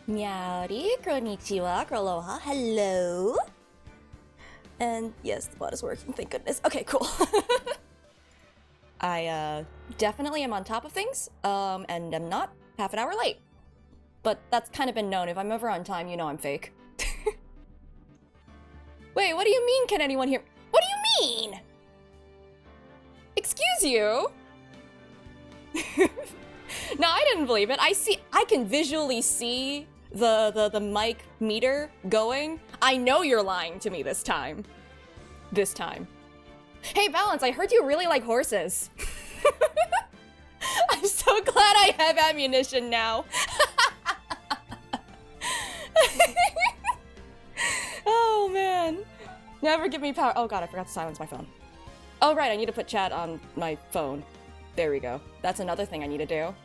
Meowdy, konnichiwa, aloha, hello. And yes, the bot is working, thank goodness. Okay, cool. I definitely am on top of things, and I'm not half an hour late. But that's kind of been known. If I'm ever on time, you know I'm fake. Wait, what do you mean, can anyone hear? What do you mean? Excuse you? No, I didn't believe it. I can visually see the mic meter going. I know you're lying to me this time. This time. Hey, Balance, I heard you really like horses. I'm so glad I have ammunition now. Oh, man. Never give me power. Oh, God, I forgot to silence my phone. Oh, right, I need to put chat on my phone. There we go. That's another thing I need to do.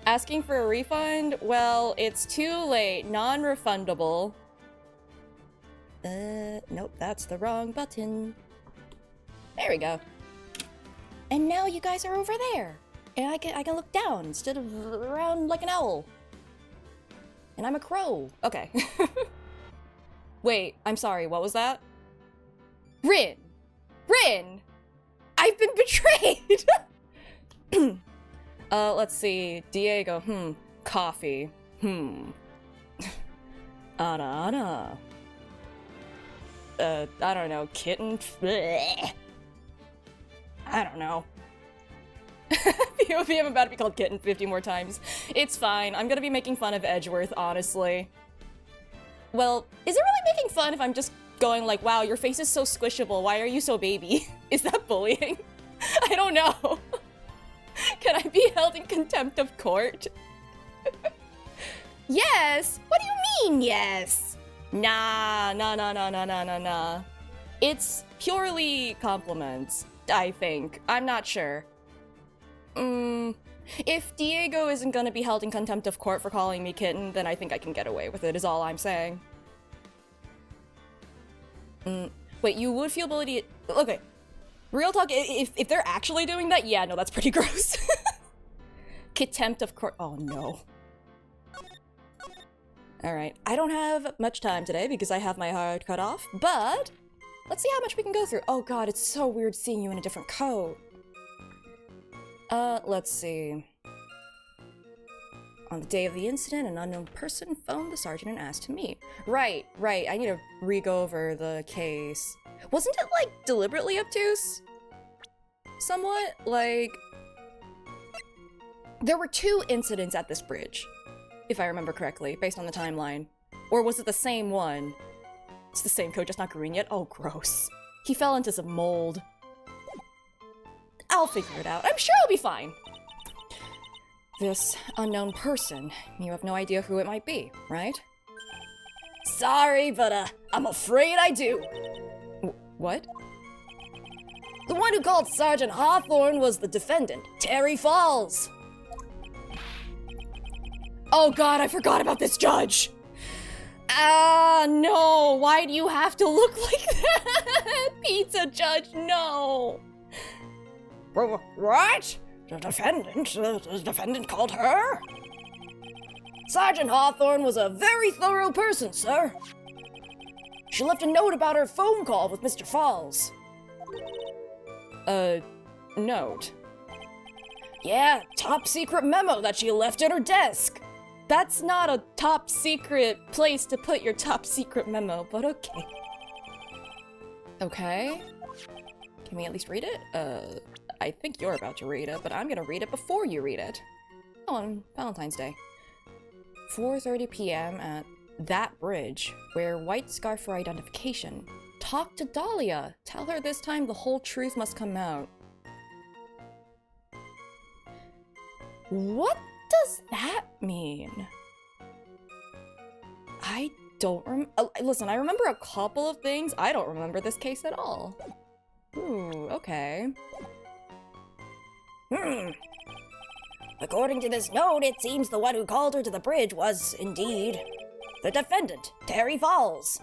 Asking for a refund? Well, it's too late. Non-refundable. Nope, that's the wrong button. There we go. And now you guys are over there. And I can look down instead of around like an owl. And I'm a crow. Okay. Wait, I'm sorry, what was that? Rin! Rin! I've been betrayed! Let's see. Diego, coffee. Anna. I don't know, kitten? Bleh. I don't know. POV, I'm about to be called kitten 50 more times. It's fine, I'm gonna be making fun of Edgeworth, honestly. Well, is it really making fun if I'm just going like, wow, your face is so squishable, why are you so baby? Is that bullying? I don't know. Can I be held in contempt of court? Yes? What do you mean, yes? Nah. It's purely compliments, I think. I'm not sure. If Diego isn't gonna be held in contempt of court for calling me kitten, then I think I can get away with it, is all I'm saying. Wait, you would feel ability... Okay. Real talk, if they're actually doing that, yeah, no, that's pretty gross. Contempt of court... Oh, no. Alright, I don't have much time today because I have my heart cut off, but let's see how much we can go through. Oh god, it's so weird seeing you in a different coat. Let's see. On the day of the incident, an unknown person phoned the sergeant and asked to meet. Right. I need to re-go over the case. Wasn't it, like, deliberately obtuse? Somewhat? Like... There were 2 incidents at this bridge, if I remember correctly, based on the timeline. Or was it the same one? It's the same code, just not green yet? Oh, gross. He fell into some mold. I'll figure it out. I'm sure I'll be fine. This unknown person, you have no idea who it might be, right? Sorry, but I'm afraid I do. What? The one who called Sergeant Hawthorne was the defendant, Terry Falls. Oh god, I forgot about this judge. No, why do you have to look like that? Pizza judge, no. What? The defendant called her? Sergeant Hawthorne was a very thorough person, sir. She left a note about her phone call with Mr. Falls. Note? Yeah, top secret memo that she left at her desk. That's not a top secret place to put your top secret memo, but okay. Okay. Can we at least read it? I think you're about to read it, but I'm gonna read it before you read it. On Valentine's Day. 4:30 p.m. at that bridge. Wear white scarf for identification. Talk to Dahlia. Tell her this time the whole truth must come out. What does that mean? I don't listen, I remember a couple of things. I don't remember this case at all. Ooh, okay. According to this note, it seems the one who called her to the bridge was, indeed, the defendant, Terry Falls.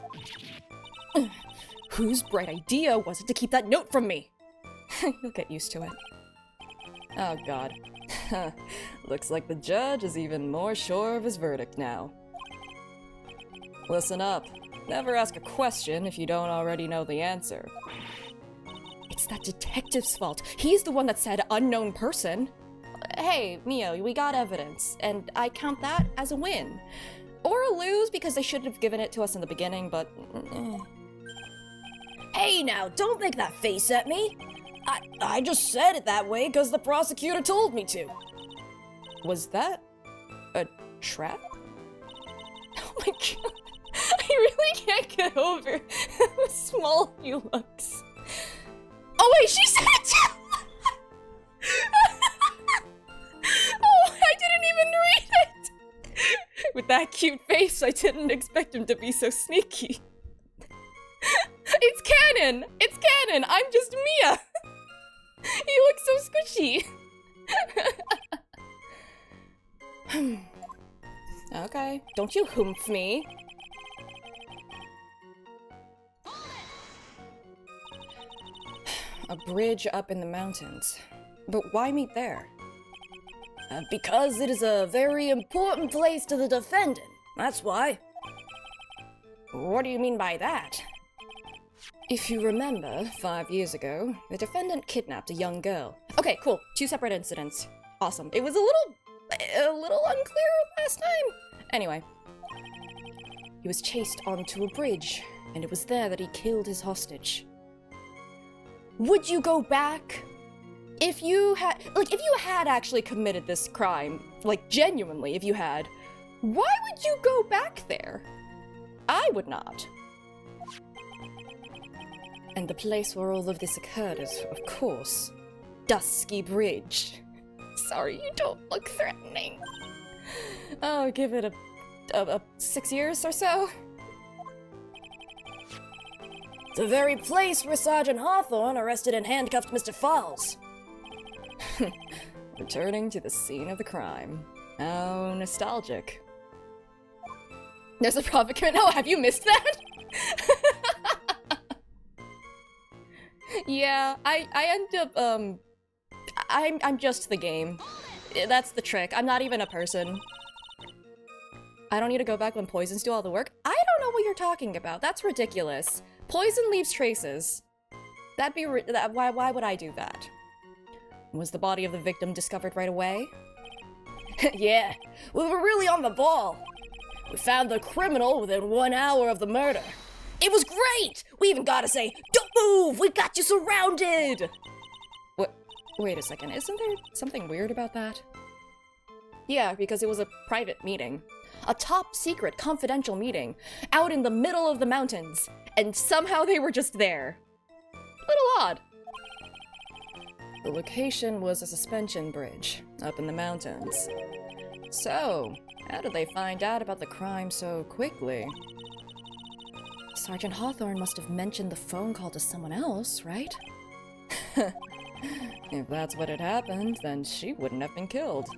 Whose bright idea was it to keep that note from me? You'll get used to it. Oh god. Looks like the judge is even more sure of his verdict now. Listen up. Never ask a question if you don't already know the answer. It's that detective's fault. He's the one that said unknown person. Hey, Mio, we got evidence, and I count that as a win. Or a lose because they should have given it to us in the beginning, but... Hey now, don't make that face at me! I just said it that way because the prosecutor told me to. Was that a trap? Oh my god. I really can't get over how small he looks. Oh wait, she said it too! Oh, I didn't even read it! With that cute face, I didn't expect him to be so sneaky. It's canon! It's canon! I'm just Mia! He looks so squishy! Okay, don't you humph me. A bridge up in the mountains. But why meet there? Because it is a very important place to the defendant. That's why. What do you mean by that? If you remember, 5 years ago, the defendant kidnapped a young girl. Okay, cool. 2 separate incidents. Awesome. It was a little unclear last time. Anyway. He was chased onto a bridge, and it was there that he killed his hostage. Would you go back? If you had actually committed this crime, like genuinely, if you had, why would you go back there? I would not. And the place where all of this occurred is, of course, Dusky Bridge. Sorry, you don't look threatening. Oh, give it a 6 years or so. The very place where Sergeant Hawthorne arrested and handcuffed Mr. Falls. Returning to the scene of the crime. How nostalgic. There's a profit commitment. Oh, have you missed that? Yeah, I end up, I'm just the game. That's the trick. I'm not even a person. I don't need to go back when poisons do all the work. I don't know what you're talking about. That's ridiculous. Poison leaves traces. That'd be why would I do that? Was the body of the victim discovered right away? Yeah, we were really on the ball. We found the criminal within 1 hour of the murder. It was great! We even gotta say, don't move! We got you surrounded! What? Wait a second, isn't there something weird about that? Yeah, because it was a private meeting. A top secret confidential meeting, out in the middle of the mountains, and somehow they were just there. Little odd. The location was a suspension bridge, up in the mountains. So, how did they find out about the crime so quickly? Sergeant Hawthorne must have mentioned the phone call to someone else, right? If that's what had happened, then she wouldn't have been killed.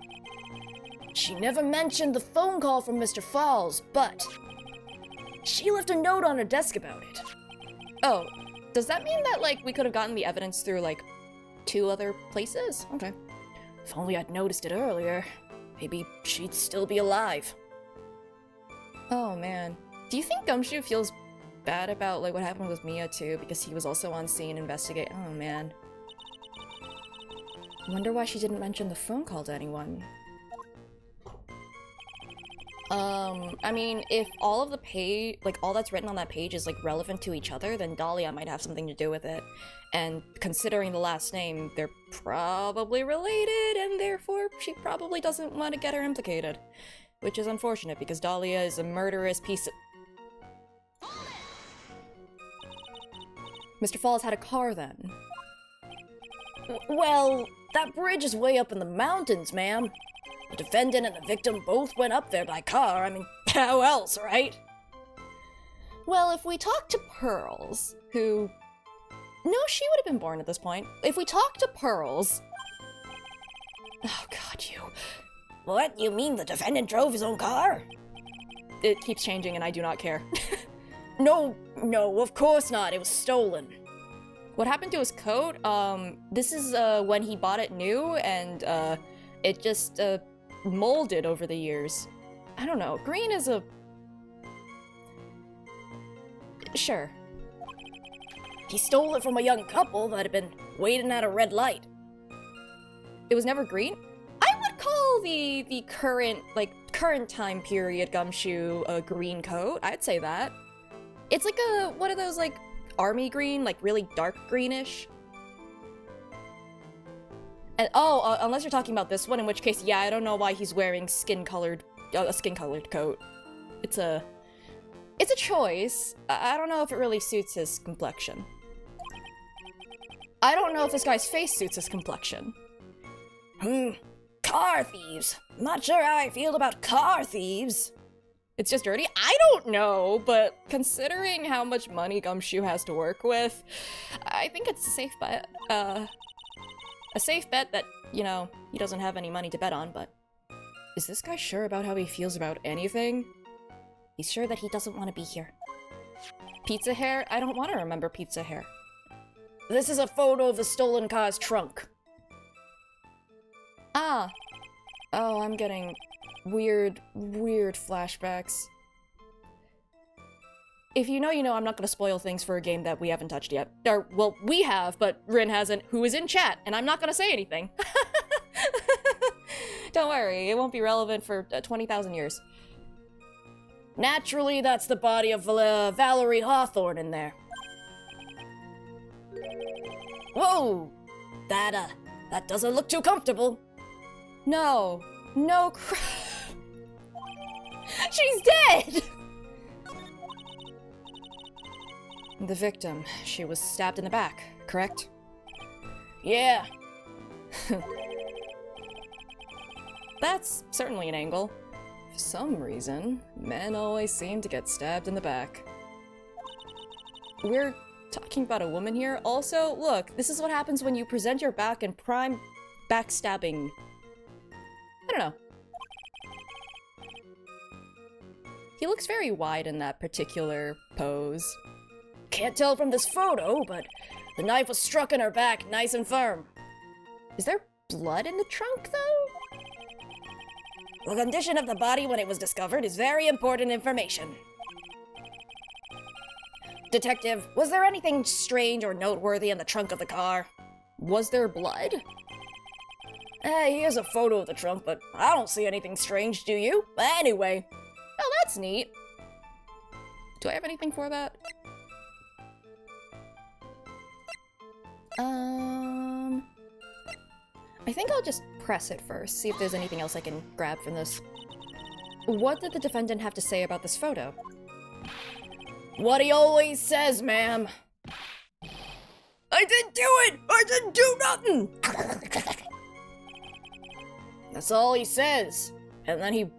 She never mentioned the phone call from Mr. Falls, but she left a note on her desk about it. Oh, does that mean that, like, we could have gotten the evidence through, like, 2 other places? Okay. If only I'd noticed it earlier, maybe she'd still be alive. Oh, man. Do you think Gumshoe feels bad about, like, what happened with Mia, too, because he was also on scene investigating? Oh, man. Wonder why she didn't mention the phone call to anyone. I mean, if all of the page, like, all that's written on that page is, like, relevant to each other, then Dahlia might have something to do with it. And considering the last name, they're probably related, and therefore she probably doesn't want to get her implicated. Which is unfortunate, because Dahlia is a murderous piece of... Mr. Falls had a car, then. Well, that bridge is way up in the mountains, ma'am. The defendant and the victim both went up there by car. I mean, how else, right? Well, if we talk to Pearls, who... No, she would have been born at this point. If we talk to Pearls... Oh, God, you... What? You mean the defendant drove his own car? It keeps changing and I do not care. No, of course not. It was stolen. What happened to his coat? This is, when he bought it new, and, it just, molded over the years. I don't know. Green is a... Sure. He stole it from a young couple that had been waiting at a red light. It was never green? I would call the current time period Gumshoe a green coat. I'd say that. It's like a, what are those, like, army green? Like, really dark greenish? And, oh, unless you're talking about this one, in which case, yeah, I don't know why he's wearing a skin-colored coat. It's a choice. I don't know if it really suits his complexion. I don't know if this guy's face suits his complexion. Car thieves. Not sure how I feel about car thieves. It's just dirty? I don't know, but considering how much money Gumshoe has to work with, I think it's a safe bet. A safe bet that, you know, he doesn't have any money to bet on, but Is this guy sure about how he feels about anything? He's sure that he doesn't want to be here. Pizza hair? I don't want to remember pizza hair. This is a photo of the stolen car's trunk. Ah. Oh, I'm getting weird flashbacks. If you know, you know, I'm not gonna spoil things for a game that we haven't touched yet. Or, well, we have, but Rin hasn't, who is in chat, and I'm not gonna say anything. Don't worry, it won't be relevant for 20,000 years. Naturally, that's the body of Valerie Hawthorne in there. Whoa! That doesn't look too comfortable. No. No crap. She's dead! The victim, she was stabbed in the back, correct? Yeah. That's certainly an angle. For some reason, men always seem to get stabbed in the back. We're talking about a woman here. Also, look, this is what happens when you present your back in prime backstabbing. I don't know. He looks very wide in that particular pose. Can't tell from this photo, but the knife was struck in her back nice and firm. Is there blood in the trunk, though? The condition of the body when it was discovered is very important information. Detective, was there anything strange or noteworthy in the trunk of the car? Was there blood? Here's a photo of the trunk, but I don't see anything strange, do you? Anyway. Oh, that's neat. Do I have anything for that? I think I'll just press it first, see if there's anything else I can grab from this. What did the defendant have to say about this photo? What he always says, ma'am. I didn't do it! I didn't do nothing! That's all he says. And then he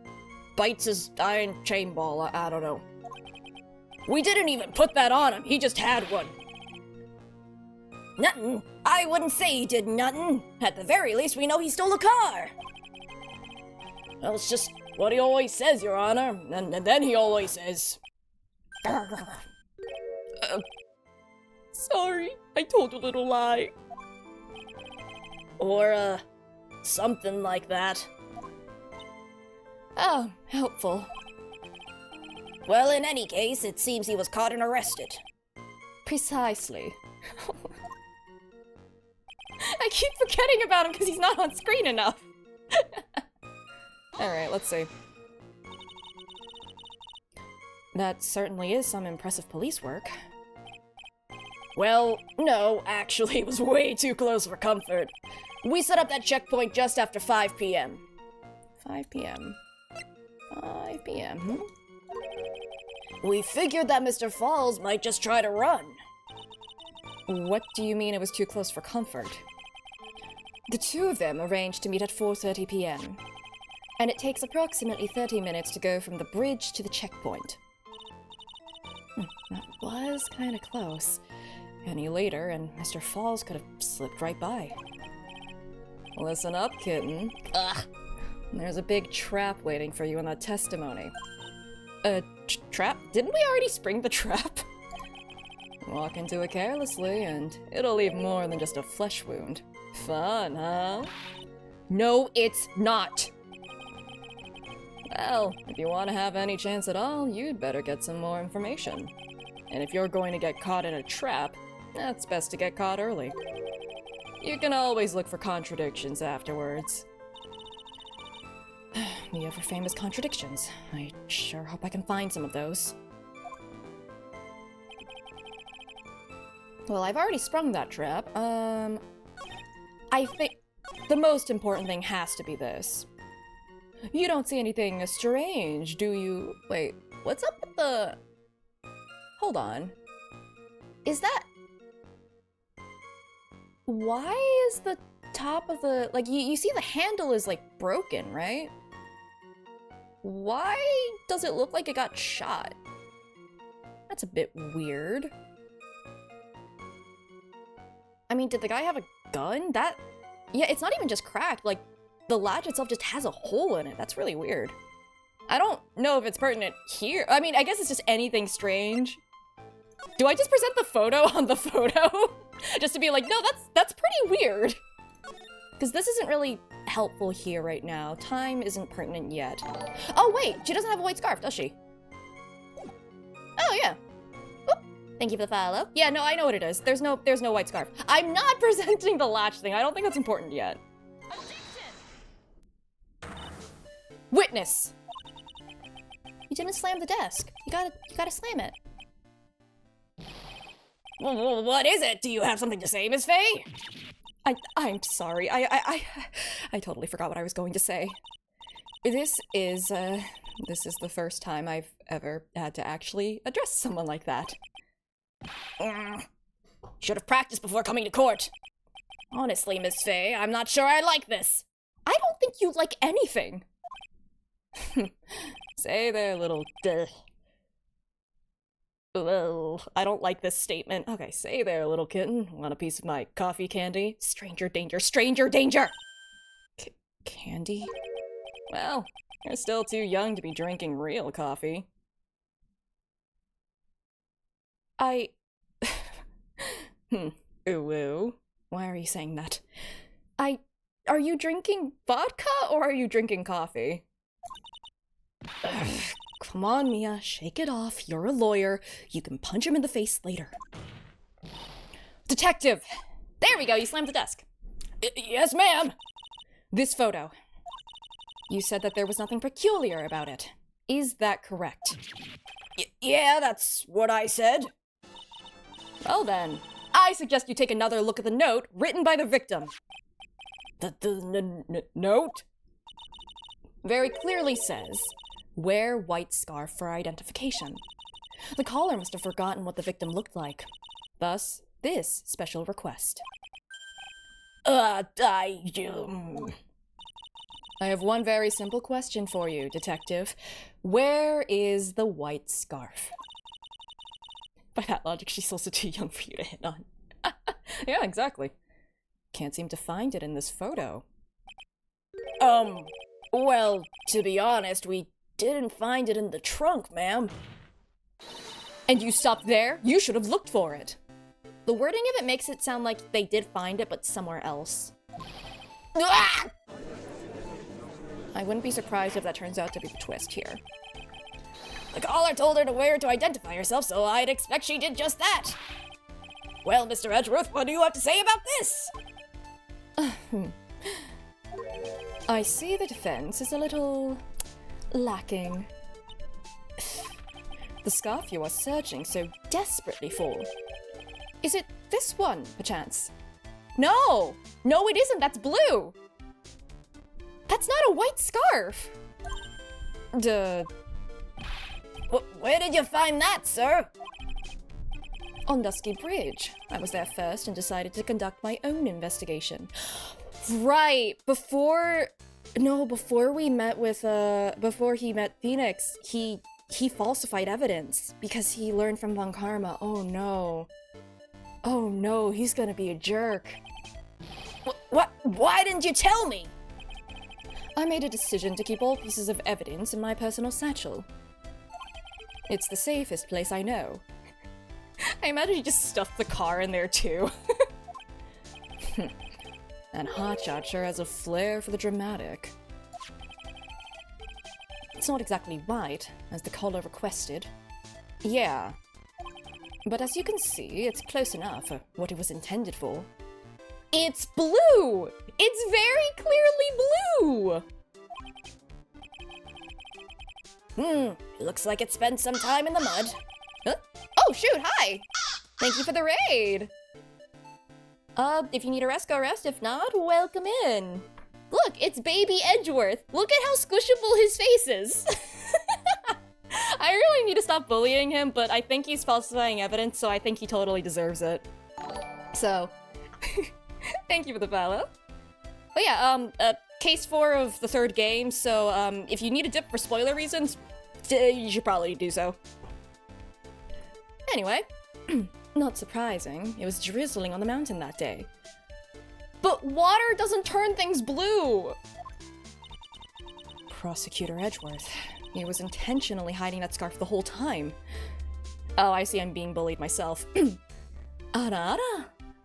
bites his iron chain ball, I don't know. We didn't even put that on him, he just had one. Nothing. I wouldn't say he did nothing. At the very least, we know he stole a car. Well, it's just what he always says, Your Honor. And then he always says... sorry, I told a little lie. Or, something like that. Oh, helpful. Well, in any case, it seems he was caught and arrested. Precisely. I keep forgetting about him because he's not on screen enough. Alright, let's see. That certainly is some impressive police work. Well, no, actually, it was way too close for comfort. We set up that checkpoint just after 5 p.m. 5 p.m. 5 p.m., hmm? We figured that Mr. Falls might just try to run. What do you mean it was too close for comfort? The two of them arranged to meet at 4:30 p.m. And it takes approximately 30 minutes to go from the bridge to the checkpoint. That was kind of close. Any later, and Mr. Falls could have slipped right by. Listen up, kitten. Ugh. There's a big trap waiting for you in that testimony. Trap? Didn't we already spring the trap? Walk into it carelessly, and it'll leave more than just a flesh wound. Fun, huh? No, it's not! Well, if you want to have any chance at all, you'd better get some more information. And if you're going to get caught in a trap, that's best to get caught early. You can always look for contradictions afterwards. The ever-famous contradictions. I sure hope I can find some of those. Well, I've already sprung that trap. I think the most important thing has to be this. You don't see anything strange, do you? Wait, what's up with the... Hold on. Is that... Why is the top of the... Like, you see the handle is, like, broken, right? Why does it look like it got shot? That's a bit weird. I mean, did the guy have a gun? Yeah, it's not even just cracked, like, the latch itself just has a hole in it. That's really weird. I don't know if it's pertinent here. I mean, I guess it's just anything strange. Do I just present the photo on the photo? Just to be like, no, that's pretty weird. Because this isn't really helpful here right now. Time isn't pertinent yet. Oh wait, she doesn't have a white scarf, does she? Oh yeah. Oop. Thank you for the follow. Yeah, no, I know what it is. There's no white scarf. I'm not presenting the latch thing. I don't think that's important yet. Witness. You didn't slam the desk. You gotta slam it. Well, what is it? Do you have something to say, Miss Faye? I'm sorry. I totally forgot what I was going to say. This is the first time I've ever had to actually address someone like that. Should have practiced before coming to court. Honestly, Miss Faye, I'm not sure I like this. I don't think you like anything. Say there, little Well, I don't like this statement. Okay, say there, little kitten. Want a piece of my coffee candy? Stranger danger, stranger danger! Candy? Well, you're still too young to be drinking real coffee. Ooh, why are you saying that? Are you drinking vodka or are you drinking coffee? Ugh, come on, Mia, shake it off. You're a lawyer. You can punch him in the face later. Detective! There we go, you slammed the desk. Yes, ma'am! This photo. You said that there was nothing peculiar about it. Is that correct? Yeah, that's what I said. Well then, I suggest you take another look at the note written by the victim. The note? Very clearly says, wear white scarf for identification. The caller must have forgotten what the victim looked like. Thus, this special request. I have one very simple question for you, detective. Where is the white scarf? By that logic, she's also too young for you to hit on. Yeah, exactly. Can't seem to find it in this photo. Well, to be honest, we didn't find it in the trunk, ma'am. And you stopped there? You should have looked for it. The wording of it makes it sound like they did find it, but somewhere else. Ah! I wouldn't be surprised if that turns out to be the twist here. The caller told her to wear it to identify herself, so I'd expect she did just that. Well, Mr. Edgeworth, what do you have to say about this? I see the defense is a little lacking. The scarf you are searching so desperately for. Is it this one, perchance? No! No, it isn't. That's blue. That's not a white scarf. Where did you find that, sir? On Dusky Bridge. I was there first and decided to conduct my own investigation. Right, before we met with, before he met Phoenix, he falsified evidence because he learned from Von Karma. Oh no. Oh no, he's gonna be a jerk. What? Why didn't you tell me? I made a decision to keep all pieces of evidence in my personal satchel. It's the safest place I know. I imagine he just stuffed the car in there too. And Hotshot sure has a flair for the dramatic. It's not exactly white, as the caller requested. Yeah. But as you can see, it's close enough for what it was intended for. It's blue! It's very clearly blue! Looks like it spent some time in the mud. Huh? Oh shoot, hi! Thank you for the raid! If you need a rest, go rest. If not, welcome in. Look, it's baby Edgeworth. Look at how squishable his face is. I really need to stop bullying him, but I think he's falsifying evidence, so I think he totally deserves it. So, thank you for the follow. But yeah, case 4 of the 3rd game, so if you need a dip for spoiler reasons, you should probably do so. Anyway, not surprising, it was drizzling on the mountain that day. But water doesn't turn things blue! Prosecutor Edgeworth. He was intentionally hiding that scarf the whole time. Oh, I see, I'm being bullied myself. Ara.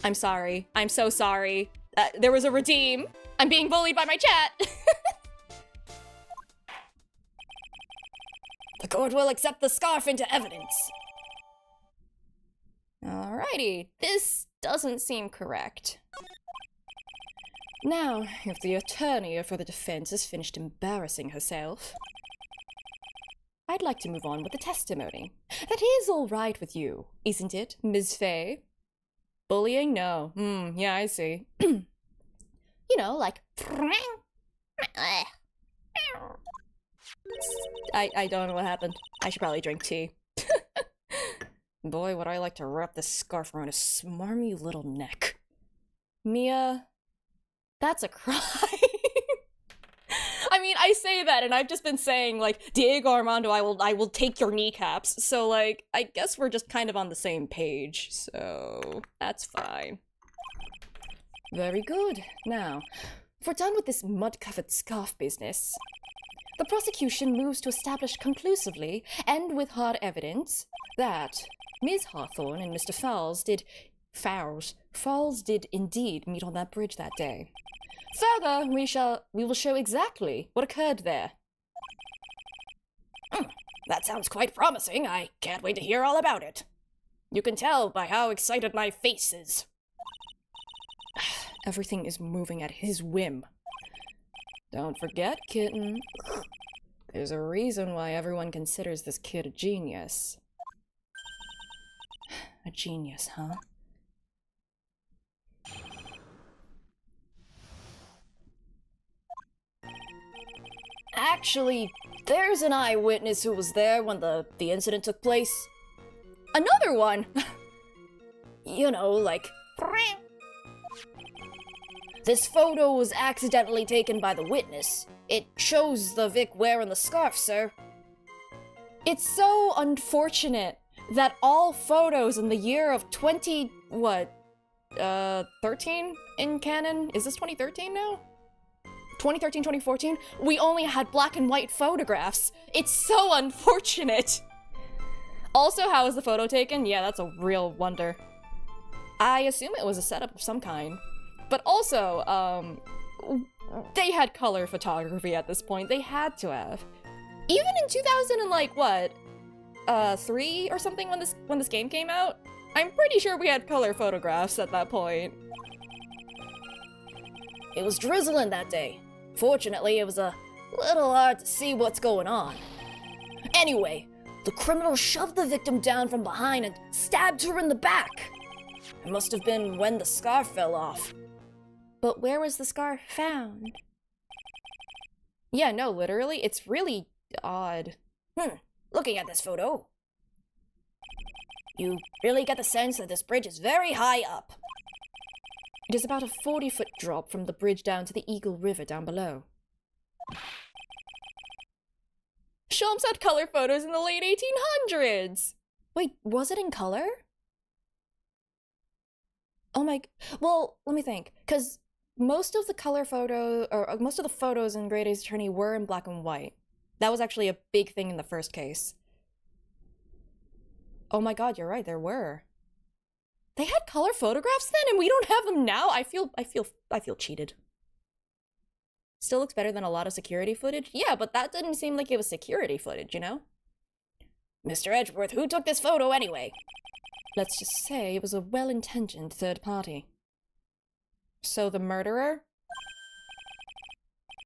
I'm sorry. I'm so sorry. There was a redeem. I'm being bullied by my chat. The court will accept the scarf into evidence. Alrighty, this doesn't seem correct. Now, if the attorney for the defense has finished embarrassing herself, I'd like to move on with the testimony. That is all right with you, isn't it, Ms. Fay? Bullying? No. Yeah, I see. You know, like... I don't know what happened. I should probably drink tea. Boy, would I like to wrap this scarf around a smarmy little neck. Mia, that's a crime. I mean, I say that, and I've just been saying, like, Diego Armando, I will take your kneecaps. So, like, I guess we're just kind of on the same page, so that's fine. Very good. Now, if we're done with this mud-covered scarf business, the prosecution moves to establish conclusively, and with hard evidence, that Ms. Hawthorne and Mr. Fowles did indeed meet on that bridge that day. Further, we will show exactly what occurred there. That sounds quite promising. I can't wait to hear all about it. You can tell by how excited my face is. Everything is moving at his whim. Don't forget, kitten. There's a reason why everyone considers this kid a genius. A genius, huh? Actually, there's an eyewitness who was there when the incident took place. Another one! You know, like... This photo was accidentally taken by the witness. It shows the Vic wearing the scarf, sir. It's so unfortunate that all photos in the year of 13 in canon? Is this 2013 now? 2013, 2014? We only had black and white photographs. It's so unfortunate. Also, how was the photo taken? Yeah, that's a real wonder. I assume it was a setup of some kind. But also, they had color photography at this point. They had to have. Even in 2000 and like, what? 3 or something when this game came out? I'm pretty sure we had color photographs at that point. It was drizzling that day. Fortunately, it was a little hard to see what's going on. Anyway, the criminal shoved the victim down from behind and stabbed her in the back. It must have been when the scarf fell off. But where was the scarf found? Yeah, no, literally, it's really odd. Looking at this photo, you really get the sense that this bridge is very high up. It is about a 40-foot drop from the bridge down to the Eagle River down below. Sholmes had color photos in the late 1800s! Wait, was it in color? Oh my... Well, let me think, because most of the most of the photos in Great Ace Attorney were in black and white. That was actually a big thing in the first case. Oh my god, you're right, there were. They had color photographs then, and we don't have them now? I feel cheated. Still looks better than a lot of security footage? Yeah, but that didn't seem like it was security footage, you know? Mr. Edgeworth, who took this photo anyway? Let's just say it was a well-intentioned third party. So the murderer?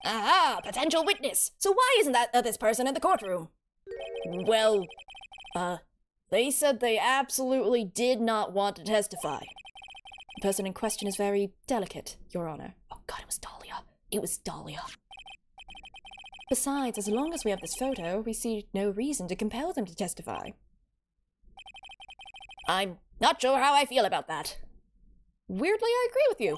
Aha! Potential witness! So why isn't this person in the courtroom? Well, they said they absolutely did not want to testify. The person in question is very delicate, Your Honor. Oh god, it was Dahlia. It was Dahlia. Besides, as long as we have this photo, we see no reason to compel them to testify. I'm not sure how I feel about that. Weirdly, I agree with you.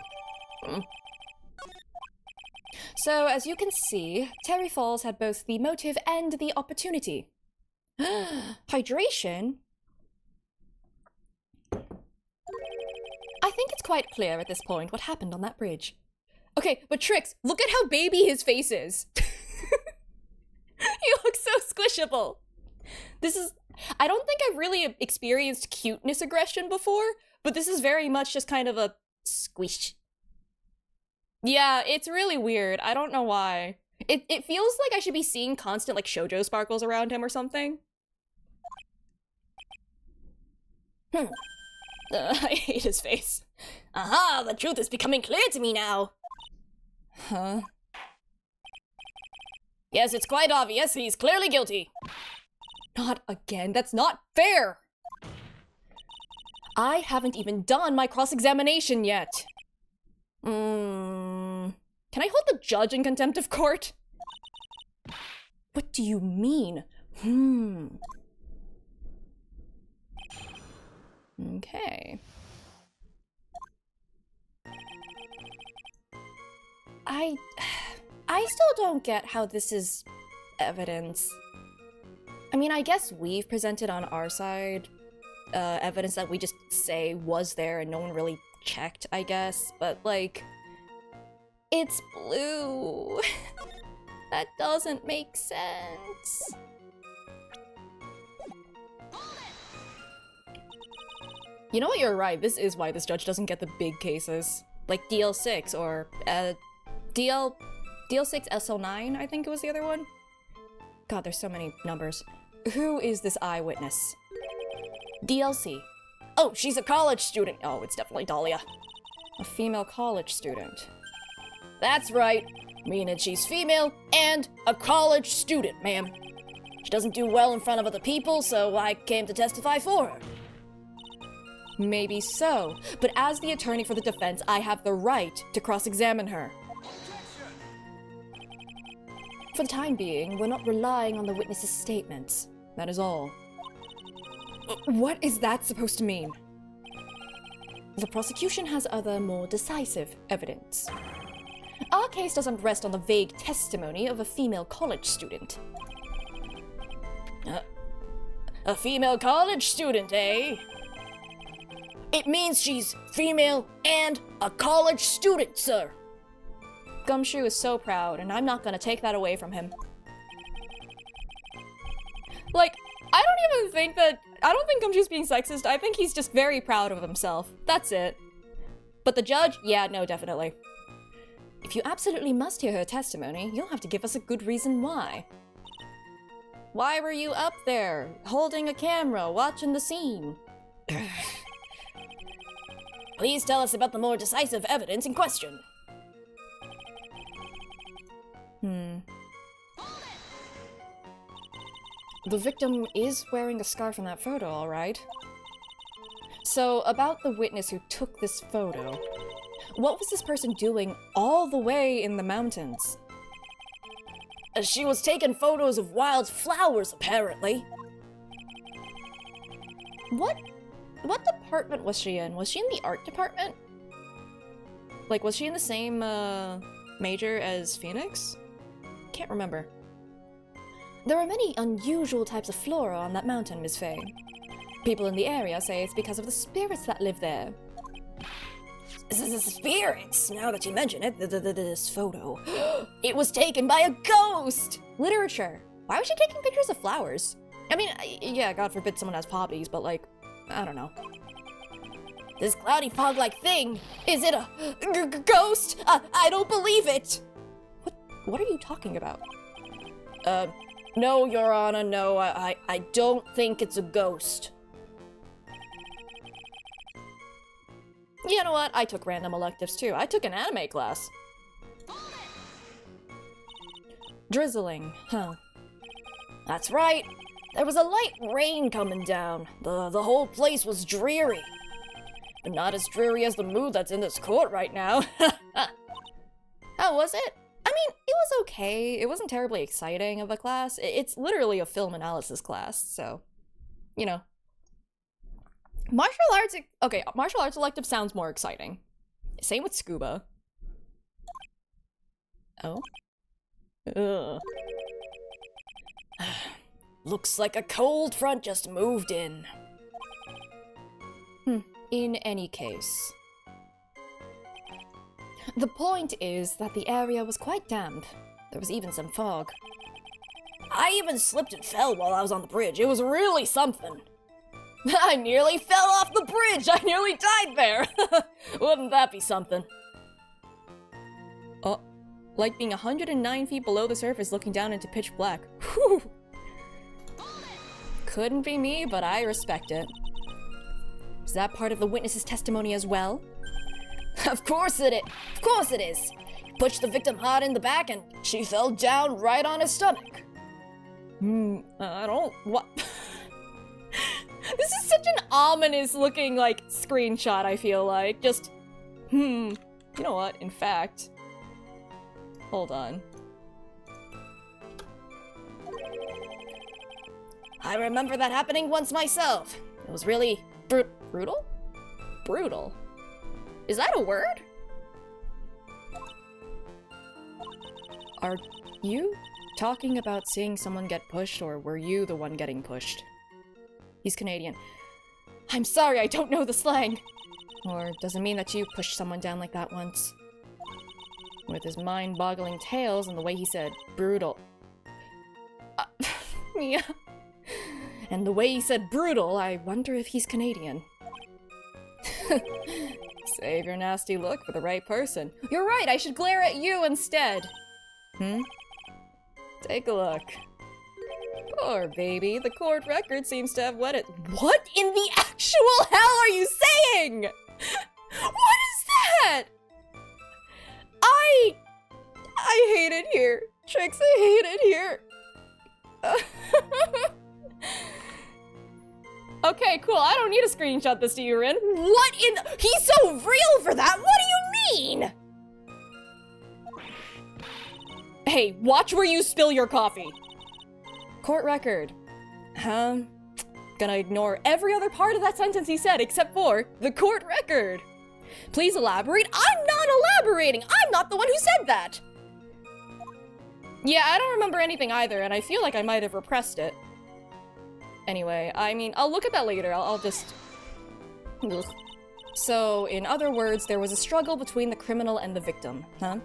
So, as you can see, Terry Falls had both the motive and the opportunity. Hydration? I think it's quite clear at this point what happened on that bridge. Okay, but Trix, look at how baby his face is. looks so squishable. This is... I don't think I've really experienced cuteness aggression before, but this is very much just kind of a squish. Yeah, it's really weird. I don't know why. It feels like I should be seeing constant, like, shoujo sparkles around him or something. I hate his face. Aha, the truth is becoming clear to me now. Huh? Yes, it's quite obvious. He's clearly guilty. Not again. That's not fair. I haven't even done my cross-examination yet. Can I hold the judge in contempt of court? What do you mean? Okay. I still don't get how this is evidence. I mean, I guess we've presented on our side evidence that we just say was there and no one really checked, I guess, but like, it's blue. That doesn't make sense. You know what, you're right, this is why this judge doesn't get the big cases. Like DL6 or DL6 SL9, I think it was the other one. God, there's so many numbers. Who is this eyewitness? DLC. Oh, she's a college student. Oh, it's definitely Dahlia. A female college student. That's right. Meaning she's female and a college student, ma'am. She doesn't do well in front of other people, so I came to testify for her. Maybe so, but as the attorney for the defense, I have the right to cross-examine her. For the time being, we're not relying on the witness's statements. That is all. What is that supposed to mean? The prosecution has other, more decisive evidence. Our case doesn't rest on the vague testimony of a female college student. A female college student, eh? It means she's female and a college student, sir. Gumshoe is so proud, and I'm not gonna take that away from him. Like, I don't think Gumshoe's being sexist. I think he's just very proud of himself. That's it. But the judge? Yeah, no, definitely. If you absolutely must hear her testimony, you'll have to give us a good reason why. Why were you up there, holding a camera, watching the scene? Please tell us about the more decisive evidence in question. The victim is wearing a scarf in that photo, all right. So, about the witness who took this photo. What was this person doing all the way in the mountains? She was taking photos of wild flowers, apparently. What department was she in? Was she in the art department? Like, was she in the same, major as Phoenix? Can't remember. There are many unusual types of flora on that mountain, Ms. Faye. People in the area say it's because of the spirits that live there. Spirits? Now that you mention it, this photo. It was taken by a ghost! Literature. Why was she taking pictures of flowers? I mean, yeah, God forbid someone has hobbies, but like, I don't know. This cloudy fog-like thing, is it a ghost? I don't believe it! What are you talking about? No, Your Honor, no, I don't think it's a ghost. You know what? I took random electives too. I took an anime class. Drizzling, huh? That's right. There was a light rain coming down. The whole place was dreary. But not as dreary as the mood that's in this court right now. How was it? I mean, it was okay. It wasn't terribly exciting of a class. It's literally a film analysis class, so, you know. Martial arts elective sounds more exciting. Same with scuba. Oh? Ugh. Looks like a cold front just moved in. In any case. The point is that the area was quite damp. There was even some fog. I even slipped and fell while I was on the bridge. It was really something. I nearly fell off the bridge! I nearly died there! Wouldn't that be something? Oh, like being 109 feet below the surface looking down into pitch black. Whew! Couldn't be me, but I respect it. Is that part of the witness's testimony as well? Of course it is! Of course it is! Pushed the victim hard in the back and she fell down right on his stomach. I don't... what? This is such an ominous looking, like, screenshot, I feel like. Just, you know what, in fact... Hold on. I remember that happening once myself. It was really... brutal? Brutal. Is that a word? Are you talking about seeing someone get pushed, or were you the one getting pushed? He's Canadian. I'm sorry, I don't know the slang. Or doesn't mean that you pushed someone down like that once. With his mind-boggling tales and the way he said brutal. Yeah. And the way he said brutal, I wonder if he's Canadian. Save your nasty look for the right person. You're right, I should glare at you instead. Take a look. Poor baby, the court record seems to have wet it. What in the actual hell are you saying? What is that? I hate it here. Trix, I hate it here. Okay, cool. I don't need to screenshot this to you, Rin. What in the— He's so real for that! What do you mean? Hey, watch where you spill your coffee. Court record. Gonna ignore every other part of that sentence he said except for the court record. Please elaborate. I'm not elaborating. I'm not the one who said that. Yeah, I don't remember anything either, and I feel like I might have repressed it. Anyway, I mean, I'll look at that later. I'll just... Ugh. So, in other words, there was a struggle between the criminal and the victim, huh?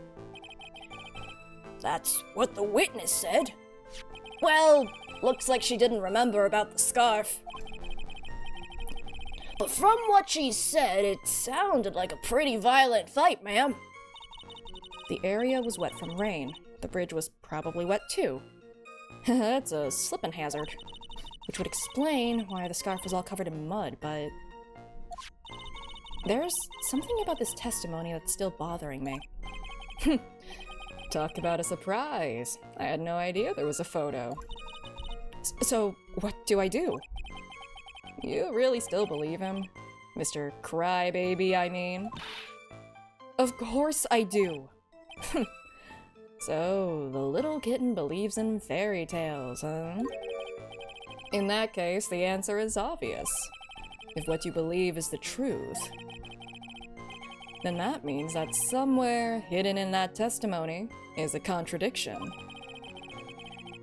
That's what the witness said. Well, looks like she didn't remember about the scarf. But from what she said, it sounded like a pretty violent fight, ma'am. The area was wet from rain. The bridge was probably wet too. That's a slipping hazard. Which would explain why the scarf was all covered in mud, but... There's something about this testimony that's still bothering me. Talk about a surprise. I had no idea there was a photo. So, what do I do? You really still believe him? Mr. Crybaby, I mean. Of course I do. So, the little kitten believes in fairy tales, huh? In that case, the answer is obvious. If what you believe is the truth, then that means that somewhere hidden in that testimony is a contradiction.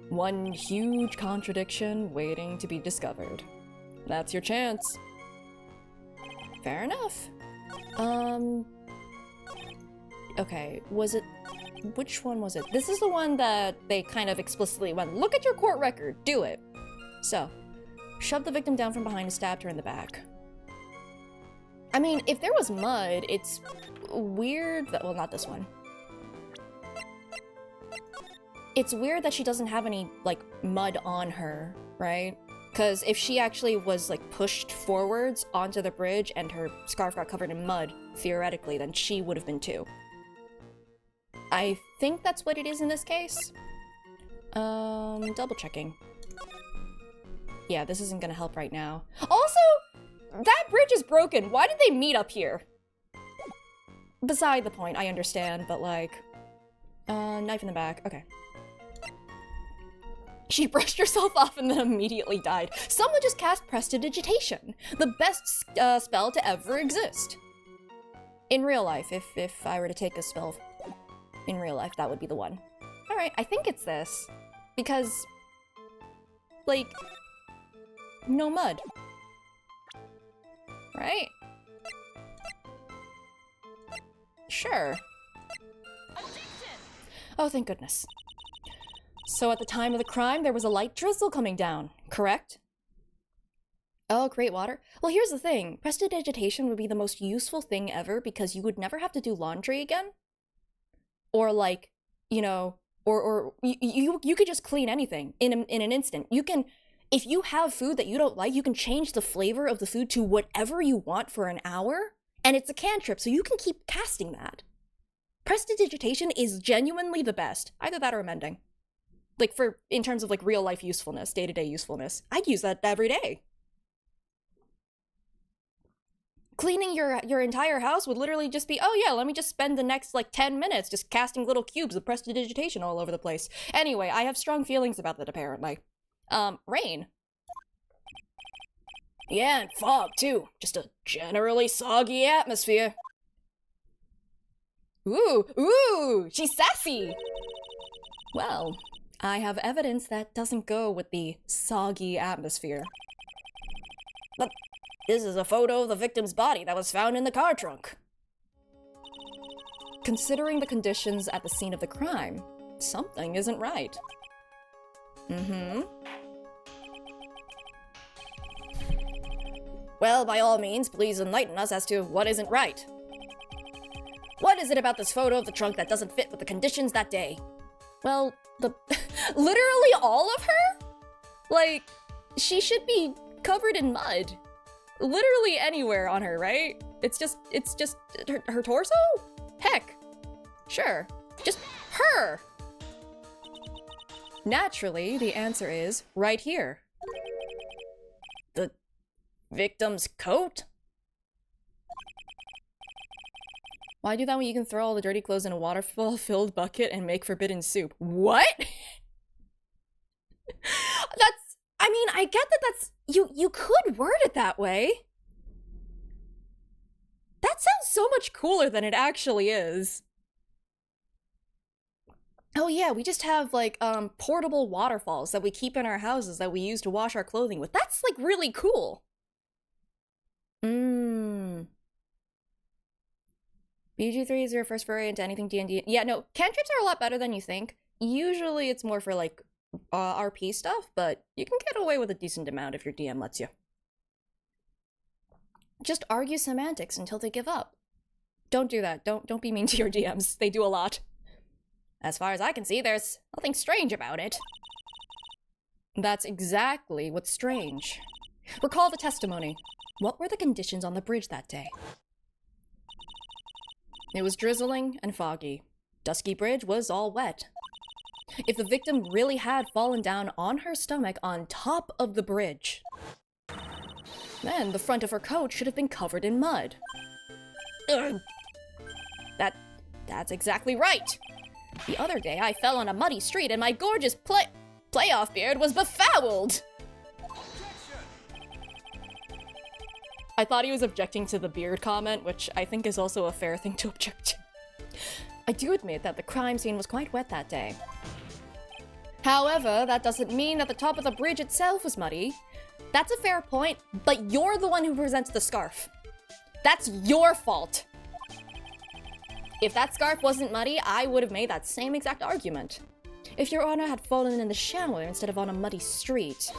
One huge contradiction waiting to be discovered. That's your chance. Fair enough. Okay, was it... Which one was it? This is the one that they kind of explicitly went, look at your court record, do it. So, shoved the victim down from behind and stabbed her in the back. I mean, if there was mud, it's weird that... Well, not this one. It's weird that she doesn't have any, like, mud on her, right? Because if she actually was, like, pushed forwards onto the bridge and her scarf got covered in mud, theoretically, then she would have been too. I think that's what it is in this case. Double checking. Yeah, this isn't gonna help right now. Also, that bridge is broken. Why did they meet up here? Beside the point, I understand, but like... knife in the back. Okay. She brushed herself off and then immediately died. Someone just cast Prestidigitation. The best spell to ever exist. In real life, if I were to take a spell in real life, that would be the one. Alright, I think it's this. Because... like... no mud. Right? Sure. Oh, thank goodness. So at the time of the crime, there was a light drizzle coming down, correct? Oh, great water. Well, here's the thing. Prestidigitation would be the most useful thing ever because you would never have to do laundry again. Or like, you know, or you could just clean anything in an instant. You can, if you have food that you don't like, you can change the flavor of the food to whatever you want for an hour, and it's a cantrip, so you can keep casting that. Prestidigitation is genuinely the best. Either that or mending. Like, in terms of, like, real-life usefulness, day-to-day usefulness. I'd use that every day. Cleaning your entire house would literally just be, oh yeah, let me just spend the next, like, 10 minutes just casting little cubes of prestidigitation all over the place. Anyway, I have strong feelings about that, apparently. Rain. Yeah, and fog, too. Just a generally soggy atmosphere. Ooh, she's sassy! Well, I have evidence that doesn't go with the soggy atmosphere. But this is a photo of the victim's body that was found in the car trunk. Considering the conditions at the scene of the crime, something isn't right. Well, by all means, please enlighten us as to what isn't right. What is it about this photo of the trunk that doesn't fit with the conditions that day? Well, literally all of her? Like, she should be covered in mud. Literally anywhere on her, right? It's just her torso? Heck, sure, just her. Naturally, the answer is right here. The victim's coat? Why do that when you can throw all the dirty clothes in a water-filled bucket and make forbidden soup? What? I mean, I get that that's, you could word it that way. That sounds so much cooler than it actually is. Oh yeah, we just have, like, portable waterfalls that we keep in our houses that we use to wash our clothing with. That's, like, really cool. BG3 is your first foray into anything D&D. Yeah, no, cantrips are a lot better than you think. Usually it's more for, like, RP stuff, but you can get away with a decent amount if your DM lets you. Just argue semantics until they give up. Don't do that. Don't be mean to your DMs. They do a lot. As far as I can see, there's nothing strange about it. That's exactly what's strange. Recall the testimony. What were the conditions on the bridge that day? It was drizzling and foggy. Dusky bridge was all wet. If the victim really had fallen down on her stomach on top of the bridge, then the front of her coat should have been covered in mud. Ugh. That's exactly right. The other day I fell on a muddy street and my gorgeous playoff beard was befouled. I thought he was objecting to the beard comment, which I think is also a fair thing to object to. I do admit that the crime scene was quite wet that day. However, that doesn't mean that the top of the bridge itself was muddy. That's a fair point, but you're the one who presents the scarf. That's your fault. If that scarf wasn't muddy, I would have made that same exact argument. If Your Honor had fallen in the shower instead of on a muddy street,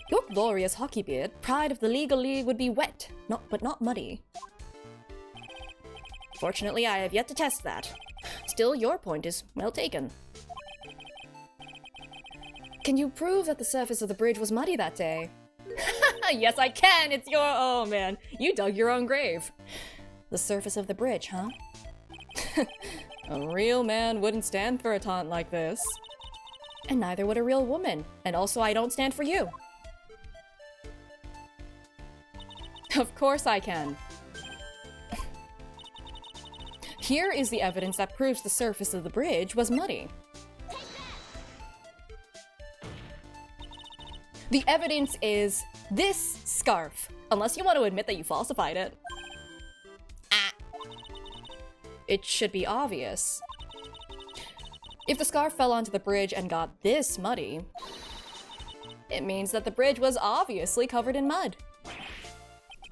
your glorious hockey beard, pride of the legal league, would be wet, but not muddy. Fortunately, I have yet to test that. Still, your point is well taken. Can you prove that the surface of the bridge was muddy that day? Yes, I can! It's your— oh man, you dug your own grave. The surface of the bridge, huh? A real man wouldn't stand for a taunt like this. And neither would a real woman. And also, I don't stand for you. Of course I can. Here is the evidence that proves the surface of the bridge was muddy. The evidence is this scarf, unless you want to admit that you falsified it. It should be obvious. If the scarf fell onto the bridge and got this muddy, it means that the bridge was obviously covered in mud.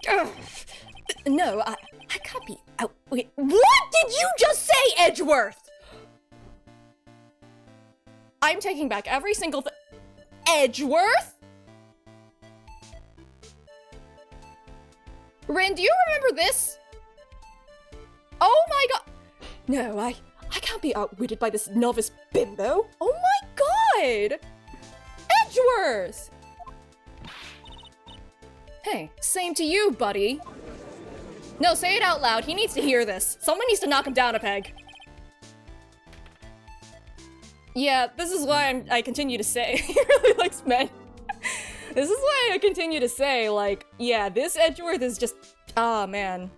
Ugh. No, I can't be out. Wait, what did you just say, Edgeworth? I'm taking back every single thing. Edgeworth? Rin, do you remember this? Oh my god. No, I can't be outwitted by this novice bimbo. Oh my god! Edgeworth! Hey, same to you, buddy. No, say it out loud. He needs to hear this. Someone needs to knock him down a peg. Yeah, this is why I continue to say he really likes men. This is why I continue to say, like, yeah, this Edgeworth is just, ah, man.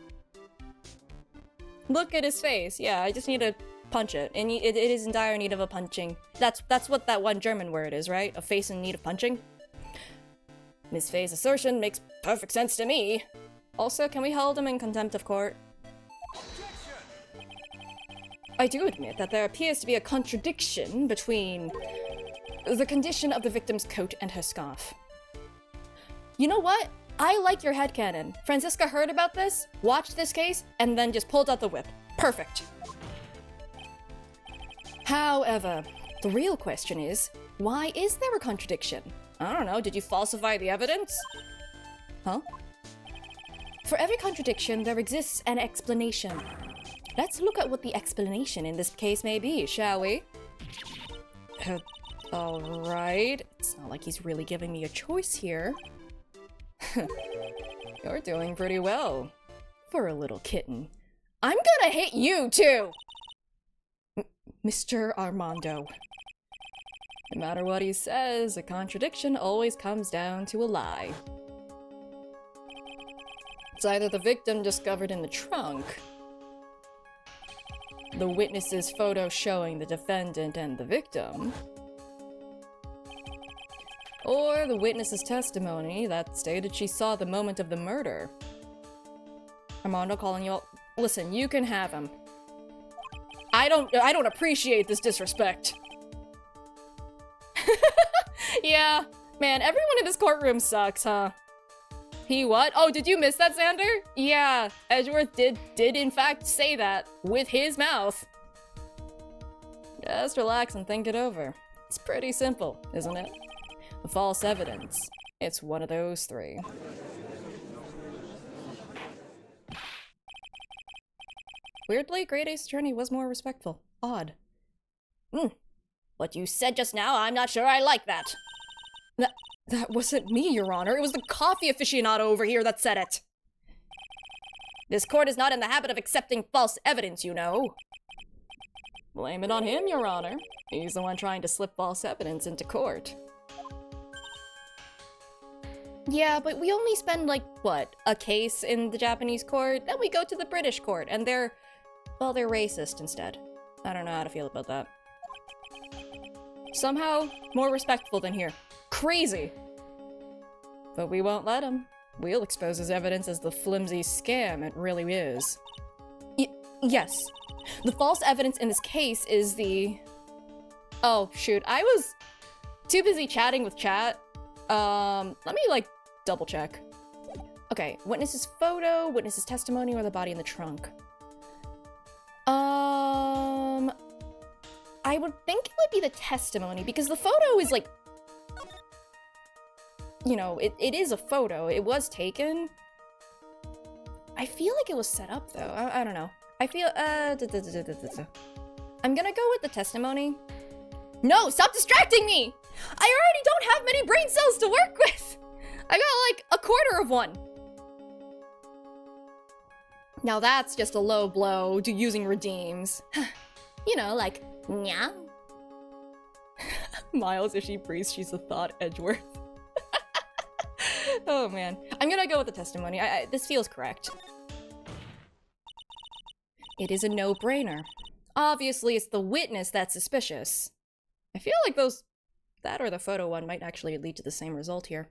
Look at his face. Yeah, I just need to punch it. And it is in dire need of a punching. That's what that one German word is, right? A face in need of punching. Miss Faye's assertion makes perfect sense to me. Also, can we hold him in contempt of court? I do admit that there appears to be a contradiction between the condition of the victim's coat and her scarf. You know what? I like your headcanon. Franziska heard about this, watched this case, and then just pulled out the whip. Perfect. However, the real question is, why is there a contradiction? I don't know, did you falsify the evidence? Huh? For every contradiction, there exists an explanation. Let's look at what the explanation in this case may be, shall we? Alright. It's not like he's really giving me a choice here. You're doing pretty well. For a little kitten. I'm gonna hit you, too! Mr. Armando. No matter what he says, a contradiction always comes down to a lie. It's either the victim discovered in the trunk, the witness's photo showing the defendant and the victim, or the witness's testimony that stated she saw the moment of the murder. Armando calling you out. Listen, you can have him. I don't appreciate this disrespect. Yeah, man, everyone in this courtroom sucks, huh? He what? Oh, did you miss that, Xander? Yeah, Edgeworth did in fact say that with his mouth. Just relax and think it over. It's pretty simple, isn't it? The false evidence. It's one of those three. Weirdly, Grade A's attorney was more respectful. Odd. What you said just now, I'm not sure I like that. That wasn't me, Your Honor. It was the coffee aficionado over here that said it. This court is not in the habit of accepting false evidence, you know. Blame it on him, Your Honor. He's the one trying to slip false evidence into court. Yeah, but we only spend, like, what, a case in the Japanese court? Then we go to the British court, and they're racist instead. I don't know how to feel about that. Somehow, more respectful than here. Crazy! But we won't let him. We'll expose his evidence as the flimsy scam it really is. Yes. The false evidence in this case is the... Oh, shoot. I was too busy chatting with chat. Let me, like, double check. Okay, witness's photo, witness's testimony, or the body in the trunk. I would think it would be the testimony, because the photo is, like... You know, it is a photo. It was taken. I feel like it was set up, though. I don't know. I feel, I'm gonna go with the testimony. No, stop distracting me! I already don't have many brain cells to work with! I got, like, a quarter of one. Now that's just a low blow to using redeems. You know, like, nya. Miles, if she breathes, she's a thought, Edgeworth. Oh man. I'm gonna go with the testimony. This feels correct. It is a no-brainer. Obviously, it's the witness that's suspicious. I feel like that or the photo one might actually lead to the same result here.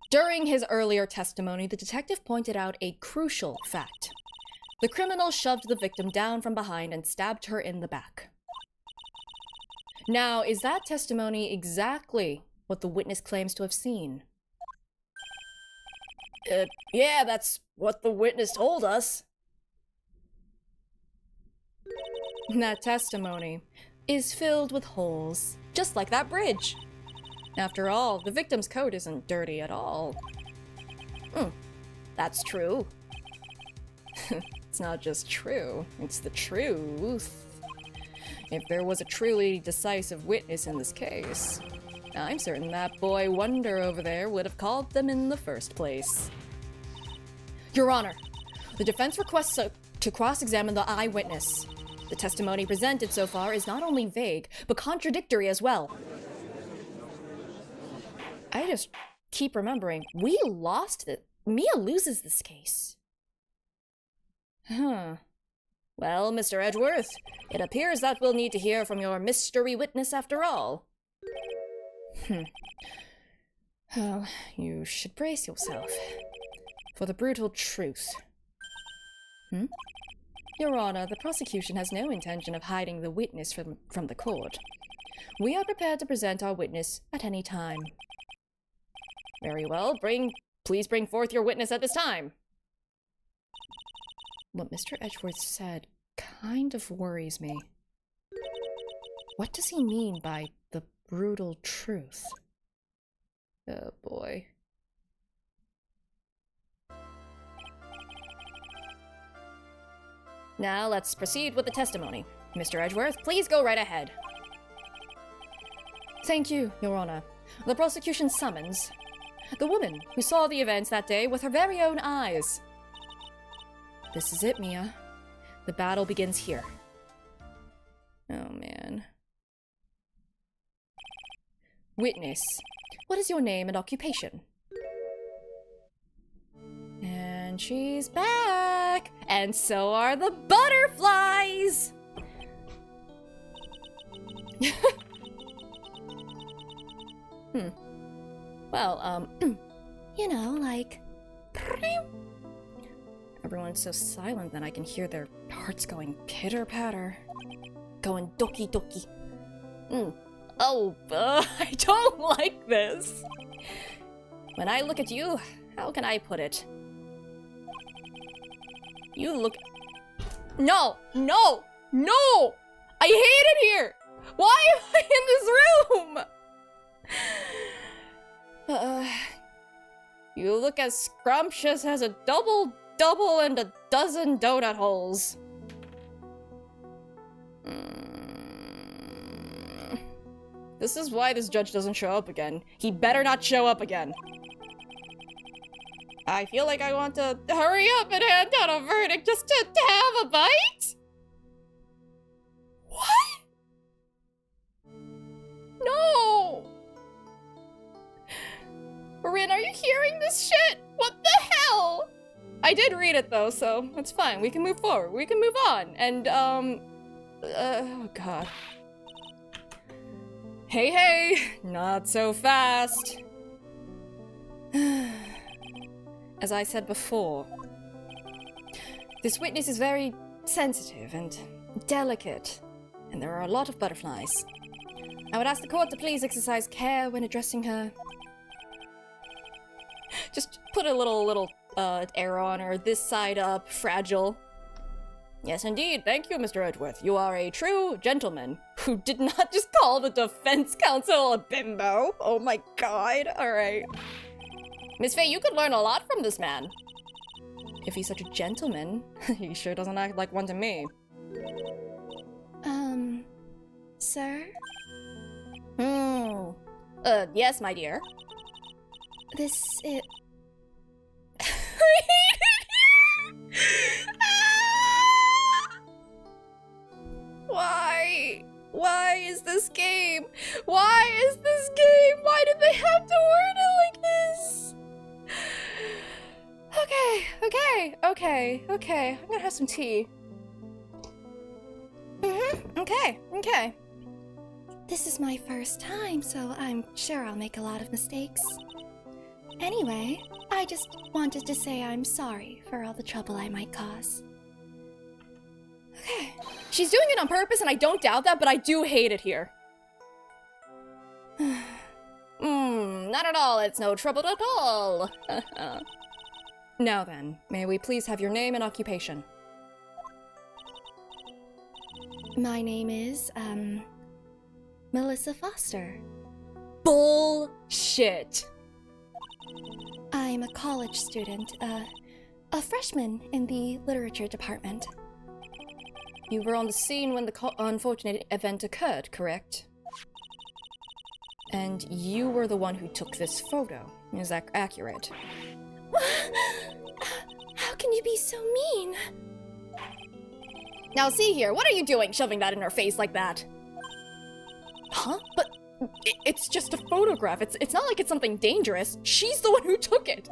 During his earlier testimony, the detective pointed out a crucial fact. The criminal shoved the victim down from behind and stabbed her in the back. Now, is that testimony exactly what the witness claims to have seen? Yeah, that's what the witness told us. That testimony, is filled with holes, just like that bridge. After all, the victim's coat isn't dirty at all. That's true. It's not just true, it's the truth. If there was a truly decisive witness in this case, I'm certain that boy Wonder over there would have called them in the first place. Your Honor, the defense requests to cross-examine the eyewitness. The testimony presented so far is not only vague, but contradictory as well. I just keep remembering, we lost it. Mia loses this case. Huh. Well, Mr. Edgeworth, it appears that we'll need to hear from your mystery witness after all. Well, you should brace yourself for the brutal truth. Your Honor, the prosecution has no intention of hiding the witness from the court. We are prepared to present our witness at any time. Very well, please bring forth your witness at this time. What Mr. Edgeworth said kind of worries me. What does he mean by the brutal truth? Oh boy. Now let's proceed with the testimony. Mr. Edgeworth, please go right ahead. Thank you, Your Honor. The prosecution summons the woman who saw the events that day with her very own eyes. This is it, Mia. The battle begins here. Oh, man. Witness, what is your name and occupation? And she's back! And so are the butterflies! Well, you know, like... Everyone's so silent that I can hear their hearts going pitter-patter. Going doki-doki. Oh, I don't like this. When I look at you, how can I put it? You look... No! No! No! I hate it here! Why am I in this room? You look as scrumptious as a double and a dozen donut holes. This is why this judge doesn't show up again. He better not show up again. I feel like I want to hurry up and hand down a verdict just to have a bite? What? No! Rin, are you hearing this shit? What the hell? I did read it though, so it's fine. We can move forward. We can move on. And, oh god. Hey, not so fast. As I said before, this witness is very sensitive and delicate, and there are a lot of butterflies. I would ask the court to please exercise care when addressing her. Just put a little arrow on her, this side up, fragile. Yes, indeed. Thank you, Mr. Edgeworth. You are a true gentleman who did not just call the defense counsel a bimbo. Oh my god. All right. Miss Faye, you could learn a lot from this man. If he's such a gentleman, he sure doesn't act like one to me. Sir? Yes, my dear. This is... I hate it here! Why? Why is this game? Why is this game? Why did they have to word it like this? Okay. I'm gonna have some tea. Okay. This is my first time, so I'm sure I'll make a lot of mistakes. Anyway, I just wanted to say I'm sorry for all the trouble I might cause. Okay. She's doing it on purpose, and I don't doubt that, but I do hate it here. Not at all. It's no trouble at all. Now then, may we please have your name and occupation? My name is, Melissa Foster. Bullshit. I'm a college student, a freshman in the literature department. You were on the scene when the unfortunate event occurred, correct? And you were the one who took this photo. Is that accurate? How can you be so mean? Now see here, what are you doing shoving that in her face like that? Huh? But it's just a photograph. It's not like it's something dangerous. She's the one who took it.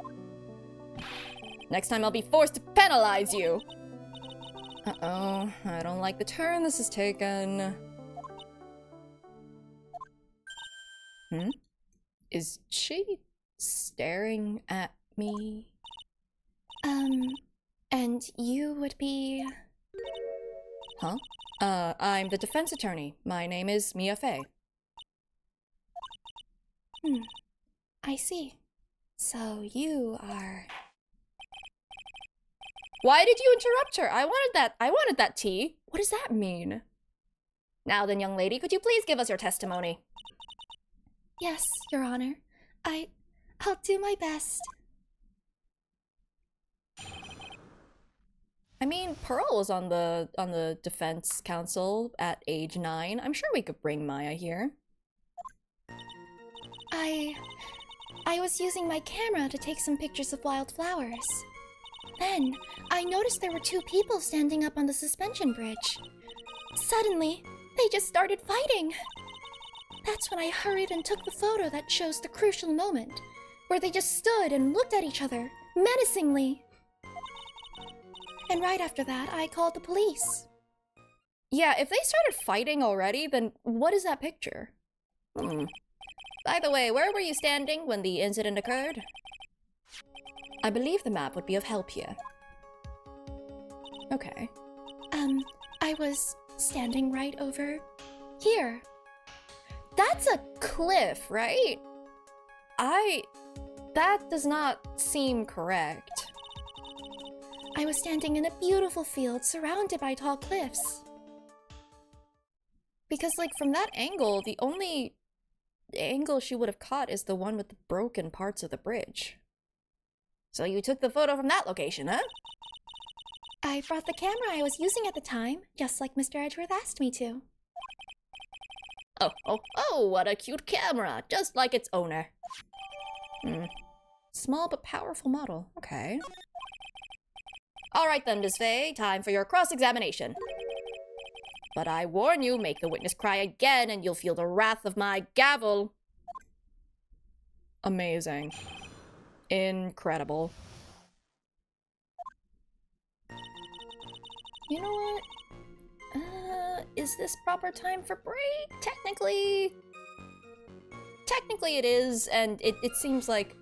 Next time I'll be forced to penalize you. Uh-oh, I don't like the turn this has taken. Is she staring at me? And you would be... Huh? I'm the defense attorney. My name is Mia Fey. I see. So you are... Why did you interrupt her? I wanted that tea. What does that mean? Now then, young lady, could you please give us your testimony? Yes, Your Honor. I'll do my best. I mean, Pearl was on the defense council at age 9. I'm sure we could bring Maya here. I was using my camera to take some pictures of wildflowers. Then, I noticed there were 2 people standing up on the suspension bridge. Suddenly, they just started fighting. That's when I hurried and took the photo that shows the crucial moment, where they just stood and looked at each other, menacingly. And right after that, I called the police. Yeah, if they started fighting already, then what is that picture? By the way, where were you standing when the incident occurred? I believe the map would be of help here. Okay. I was standing right over here. That's a cliff, right? That does not seem correct. I was standing in a beautiful field surrounded by tall cliffs. Because, like, from that angle, the only angle she would have caught is the one with the broken parts of the bridge. So you took the photo from that location, huh? I brought the camera I was using at the time, just like Mr. Edgeworth asked me to. Oh, what a cute camera, just like its owner. Small but powerful model, okay. Alright then, Ms. Fey, time for your cross-examination. But I warn you, make the witness cry again and you'll feel the wrath of my gavel. Amazing. Incredible. You know what? Is this proper time for break? Technically it is, and it seems like...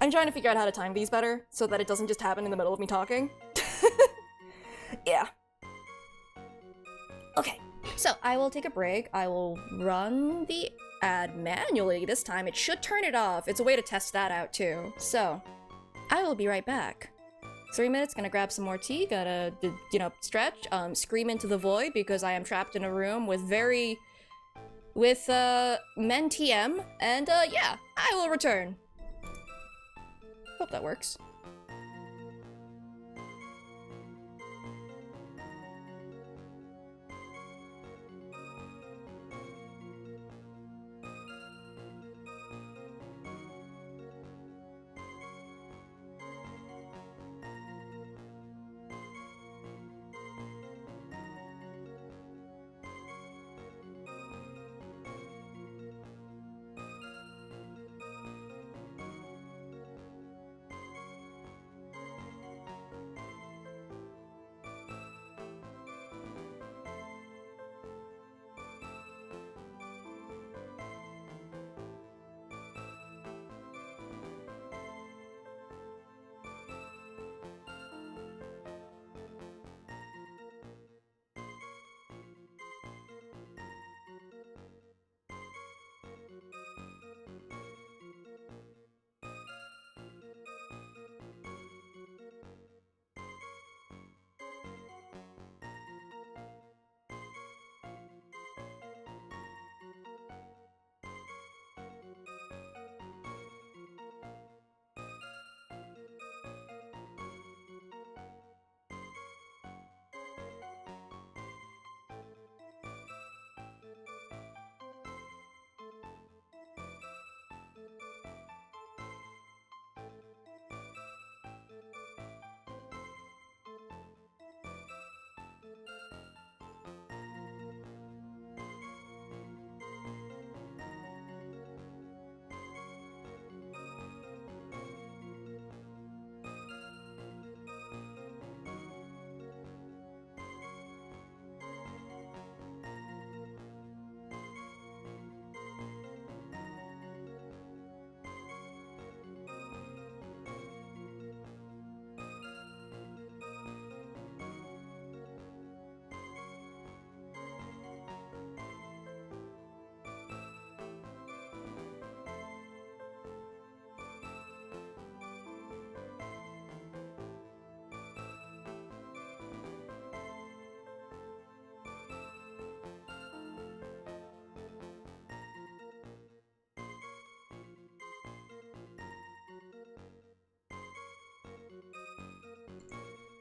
I'm trying to figure out how to time these better, so that it doesn't just happen in the middle of me talking. Yeah. Okay, so I will take a break. I will run the ad manually this time. It should turn it off. It's a way to test that out too. So, I will be right back. 3 minutes, gonna grab some more tea, gotta, you know, stretch, scream into the void because I am trapped in a room with men TM, and yeah, I will return. Hope that works.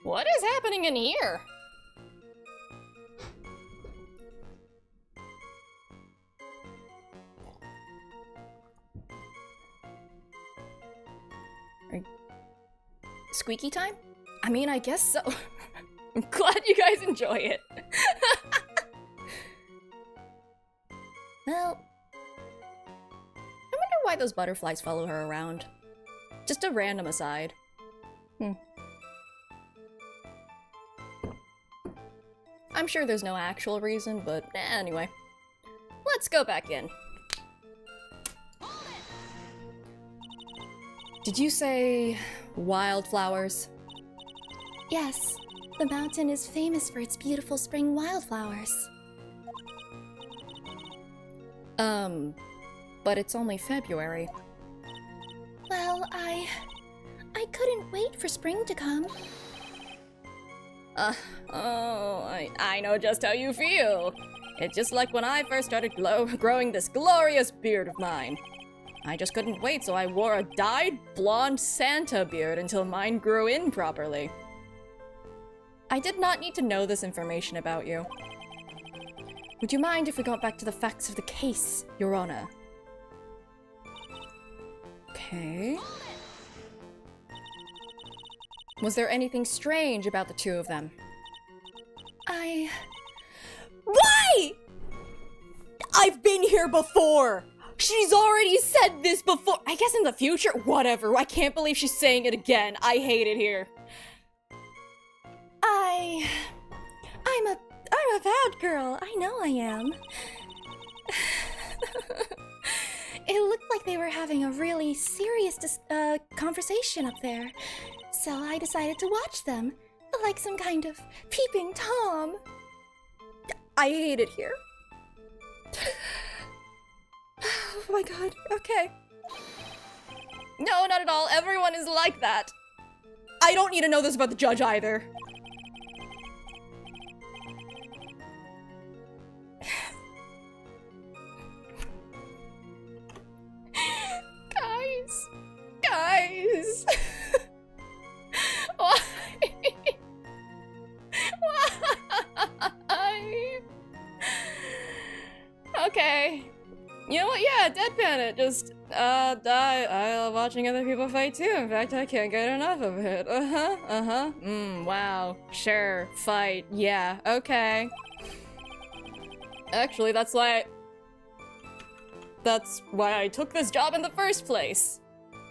What is happening in here? Squeaky time? I mean, I guess so. I'm glad you guys enjoy it. Well, I wonder why those butterflies follow her around. Just a random aside. I'm sure there's no actual reason, but anyway. Let's go back in. Did you say wildflowers? Yes, the mountain is famous for its beautiful spring wildflowers. But it's only February. Well, I couldn't wait for spring to come. I know just how you feel. It's just like when I first started growing this glorious beard of mine. I just couldn't wait, so I wore a dyed blonde Santa beard until mine grew in properly. I did not need to know this information about you. Would you mind if we got back to the facts of the case, Your Honor? Okay. Was there anything strange about the two of them? Why? I've been here before! She's already said this before! I guess in the future? Whatever, I can't believe she's saying it again. I hate it here. I'm a bad girl. I know I am. It looked like they were having a really serious conversation up there. So I decided to watch them, like some kind of peeping Tom. I hate it here. Oh my god, okay. No, not at all. Everyone is like that. I don't need to know this about the judge either. Guys. Why? Why? Okay. You know what? Yeah, deadpan it. Just, I love watching other people fight too. In fact, I can't get enough of it. Wow. Sure. Fight. Yeah. Okay. Actually, that's why I took this job in the first place.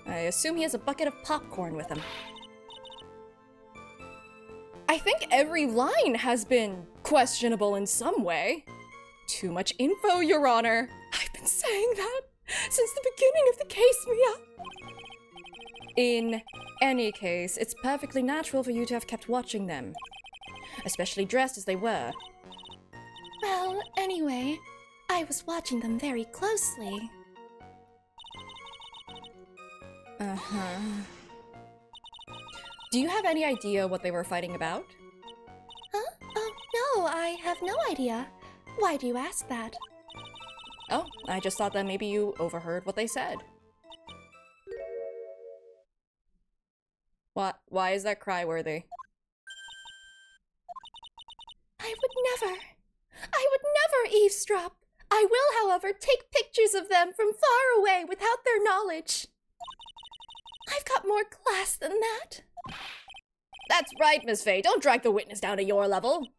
I assume he has a bucket of popcorn with him. I think every line has been questionable in some way. Too much info, Your Honor. I've been saying that since the beginning of the case, Mia. In any case, it's perfectly natural for you to have kept watching them. Especially dressed as they were. Well, anyway, I was watching them very closely. Do you have any idea what they were fighting about? Huh? Oh, no, I have no idea. Why do you ask that? Oh, I just thought that maybe you overheard what they said. What? Why is that cry-worthy? I would never eavesdrop. I will, however, take pictures of them from far away without their knowledge. I've got more class than that. That's right, Miss Faye. Don't drag the witness down to your level.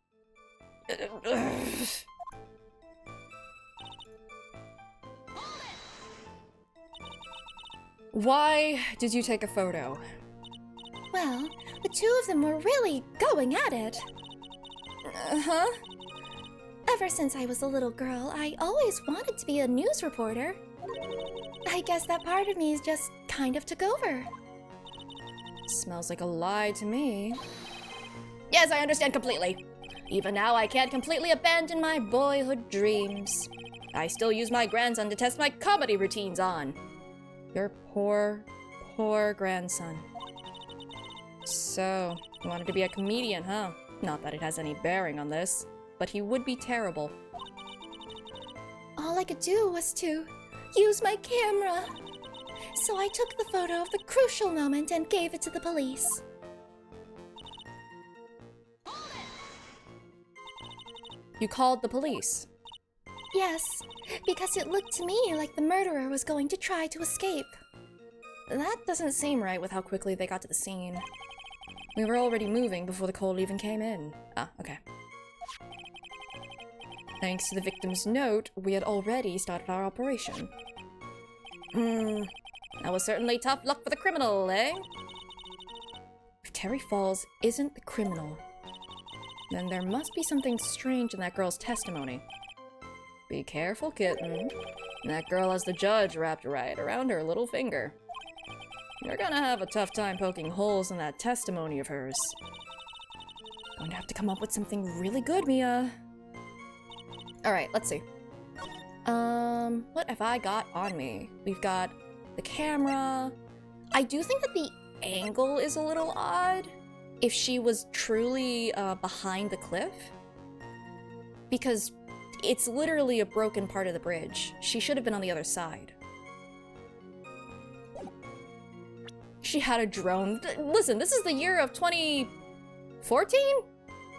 Why did you take a photo? Well, the two of them were really going at it. Ever since I was a little girl, I always wanted to be a news reporter. I guess that part of me just kind of took over. Smells like a lie to me. Yes, I understand completely. Even now, I can't completely abandon my boyhood dreams. I still use my grandson to test my comedy routines on. Your poor, poor grandson. So, you wanted to be a comedian, huh? Not that it has any bearing on this, but he would be terrible. All I could do was to use my camera. So I took the photo of the crucial moment and gave it to the police. You called the police. Yes, because it looked to me like the murderer was going to try to escape. That doesn't seem right with how quickly they got to the scene. We were already moving before the cold even came in. Ah, okay. Thanks to the victim's note, we had already started our operation. That was certainly tough luck for the criminal, eh? If Terry Falls isn't the criminal, then there must be something strange in that girl's testimony. Be careful, kitten. That girl has the judge wrapped right around her little finger. You're gonna have a tough time poking holes in that testimony of hers. Going to have to come up with something really good, Mia. Alright, let's see. What have I got on me? We've got the camera. I do think that the angle is a little odd if she was truly behind the cliff. Because it's literally a broken part of the bridge. She should have been on the other side. She had a drone. Listen, this is the year of 2014?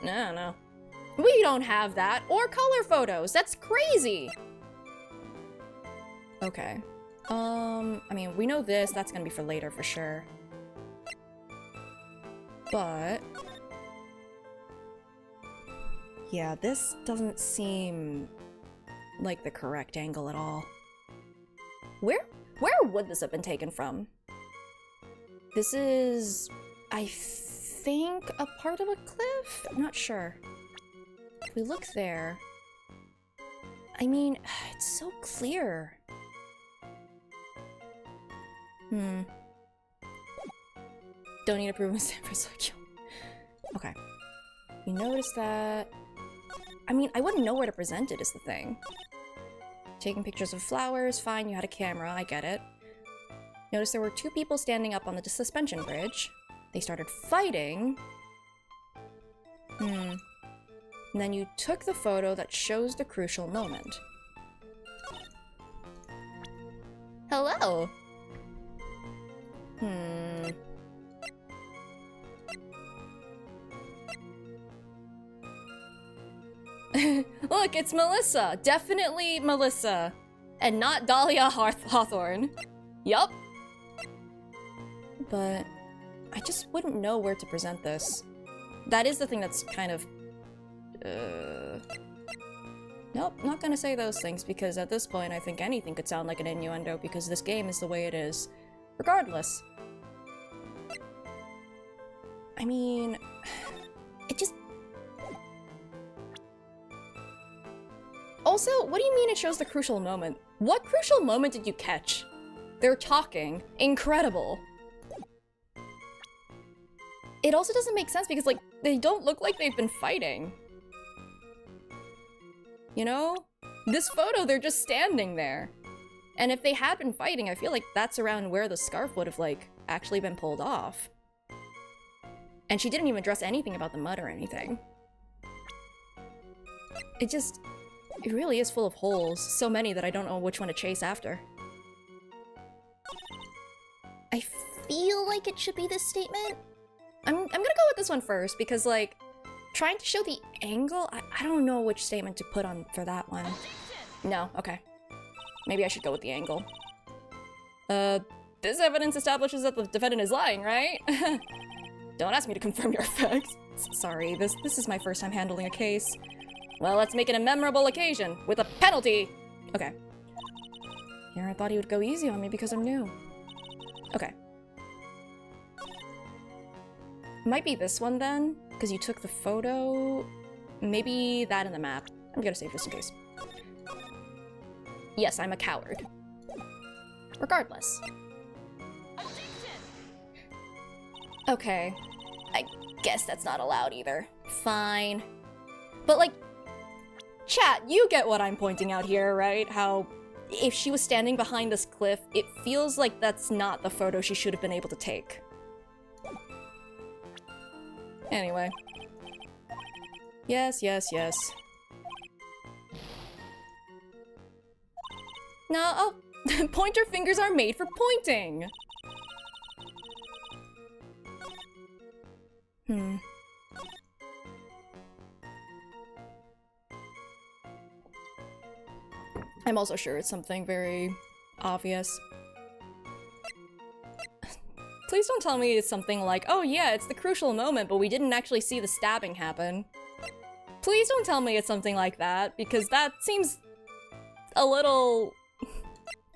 No. We don't have that. Or color photos. That's crazy. Okay. I mean, we know this. That's gonna be for later for sure. But... yeah, this doesn't seem like the correct angle at all. Where would this have been taken from? This is, I think, a part of a cliff? I'm not sure. If we look there... I mean, it's so clear. Don't need to prove San Francisco. Okay. You notice that... I mean, I wouldn't know where to present it is the thing. Taking pictures of flowers, fine, you had a camera, I get it. Notice there were two people standing up on the suspension bridge. They started fighting. And then you took the photo that shows the crucial moment. Hello! Look, it's Melissa! Definitely Melissa. And not Dahlia Hawthorne. Yup. But I just wouldn't know where to present this. That is the thing that's kind of... Nope, not gonna say those things, because at this point I think anything could sound like an innuendo, because this game is the way it is. Regardless. I mean... it just... Also, what do you mean it shows the crucial moment? What crucial moment did you catch? They're talking. Incredible. It also doesn't make sense because, like, they don't look like they've been fighting. You know? This photo, they're just standing there. And if they had been fighting, I feel like that's around where the scarf would have, like, actually been pulled off. And she didn't even address anything about the mud or anything. It really is full of holes. So many that I don't know which one to chase after. I feel like it should be this statement. I'm gonna go with this one first, because, like, trying to show the angle, I don't know which statement to put on for that one. No, okay. Maybe I should go with the angle. This evidence establishes that the defendant is lying, right? Don't ask me to confirm your facts. Sorry, this is my first time handling a case. Well, let's make it a memorable occasion, with a penalty! Okay. Here, I thought he would go easy on me because I'm new. Okay. Might be this one then, because you took the photo. Maybe that in the map. I'm gonna save this in case. Yes, I'm a coward. Regardless. Okay. I guess that's not allowed either. Fine. But, like, chat, you get what I'm pointing out here, right? How if she was standing behind this cliff, it feels like that's not the photo she should have been able to take. Anyway. Yes. No, oh, pointer fingers are made for pointing! I'm also sure it's something very obvious. Please don't tell me it's something like, oh yeah, it's the crucial moment, but we didn't actually see the stabbing happen. Please don't tell me it's something like that, because that seems a little...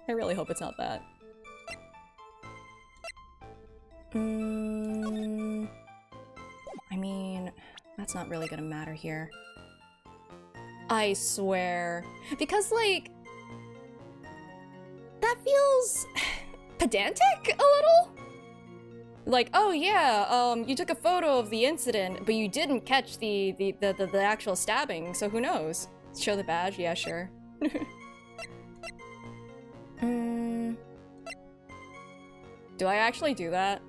I really hope it's not that. I mean, that's not really gonna matter here. I swear. Because, like... that feels... pedantic a little? Like, oh yeah, you took a photo of the incident, but you didn't catch the actual stabbing, so who knows? Show the badge? Yeah, sure. Do I actually do that?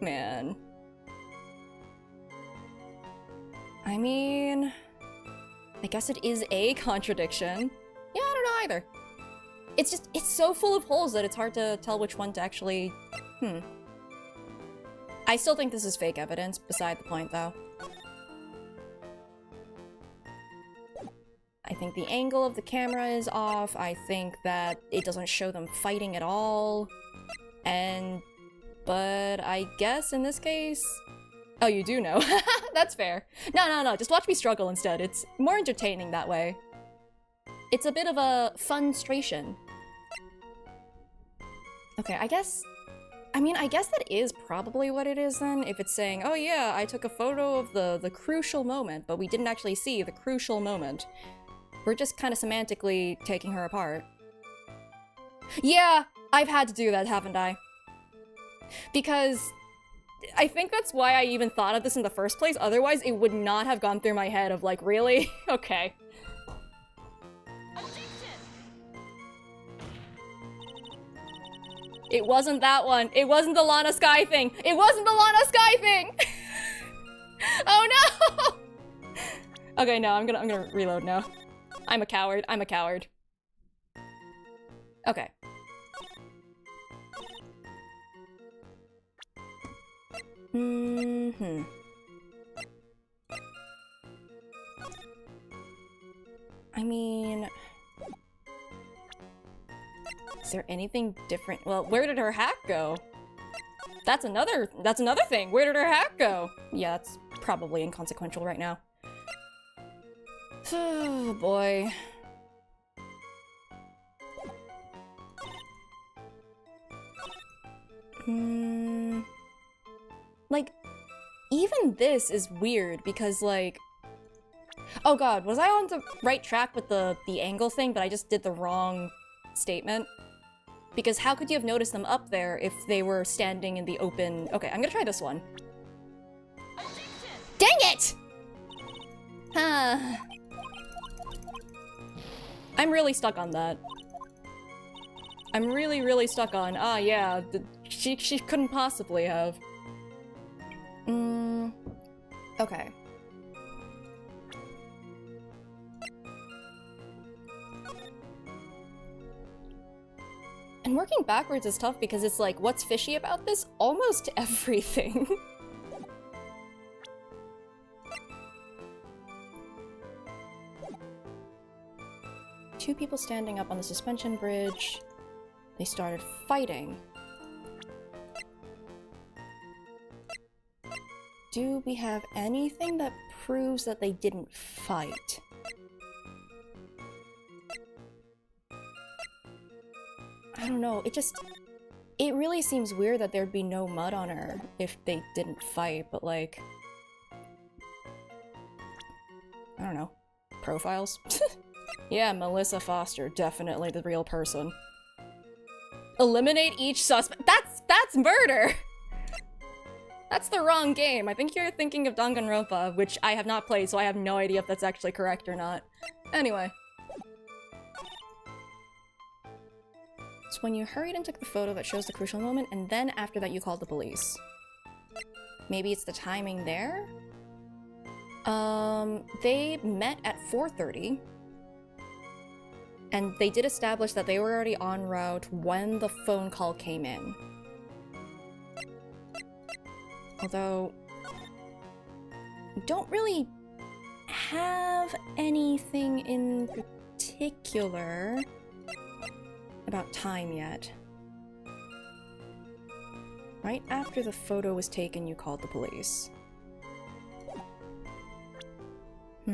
Man. I mean... I guess it is a contradiction. Yeah, I don't know either. It's just, it's so full of holes that it's hard to tell which one to actually... I still think this is fake evidence, beside the point, though. I think the angle of the camera is off. I think that it doesn't show them fighting at all. But I guess in this case... Oh, you do know. That's fair. No, just watch me struggle instead. It's more entertaining that way. It's a bit of a funstration. Okay, I guess that is probably what it is then, if it's saying, oh yeah, I took a photo of the crucial moment, but we didn't actually see the crucial moment. We're just kind of semantically taking her apart. Yeah, I've had to do that, haven't I? Because I think that's why I even thought of this in the first place, otherwise it would not have gone through my head of like, really? Okay. It wasn't that one. It wasn't the Lana Sky thing. It wasn't the Lana Sky thing! Oh no! Okay, no, I'm gonna reload now. I'm a coward. I'm a coward. Okay. I mean... Is there anything different? Well, where did her hat go? That's another thing. Where did her hat go? Yeah, that's probably inconsequential right now. Oh boy. Like, even this is weird because, like... Oh god, was I on the right track with the angle thing, but I just did the wrong statement? Because how could you have noticed them up there if they were standing in the open... Okay, I'm gonna try this one. Dang it! I'm really stuck on that. I'm really stuck on, yeah, she couldn't possibly have. Okay. And working backwards is tough because it's like, what's fishy about this? Almost everything. Two people standing up on the suspension bridge. They started fighting. Do we have anything that proves that they didn't fight? I don't know, it really seems weird that there'd be no mud on her if they didn't fight, but like... I don't know. Profiles? Yeah, Melissa Foster, definitely the real person. Eliminate each suspect. That's murder! That's the wrong game. I think you're thinking of Danganronpa, which I have not played, so I have no idea if that's actually correct or not. Anyway. It's when you hurried and took the photo that shows the crucial moment, and then after that you called the police. Maybe it's the timing there? They met at 4:30. And they did establish that they were already en route when the phone call came in. Although... we don't really have have anything in particular about time yet. Right after the photo was taken, you called the police. I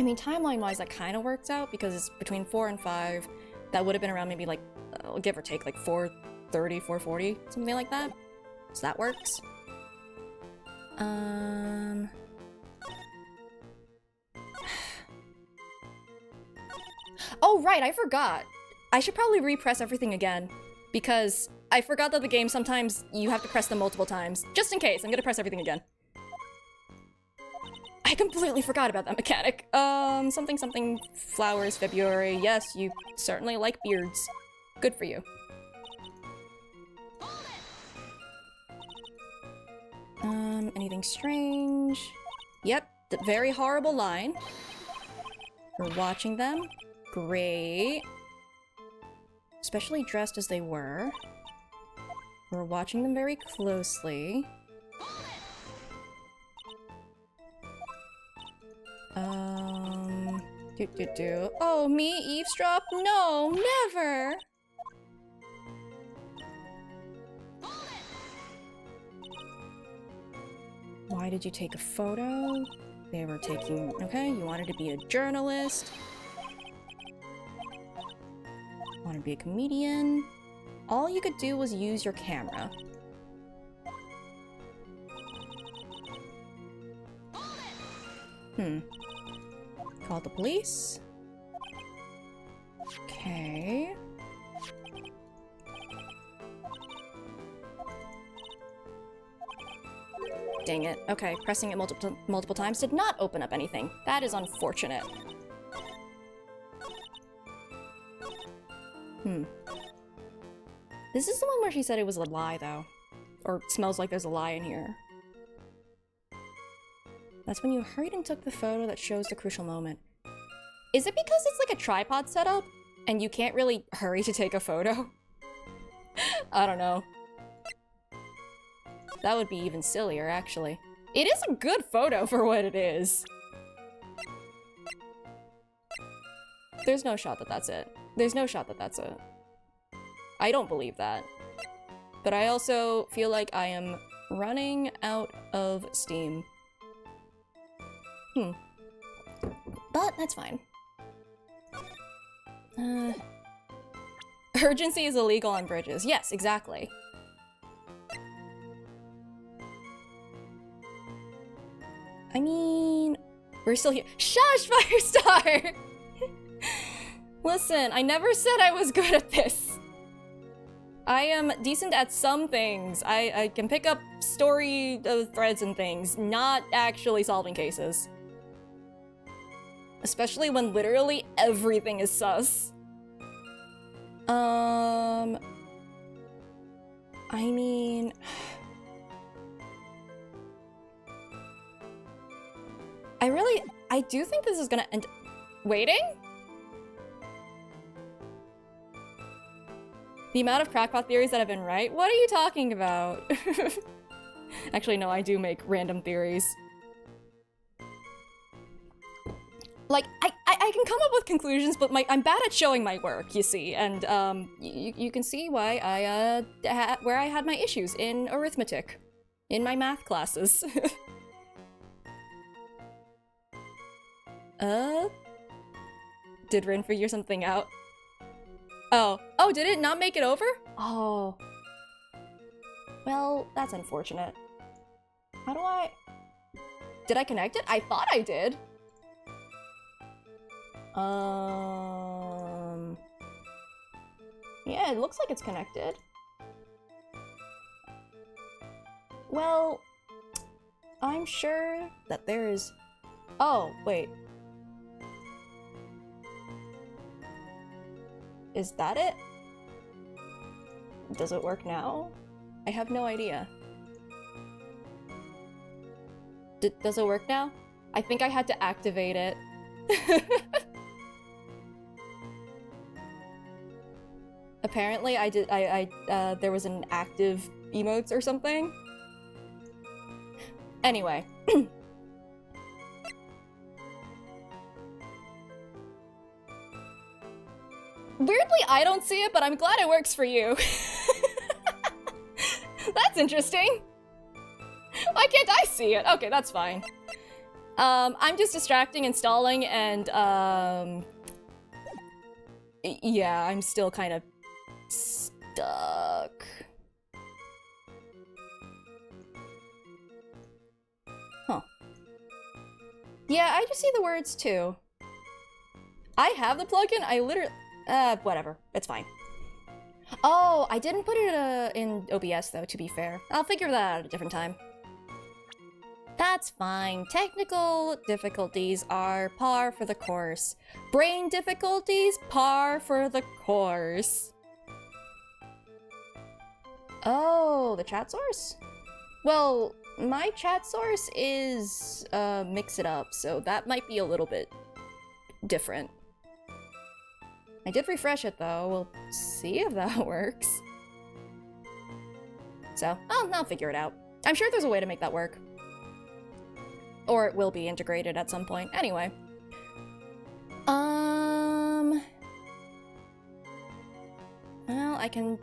mean, timeline-wise, that kind of works out because it's between 4 and 5. That would have been around maybe like, give or take, like 4:30, 4:40, something like that. So that works. Oh, right, I forgot. I should probably repress everything again because I forgot that the game sometimes you have to press them multiple times. Just in case, I'm gonna press everything again. I completely forgot about that mechanic. Something flowers February. Yes, you certainly like beards. Good for you. Anything strange? Yep, the very horrible line. We're watching them. Great. Especially dressed as they were. We're watching them very closely. Oh, me eavesdrop? No, never! Why did you take a photo? They were taking... Okay, you wanted to be a journalist. Wanted to be a comedian. All you could do was use your camera. Called the police. Okay. Dang it. Okay, pressing it multiple times did not open up anything. That is unfortunate. This is the one where she said it was a lie, though. Or smells like there's a lie in here. That's when you hurried and took the photo that shows the crucial moment. Is it because it's like a tripod setup and you can't really hurry to take a photo? I don't know. That would be even sillier, actually. It is a good photo for what it is. There's no shot that that's it. There's no shot that that's it. I don't believe that. But I also feel like I am running out of steam. But that's fine. Urgency is illegal on bridges. Yes, exactly. I mean, we're still here. Shush, Firestar! Listen, I never said I was good at this. I am decent at some things. I can pick up story threads and things, not actually solving cases. Especially when literally everything is sus. I mean... I do think this is gonna end... Waiting? The amount of crackpot theories that have been right? What are you talking about? Actually, no, I do make random theories. Like, I can come up with conclusions, but I'm bad at showing my work, you see, and, you can see why where I had my issues in arithmetic. In my math classes. Did Rin figure something out? Oh, did it not make it over? Oh. Well, that's unfortunate. How do I... Did I connect it? I thought I did. Yeah, it looks like it's connected. Well, I'm sure that there is... Oh, wait. Is that it? Does it work now? I have no idea. Does it work now? I think I had to activate it. Apparently I did, there was an active emotes or something. Anyway. Weirdly, I don't see it, but I'm glad it works for you. That's interesting. Why can't I see it? Okay, that's fine. I'm just distracting and stalling, and, yeah, I'm still kind of stuck. Huh. Yeah, I just see the words, too. I have the plugin, I literally... whatever. It's fine. Oh, I didn't put it in OBS, though, to be fair. I'll figure that out at a different time. That's fine. Technical difficulties are par for the course. Brain difficulties, par for the course. Oh, the chat source? Well, my chat source is Mix It Up, so that might be a little bit different. I did refresh it though. We'll see if that works. So, I'll figure it out. I'm sure there's a way to make that work. Or it will be integrated at some point. Anyway. Well, I can...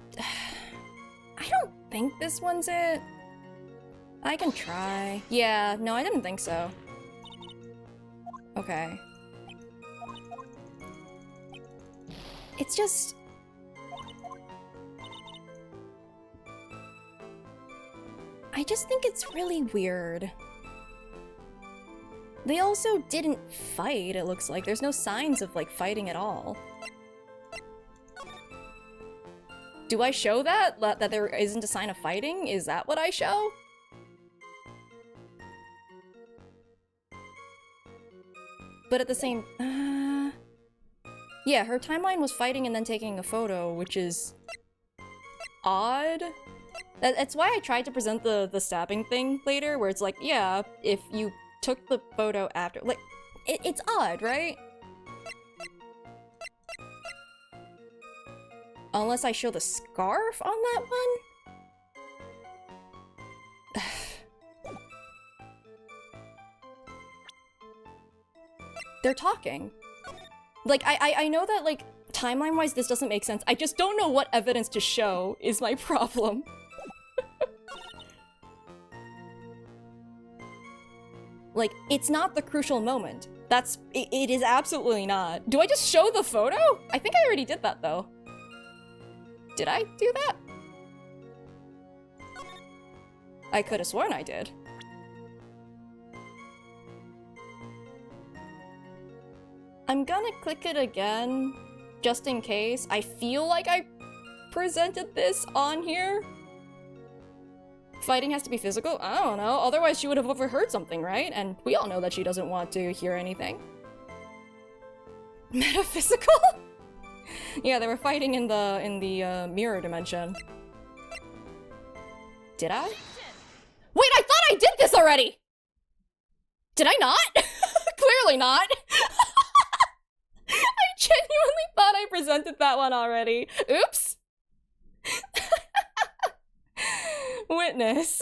I don't think this one's it. I can try. Yeah, no, I didn't think so. Okay. It's just... I just think it's really weird. They also didn't fight, it looks like. There's no signs of, like, fighting at all. Do I show that? That there isn't a sign of fighting? Is that what I show? But at the same... yeah, her timeline was fighting and then taking a photo, which is... odd? That's why I tried to present the stabbing thing later, where it's like, yeah, if you took the photo after... like, it's odd, right? Unless I show the scarf on that one? They're talking. Like, I know that, like, timeline-wise this doesn't make sense. I just don't know what evidence to show is my problem. Like, it's not the crucial moment. It is absolutely not. Do I just show the photo? I think I already did that, though. Did I do that? I could have sworn I did. I'm gonna click it again, just in case. I feel like I presented this on here. Fighting has to be physical? I don't know. Otherwise she would have overheard something, right? And we all know that she doesn't want to hear anything. Metaphysical? Yeah, they were fighting in the mirror dimension. Did I? Wait, I thought I did this already! Did I not? Clearly not. I genuinely thought I presented that one already. Oops. Witness.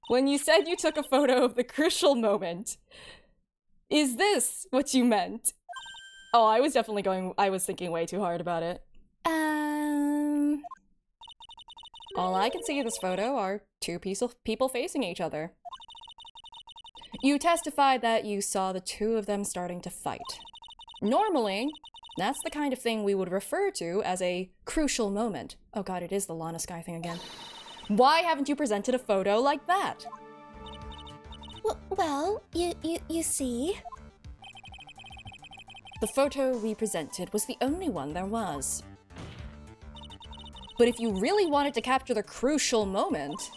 When you said you took a photo of the crucial moment, is this what you meant? Oh, I was thinking way too hard about it. All I can see in this photo are two people facing each other. You testified that you saw the two of them starting to fight. Normally, that's the kind of thing we would refer to as a crucial moment. Oh god, it is the Lana Sky thing again. Why haven't you presented a photo like that? Well, you see... The photo we presented was the only one there was. But if you really wanted to capture the crucial moment,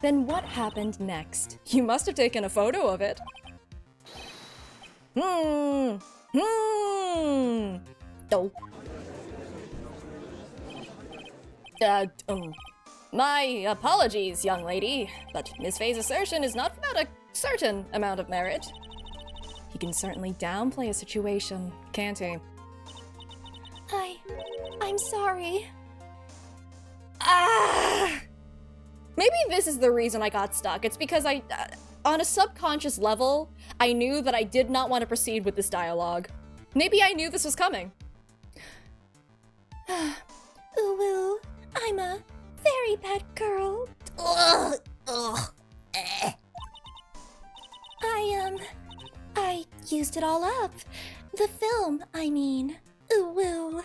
then what happened next? You must have taken a photo of it. Oh. My apologies, young lady, but Miss Faye's assertion is not without a certain amount of merit. He can certainly downplay a situation, can't he? I'm sorry. Maybe this is the reason I got stuck. It's because on a subconscious level, I knew that I did not want to proceed with this dialogue. Maybe I knew this was coming. Ooh, I'm a very bad girl. Ugh, ugh, eh. I used it all up. The film, I mean. Ooh.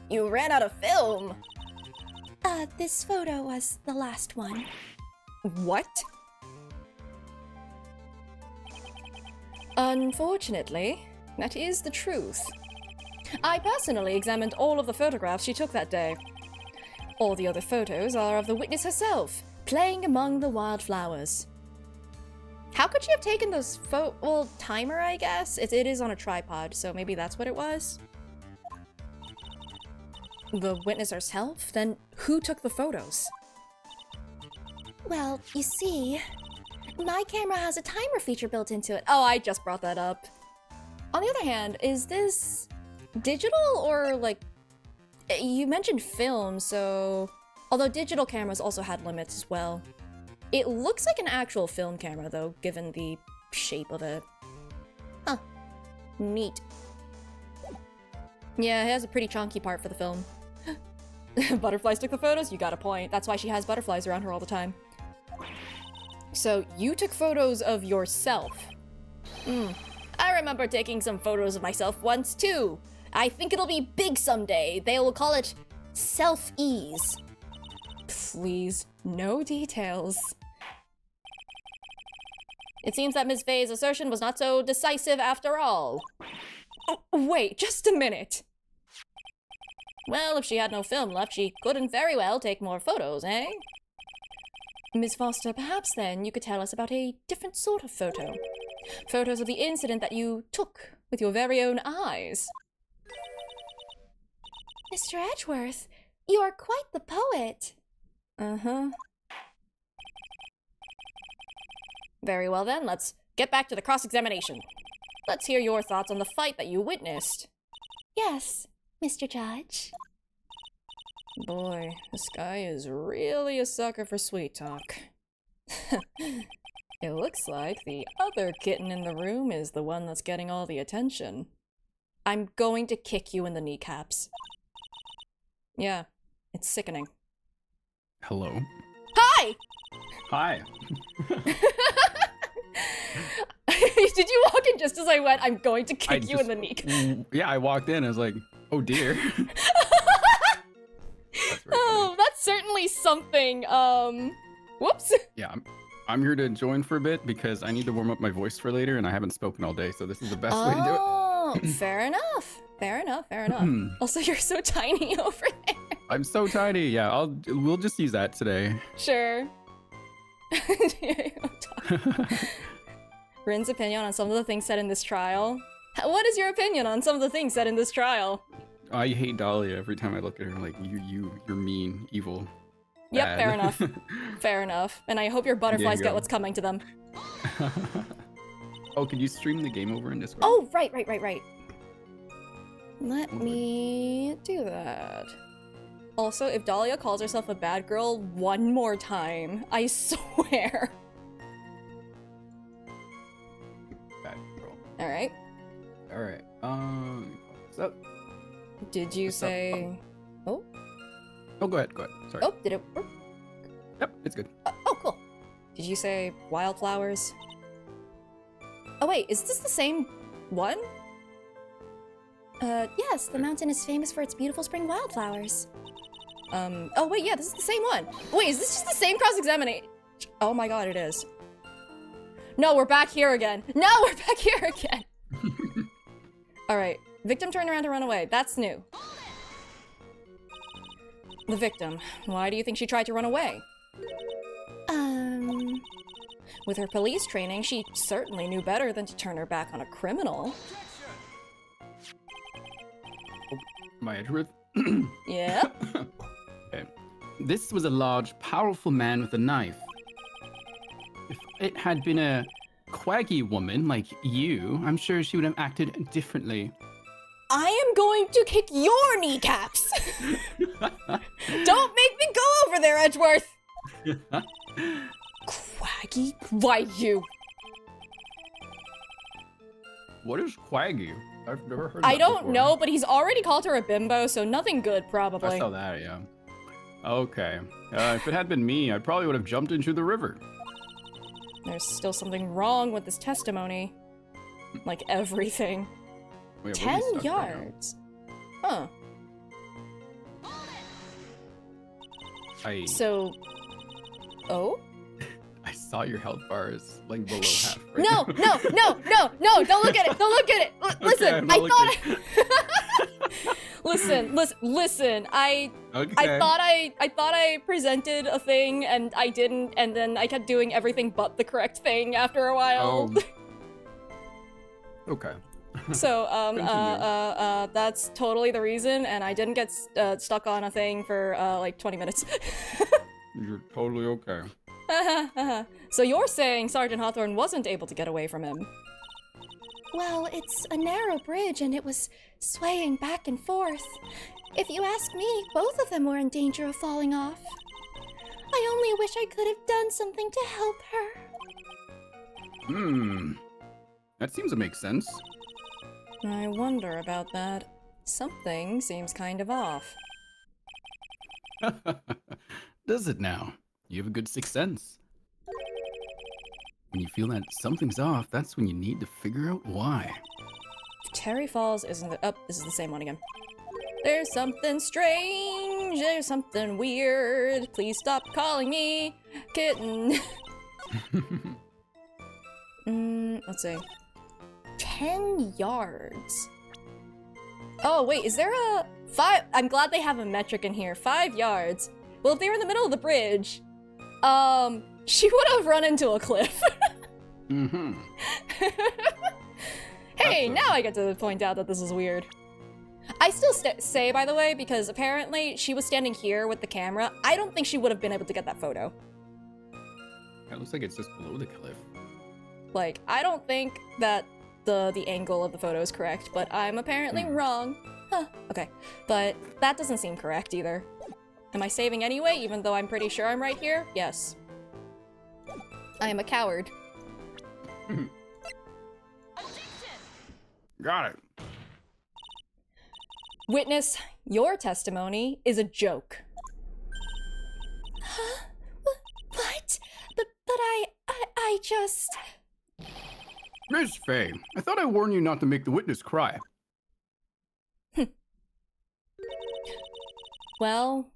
You ran out of film. This photo was the last one. What? Unfortunately, that is the truth. I personally examined all of the photographs she took that day. All the other photos are of the witness herself, playing among the wildflowers. How could she have taken those well, timer, I guess? It is on a tripod, so maybe that's what it was? The witness herself? Then who took the photos? Well, you see, my camera has a timer feature built into it. Oh, I just brought that up. On the other hand, is this digital or like... You mentioned film, so... Although digital cameras also had limits as well. It looks like an actual film camera, though, given the shape of it. Huh. Neat. Yeah, it has a pretty chunky part for the film. Butterflies took the photos? You got a point. That's why she has butterflies around her all the time. So, you took photos of yourself. I remember taking some photos of myself once, too. I think it'll be big someday. They will call it self-ease. Please, no details. It seems that Ms. Faye's assertion was not so decisive after all. Oh, wait, just a minute. Well, if she had no film left, she couldn't very well take more photos, eh? Ms. Foster, perhaps then you could tell us about a different sort of photo. Photos of the incident that you took with your very own eyes. Mr. Edgeworth, you are quite the poet. Uh-huh. Very well then, let's get back to the cross-examination. Let's hear your thoughts on the fight that you witnessed. Yes, Mr. Judge. Boy, this guy is really a sucker for sweet talk. It looks like the other kitten in the room is the one that's getting all the attention. I'm going to kick you in the kneecaps. Yeah, it's sickening. Hello. Hi! Hi. Did you walk in just as I went, I'm going to kick you in the kneecaps? Yeah, I walked in, I was like, oh dear. Oh, that's certainly something, whoops. Yeah, I'm here to join for a bit because I need to warm up my voice for later and I haven't spoken all day, so this is the best way to do it. Oh, fair enough. Fair enough. Also, you're so tiny over there. I'm so tiny. Yeah, we'll just use that today. Sure. Rin's opinion on some of the things said in this trial. What is your opinion on some of the things said in this trial? I hate Dahlia every time I look at her. I'm like, you're mean, evil. Yep, bad. fair enough. Fair enough. And I hope your butterflies get what's coming to them. Oh, could you stream the game over in Discord? Oh, right. Let me do that. Also, if Dahlia calls herself a bad girl one more time, I swear. Bad girl. Alright. Alright. What's up? Did you say... Oh? Oh, go ahead. Sorry. Oh, did it work? Yep, it's good. Oh, cool. Did you say wildflowers? Oh wait, is this the same one? Yes, the mountain is famous for its beautiful spring wildflowers. Oh wait, yeah, this is the same one. Wait, is this just the same cross-examination? Oh my god, it is. No, we're back here again. Alright, victim turned around to run away. That's new. The victim. Why do you think she tried to run away? With her police training, she certainly knew better than to turn her back on a criminal. My Edgeworth? Yeah? Okay. This was a large, powerful man with a knife. If it had been a quaggy woman like you, I'm sure she would have acted differently. I am going to kick your kneecaps! Don't make me go over there, Edgeworth! Quaggy? Why you? What is quaggy? I've never heard. I that don't before. know, but he's already called her a bimbo, so nothing good, probably. I saw that, yeah. Okay. If it had been me, I probably would have jumped into the river. There's still something wrong with this testimony. Like everything. Wait, 10 what are we stuck right now? yards. Huh. So... Oh? I saw your health bars like below half. Right No, now. no, don't look at it, don't look at it! Listen, I'm I not thought listen, I thought I presented a thing and I didn't, and then I kept doing everything but the correct thing after a while. Okay. So, Continue. that's totally the reason, and I didn't get stuck on a thing for, like, 20 minutes. You're totally okay. So you're saying Sergeant Hawthorne wasn't able to get away from him? Well, it's a narrow bridge and it was swaying back and forth. If you ask me, both of them were in danger of falling off. I only wish I could have done something to help her. That seems to make sense. I wonder about that. Something seems kind of off. Does it now? You have a good sixth sense. When you feel that something's off, that's when you need to figure out why. Terry Falls isn't the- this is the same one again. There's something strange, there's something weird. Please stop calling me kitten. Let's see. 10 yards. Oh, wait, is there a 5? I'm glad they have a metric in here. 5 yards. Well, if they were in the middle of the bridge, she would have run into a cliff. Hey, now I get to point out that this is weird. I still say, by the way, because apparently she was standing here with the camera. I don't think she would have been able to get that photo. It looks like it's just below the cliff. Like, I don't think that the angle of the photo is correct, but I'm apparently wrong. Huh, okay. But that doesn't seem correct either. Am I saving anyway, even though I'm pretty sure I'm right here? Yes. I am a coward. Got it. Witness, your testimony is a joke. Huh? What? But I just... Miss Faye, I thought I warned you not to make the witness cry. Well,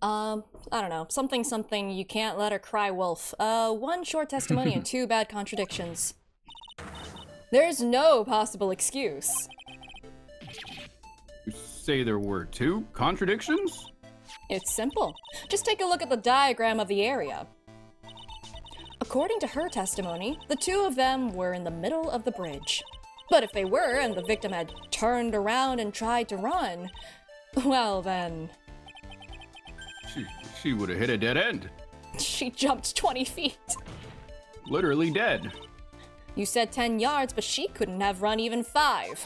I don't know. Something, you can't let her cry wolf. 1 short testimony and 2 bad contradictions. There's no possible excuse. You say there were 2 contradictions? It's simple. Just take a look at the diagram of the area. According to her testimony, the 2 of them were in the middle of the bridge. But if they were, and the victim had turned around and tried to run, well then... She would have hit a dead end. She jumped 20 feet. Literally dead. You said 10 yards, but she couldn't have run even 5.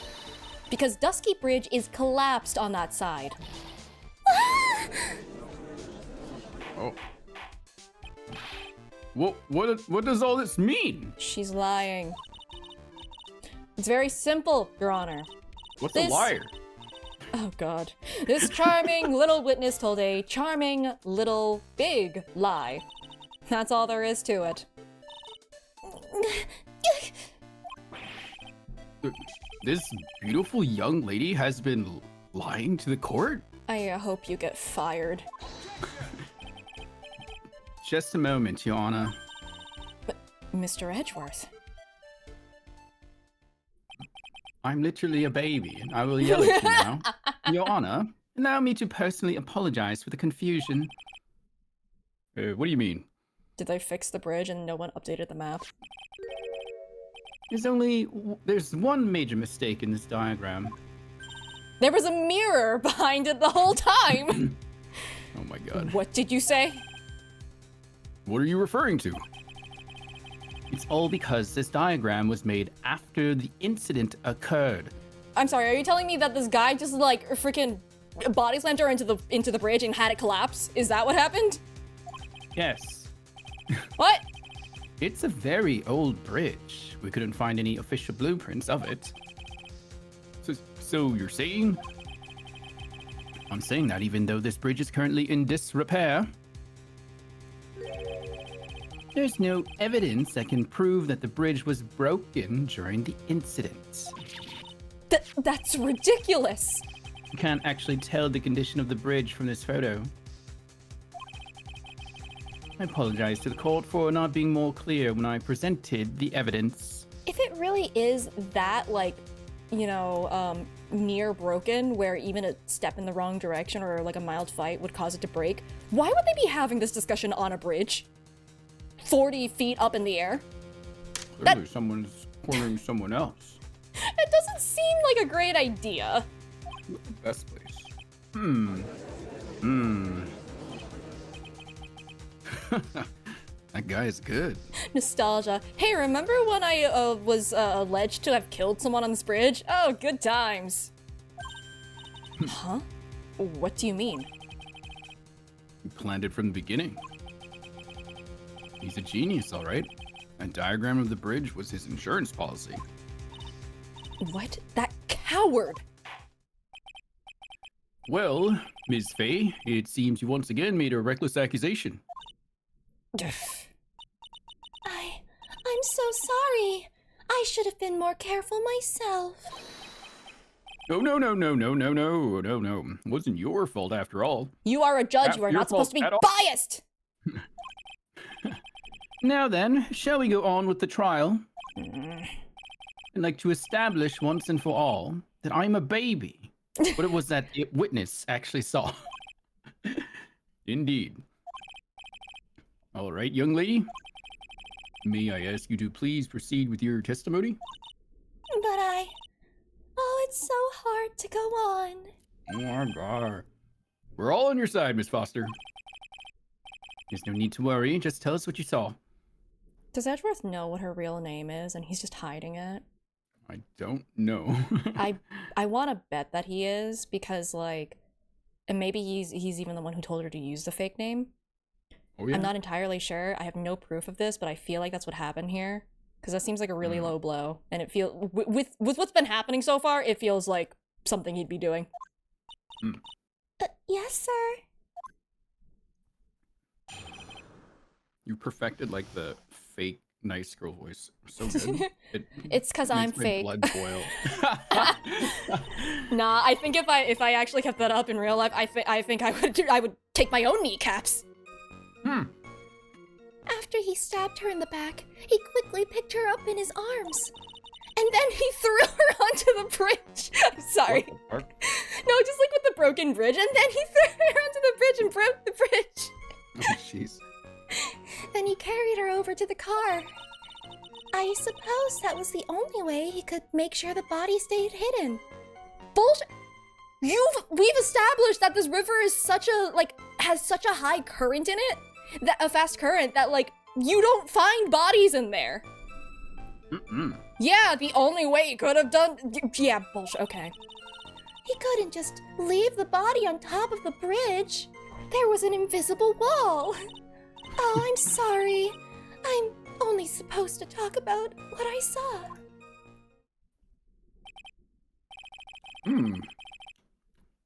Because Dusky Bridge is collapsed on that side. Oh. What does all this mean? She's lying. It's very simple, Your Honor. What's a liar? Oh god. This charming little witness told a charming little big lie. That's all there is to it. This beautiful young lady has been lying to the court? I hope you get fired. Just a moment, Your Honor. But, Mr. Edgeworth. I'm literally a baby, and I will yell at you now. Your Honor, allow me to personally apologize for the confusion. What do you mean? Did they fix the bridge and no one updated the map? There's one major mistake in this diagram. There was a mirror behind it the whole time! Oh my god. What did you say? What are you referring to? It's all because this diagram was made after the incident occurred. I'm sorry, are you telling me that this guy just like freaking body slammed her into the bridge and had it collapse? Is that what happened? Yes. What? It's a very old bridge. We couldn't find any official blueprints of it. So you're saying? I'm saying that even though this bridge is currently in disrepair, there's no evidence that can prove that the bridge was broken during the incident. That's ridiculous. You can't actually tell the condition of the bridge from this photo. I apologize to the court for not being more clear when I presented the evidence. If it really is that, like, you know, near broken, where even a step in the wrong direction or like a mild fight would cause it to break, why would they be having this discussion on a bridge? 40 feet up in the air? Clearly someone's cornering someone else. It doesn't seem like a great idea. Best place. That guy is good. Nostalgia. Hey, remember when I was alleged to have killed someone on this bridge? Oh, good times. Huh? What do you mean? He planned it from the beginning. He's a genius, all right. That diagram of the bridge was his insurance policy. What? That coward! Well, Ms. Faye, it seems you once again made a reckless accusation. I'm so sorry. I should have been more careful myself. No. It wasn't your fault after all. You are a judge. Not You are your not supposed to be fault at all. biased! Now then, shall we go on with the trial? I'd like to establish once and for all that I'm a baby. But it was that witness actually saw. Indeed. All right, young lady. May I ask you to please proceed with your testimony? But oh, it's so hard to go on. Oh my God. We're all on your side, Miss Foster. There's no need to worry. Just tell us what you saw. Does Edgeworth know what her real name is and he's just hiding it? I don't know. I want to bet that he is because, like, and maybe he's even the one who told her to use the fake name. Oh, yeah. I'm not entirely sure. I have no proof of this, but I feel like that's what happened here because that seems like a really low blow, and it feels with what's been happening so far, it feels like something he'd be doing. Yes, sir. You perfected like the fake nice girl voice so good. It's because I'm makes my fake. blood boil. Nah, I think if I actually kept that up in real life, I think I would take my own kneecaps. After he stabbed her in the back, he quickly picked her up in his arms. And then he threw her onto the bridge. I'm sorry. What the fuck? No, just like with the broken bridge, and then he threw her onto the bridge and broke the bridge. Oh, jeez. Then he carried her over to the car. I suppose that was the only way he could make sure the body stayed hidden. Bullshit. We've established that this river is has such a high current in it, that a fast current that like you don't find bodies in there. Yeah, the only way he could have done. Yeah, bullshit. Okay. He couldn't just leave the body on top of the bridge. There was an invisible wall. Oh, I'm sorry. I'm only supposed to talk about what I saw.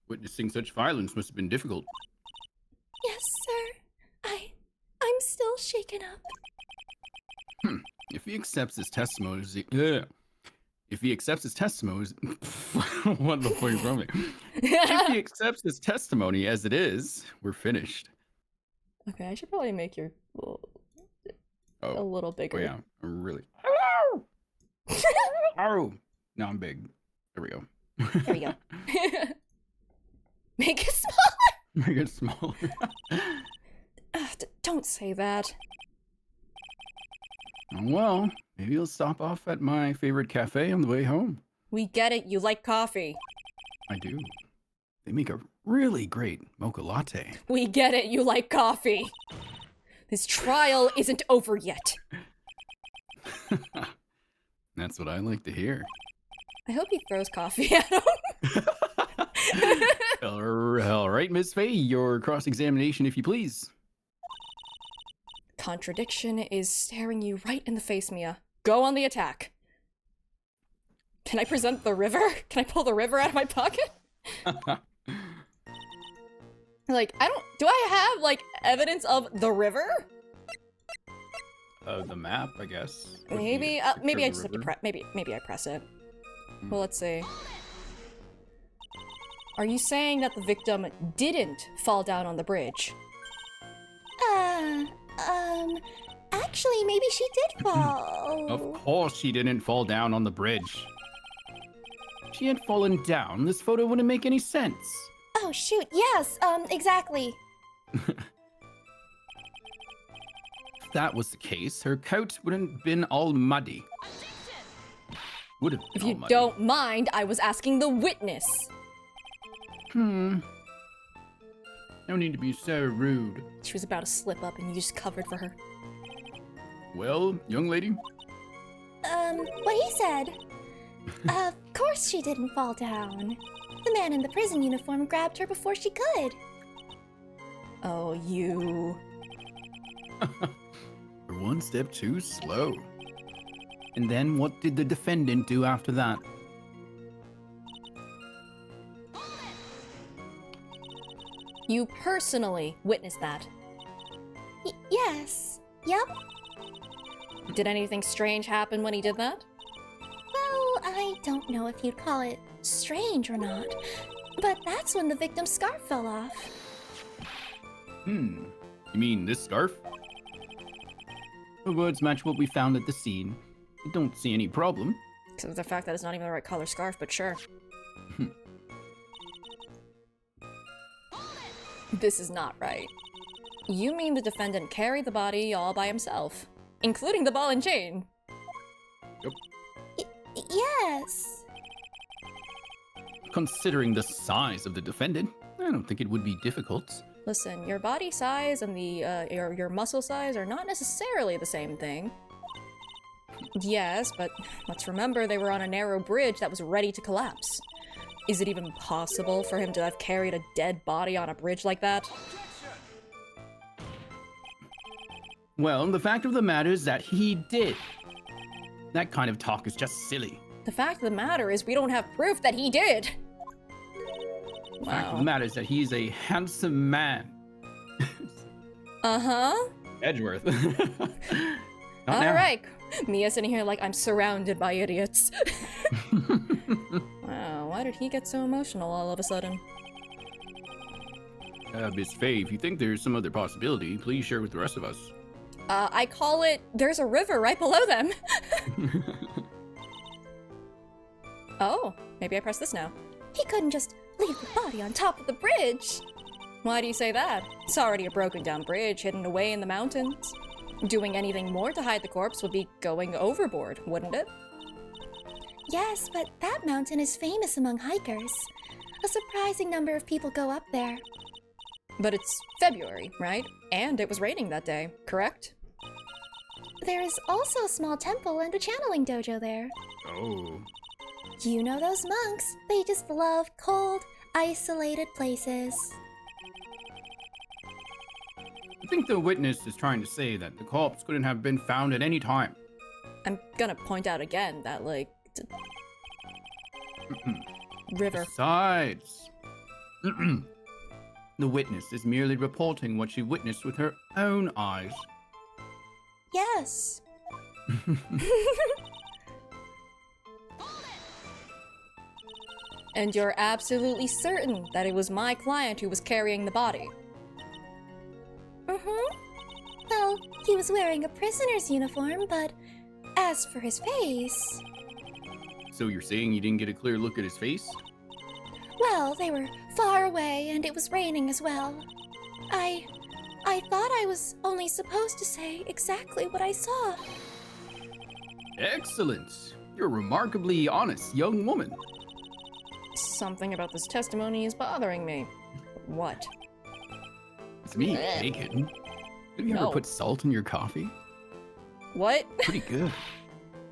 Witnessing such violence must have been difficult. Yes, sir. I'm still shaken up. If he accepts his testimony, if he accepts his testimony, what the fuck is wrong with me? If he accepts his testimony as it is, we're finished. Okay, I should probably make your a little bigger. Oh yeah, I'm really. Oh, now I'm big. There we go. There we go. Make it smaller. Make it smaller. Don't say that. Well, maybe you'll stop off at my favorite cafe on the way home. We get it. You like coffee. I do. They make a really great mocha latte. We get it. You like coffee. This trial isn't over yet. That's what I like to hear. I hope he throws coffee at him. All right, Miss Faye, your cross-examination, if you please. Contradiction is staring you right in the face, Mia. Go on the attack. Can I present the river? Can I pull the river out of my pocket? Like, do I have, like, evidence of the river? The map, I guess. would be Maybe, a picture maybe I of the just have to river. maybe I press it. Well, let's see. Are you saying that the victim didn't fall down on the bridge? Actually, maybe she did fall. Of course she didn't fall down on the bridge. If she had fallen down, this photo wouldn't make any sense. Oh, shoot, yes, exactly. If that was the case, her coat wouldn't have been all muddy. Would have been If all you muddy. don't mind, I was asking the witness. No need to be so rude. She was about to slip up and you just covered for her. Well, young lady, What he said. Of course she didn't fall down. The man in the prison uniform grabbed her before she could. Oh, you. you're one step too slow. And then what did the defendant do after that? You personally witnessed that. Yes. Yep. Did anything strange happen when he did that? Well, I don't know if you'd call it strange or not, but that's when the victim's scarf fell off. You mean this scarf? The words match what we found at the scene. I don't see any problem. Except for the fact that it's not even the right color scarf, but sure. This is not right. You mean the defendant carried the body all by himself, including the ball and chain? Yep. Yes. Considering the size of the defendant, I don't think it would be difficult. Listen, your body size and your muscle size are not necessarily the same thing. Yes, but let's remember they were on a narrow bridge that was ready to collapse. Is it even possible for him to have carried a dead body on a bridge like that? Well, the fact of the matter is that he did. That kind of talk is just silly. The fact of the matter is we don't have proof that he did. The fact of the matter is that he's a handsome man. Uh-huh. Edgeworth. All right. Mia sitting here like I'm surrounded by idiots. Wow, why did he get so emotional all of a sudden? Miss Faye, if you think there's some other possibility, please share with the rest of us. I call it, there's a river right below them. Oh, maybe I press this now. He couldn't just leave the body on top of the bridge. Why do you say that? It's already a broken down bridge hidden away in the mountains. Doing anything more to hide the corpse would be going overboard, wouldn't it? Yes, but that mountain is famous among hikers. A surprising number of people go up there. But it's February, right? And it was raining that day, correct? There is also a small temple and a channeling dojo there. Oh. You know those monks, they just love cold, isolated places. I think the witness is trying to say that the corpse couldn't have been found at any time. I'm gonna point out again that, like, river. Besides, the witness is merely reporting what she witnessed with her own eyes. Yes. And you're absolutely certain that it was my client who was carrying the body. Well, he was wearing a prisoner's uniform, but as for his face... So you're saying you didn't get a clear look at his face? Well, they were far away and it was raining as well. I thought I was only supposed to say exactly what I saw. Excellent. You're a remarkably honest young woman. Something about this testimony is bothering me. What? It's me, Bacon. Have you No. ever put salt in your coffee? What? Pretty good.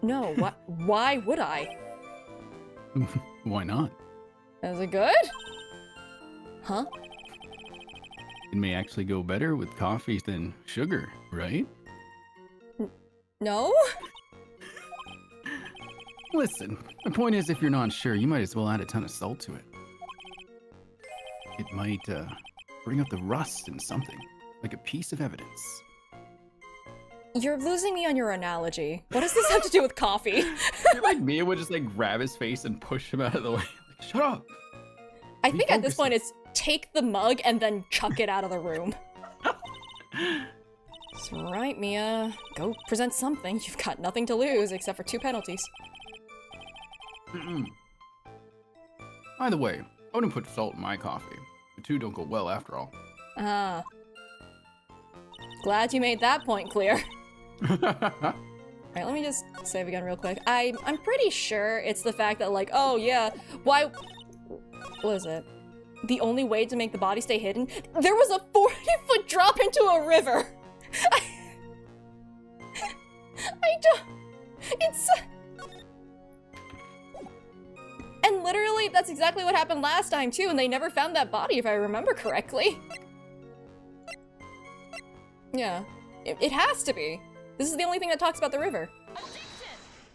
No, why would I? Why not? Is it good? Huh? It may actually go better with coffee than sugar, right? No? Listen, the point is, if you're not sure, you might as well add a ton of salt to it. It might, bring up the rust in something, like a piece of evidence. You're losing me on your analogy. What does this have to do with coffee? You're like me, would just, like, grab his face and push him out of the way. Like, shut up! I think at this point it's take the mug and then chuck it out of the room. That's right, Mia. Go present something. You've got nothing to lose except for 2 penalties. By the way, I wouldn't put salt in my coffee. The two don't go well after all. Ah. Glad you made that point clear. Alright, let me just save again real quick. I'm pretty sure it's the fact that, like, oh yeah, why... What is it? The only way to make the body stay hidden? There was a 40-foot drop into a river! I don't... It's... And literally, that's exactly what happened last time, too, and they never found that body, if I remember correctly. Yeah. It has to be. This is the only thing that talks about the river.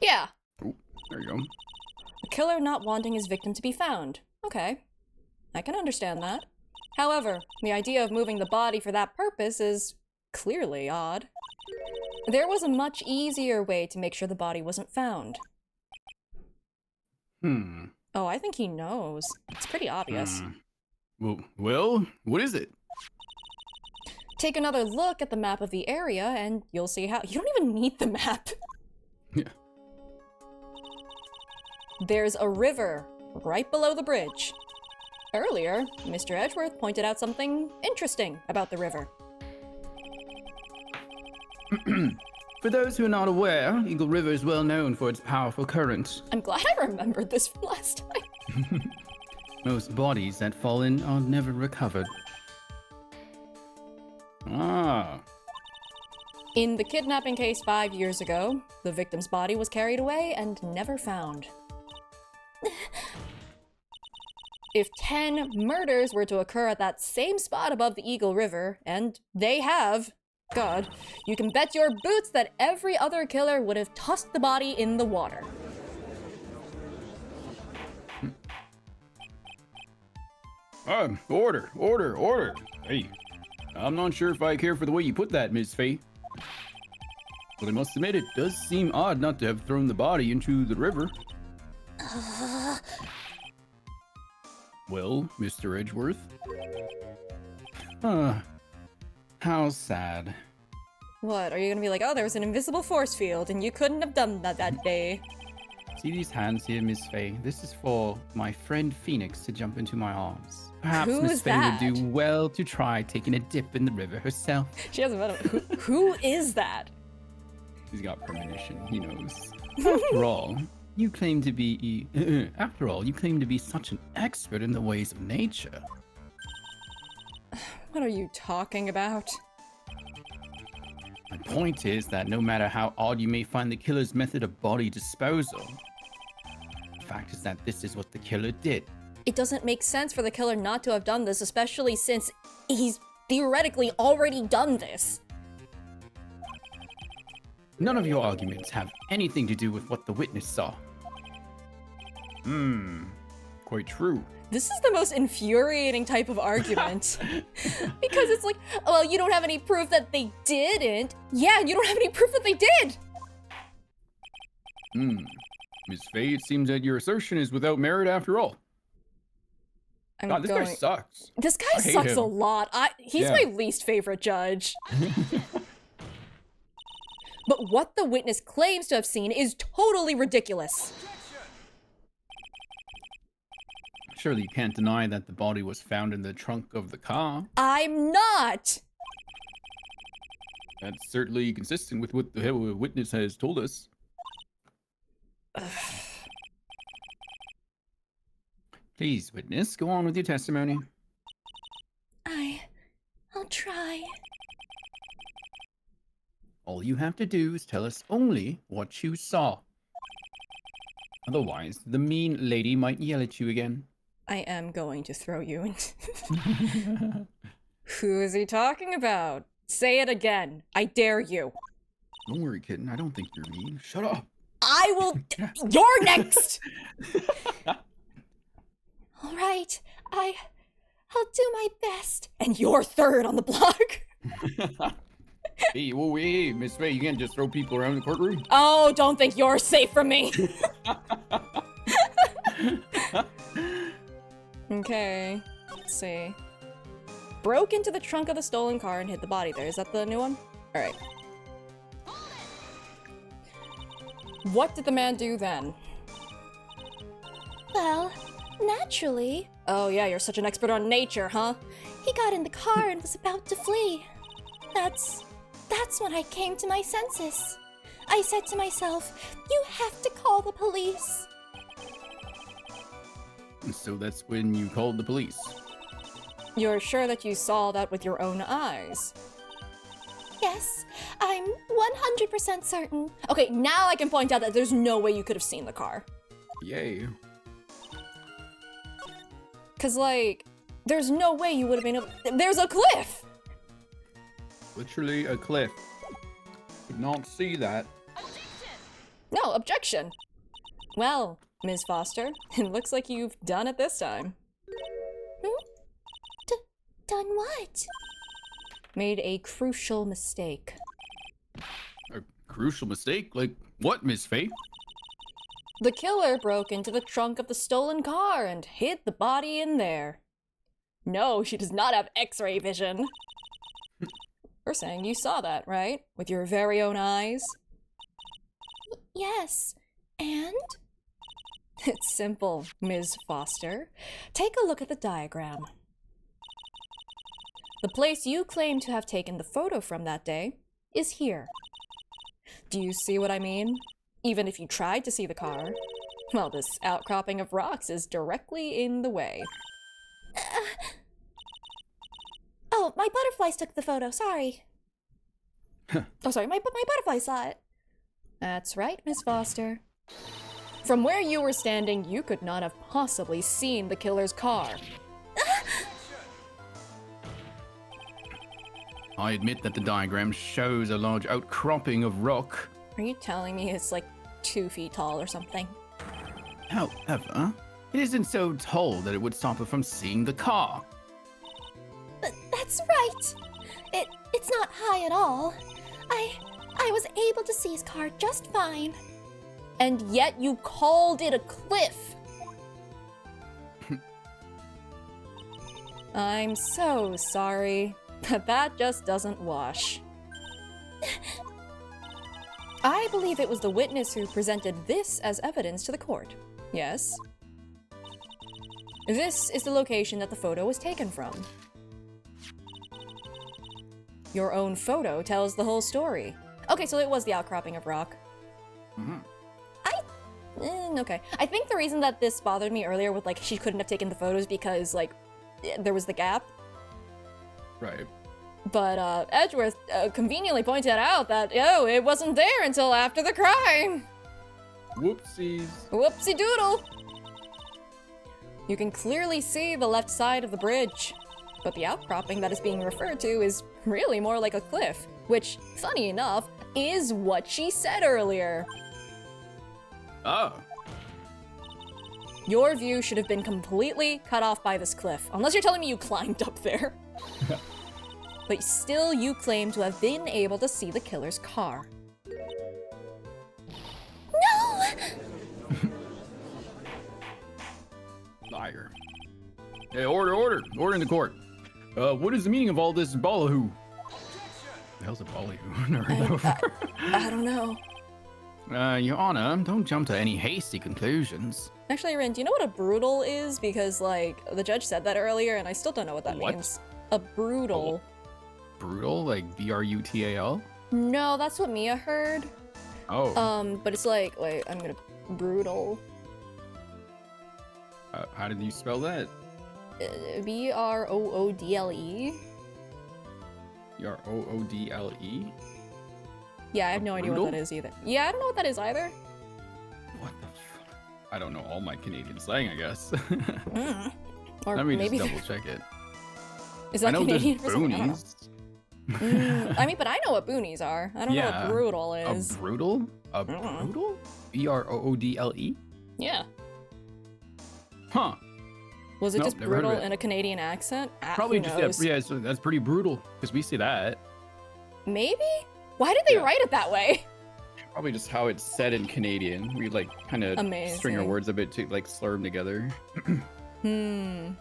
Yeah. Oh, there you go. A killer not wanting his victim to be found. Okay. I can understand that. However, the idea of moving the body for that purpose is clearly odd. There was a much easier way to make sure the body wasn't found. Oh, I think he knows. It's pretty obvious. Well, what is it? Take another look at the map of the area and you'll see how- You don't even need the map! Yeah. There's a river right below the bridge. Earlier, Mr. Edgeworth pointed out something interesting about the river. For those who are not aware, Eagle River is well known for its powerful current. I'm glad I remembered this from last time. Most bodies that fall in are never recovered. Ah. In the kidnapping case 5 years ago, the victim's body was carried away and never found. If 10 murders were to occur at that same spot above the Eagle River, and they have, God, you can bet your boots that every other killer would have tossed the body in the water. Order. Hey, I'm not sure if I care for the way you put that, Miss Faye. But I must admit, it does seem odd not to have thrown the body into the river. Well, Mr. Edgeworth? How sad. What, are you gonna be like, oh, there was an invisible force field and you couldn't have done that day? See these hands here, Miss Faye? This is for my friend Phoenix to jump into my arms. Perhaps Who Miss is Faye that? would do well to try taking a dip in the river herself. She hasn't met him. Who is that? He's got premonition, he knows. After all, you claim to be such an expert in the ways of nature. What are you talking about? My point is that no matter how odd you may find the killer's method of body disposal, the fact is that this is what the killer did. It doesn't make sense for the killer not to have done this, especially since he's theoretically already done this. None of your arguments have anything to do with what the witness saw. Quite true. This is the most infuriating type of argument. Because it's like, well, you don't have any proof that they didn't. Yeah, you don't have any proof that they did! Miss Faye, it seems that your assertion is without merit after all. God, this guy sucks. This guy I hate sucks him. a lot. He's my least favorite judge. But what the witness claims to have seen is totally ridiculous. Surely you can't deny that the body was found in the trunk of the car. I'm not! That's certainly consistent with what the witness has told us. Please, witness, go on with your testimony. I'll try. All you have to do is tell us only what you saw. Otherwise, the mean lady might yell at you again. I am going to throw you into... Who is he talking about? Say it again. I dare you. Don't worry, kitten. I don't think you're mean. Shut up. I will. You're next. All right, I'll do my best. And you're third on the block. Hey, whoa, hey, Miss Faye, you can't just throw people around the courtroom. Oh, don't think you're safe from me. Okay, let's see. Broke into the trunk of the stolen car and hid the body there. Is that the new one? All right. What did the man do then? Well, naturally, Oh yeah, you're such an expert on nature, huh? he got in the car and was about to flee. That's when I came to my senses. I said to myself, you have to call the police. So that's when you called the police. You're sure that you saw that with your own eyes? Yes, I'm 100% certain. Okay, now I can point out that there's no way you could have seen the car. Yay. Cause like, there's no way you would have been able— There's a cliff! Literally a cliff. Could not see that. No, objection. Well, Ms. Foster, it looks like you've done it this time. Done what? Made a crucial mistake. A crucial mistake? Like what, Miss Faye? The killer broke into the trunk of the stolen car and hid the body in there. No, she does not have X-ray vision. We're saying you saw that, right? With your very own eyes? Yes, and? It's simple, Ms. Foster. Take a look at the diagram. The place you claim to have taken the photo from that day is here. Do you see what I mean? Even if you tried to see the car, well, this outcropping of rocks is directly in the way. Oh, my butterflies took the photo, sorry. Oh, sorry, my butterfly saw it. That's right, Miss Foster. From where you were standing, you could not have possibly seen the killer's car. I admit that the diagram shows a large outcropping of rock. Are you telling me it's like 2 feet tall or something? However, it isn't so tall that it would stop her from seeing the car. That's right. It's not high at all. I was able to see his car just fine. And yet you called it a cliff. I'm so sorry, but that just doesn't wash. I believe it was the witness who presented this as evidence to the court. Yes? This is the location that the photo was taken from. Your own photo tells the whole story. Okay, so it was the outcropping of rock. Mm-hmm. Okay. I think the reason that this bothered me earlier with, like, she couldn't have taken the photos because, like, there was the gap. Right. But, Edgeworth conveniently pointed out that, oh, it wasn't there until after the crime. Whoopsies. Whoopsie doodle. You can clearly see the left side of the bridge, but the outcropping that is being referred to is really more like a cliff, which, funny enough, is what she said earlier. Oh. Your view should have been completely cut off by this cliff, unless you're telling me you climbed up there. But still, you claim to have been able to see the killer's car. No! Liar. Hey, order in the court. What is the meaning of all this ballyhoo? The hell's a ballyhoo? Never heard that before. I don't know. Your Honor, don't jump to any hasty conclusions. Actually, Rin, do you know what a brutal is? Because, like, the judge said that earlier, and I still don't know what that What? means. A brutal. Brutal? Like B-R-U-T-A-L? No, that's what Mia heard. Oh. But it's like, wait, I'm gonna— brutal. How did you spell that? B-R-O-O-D-L-E? B-R-O-O-D-L-E? Yeah, I have no idea what Brutal? that is either. Yeah, I don't know what that is either. What the f— I don't know all my Canadian slang, I guess. Or Let me maybe just double check it. is I that know Canadian there's for something? I don't know. boonies. I mean, but I know what boonies are. I don't know what brutal is. A brutal? A brutal? BROODLE? Yeah. Huh. Was it Nope, just never heard of brutal it. in a Canadian accent? Probably Who just, knows? yeah, so that's pretty brutal, because we see that. Maybe? Why did they Yeah. write it that way? Probably just how it's said in Canadian. We like kind of string our Amazing. words a bit to like slur them together. Hmm.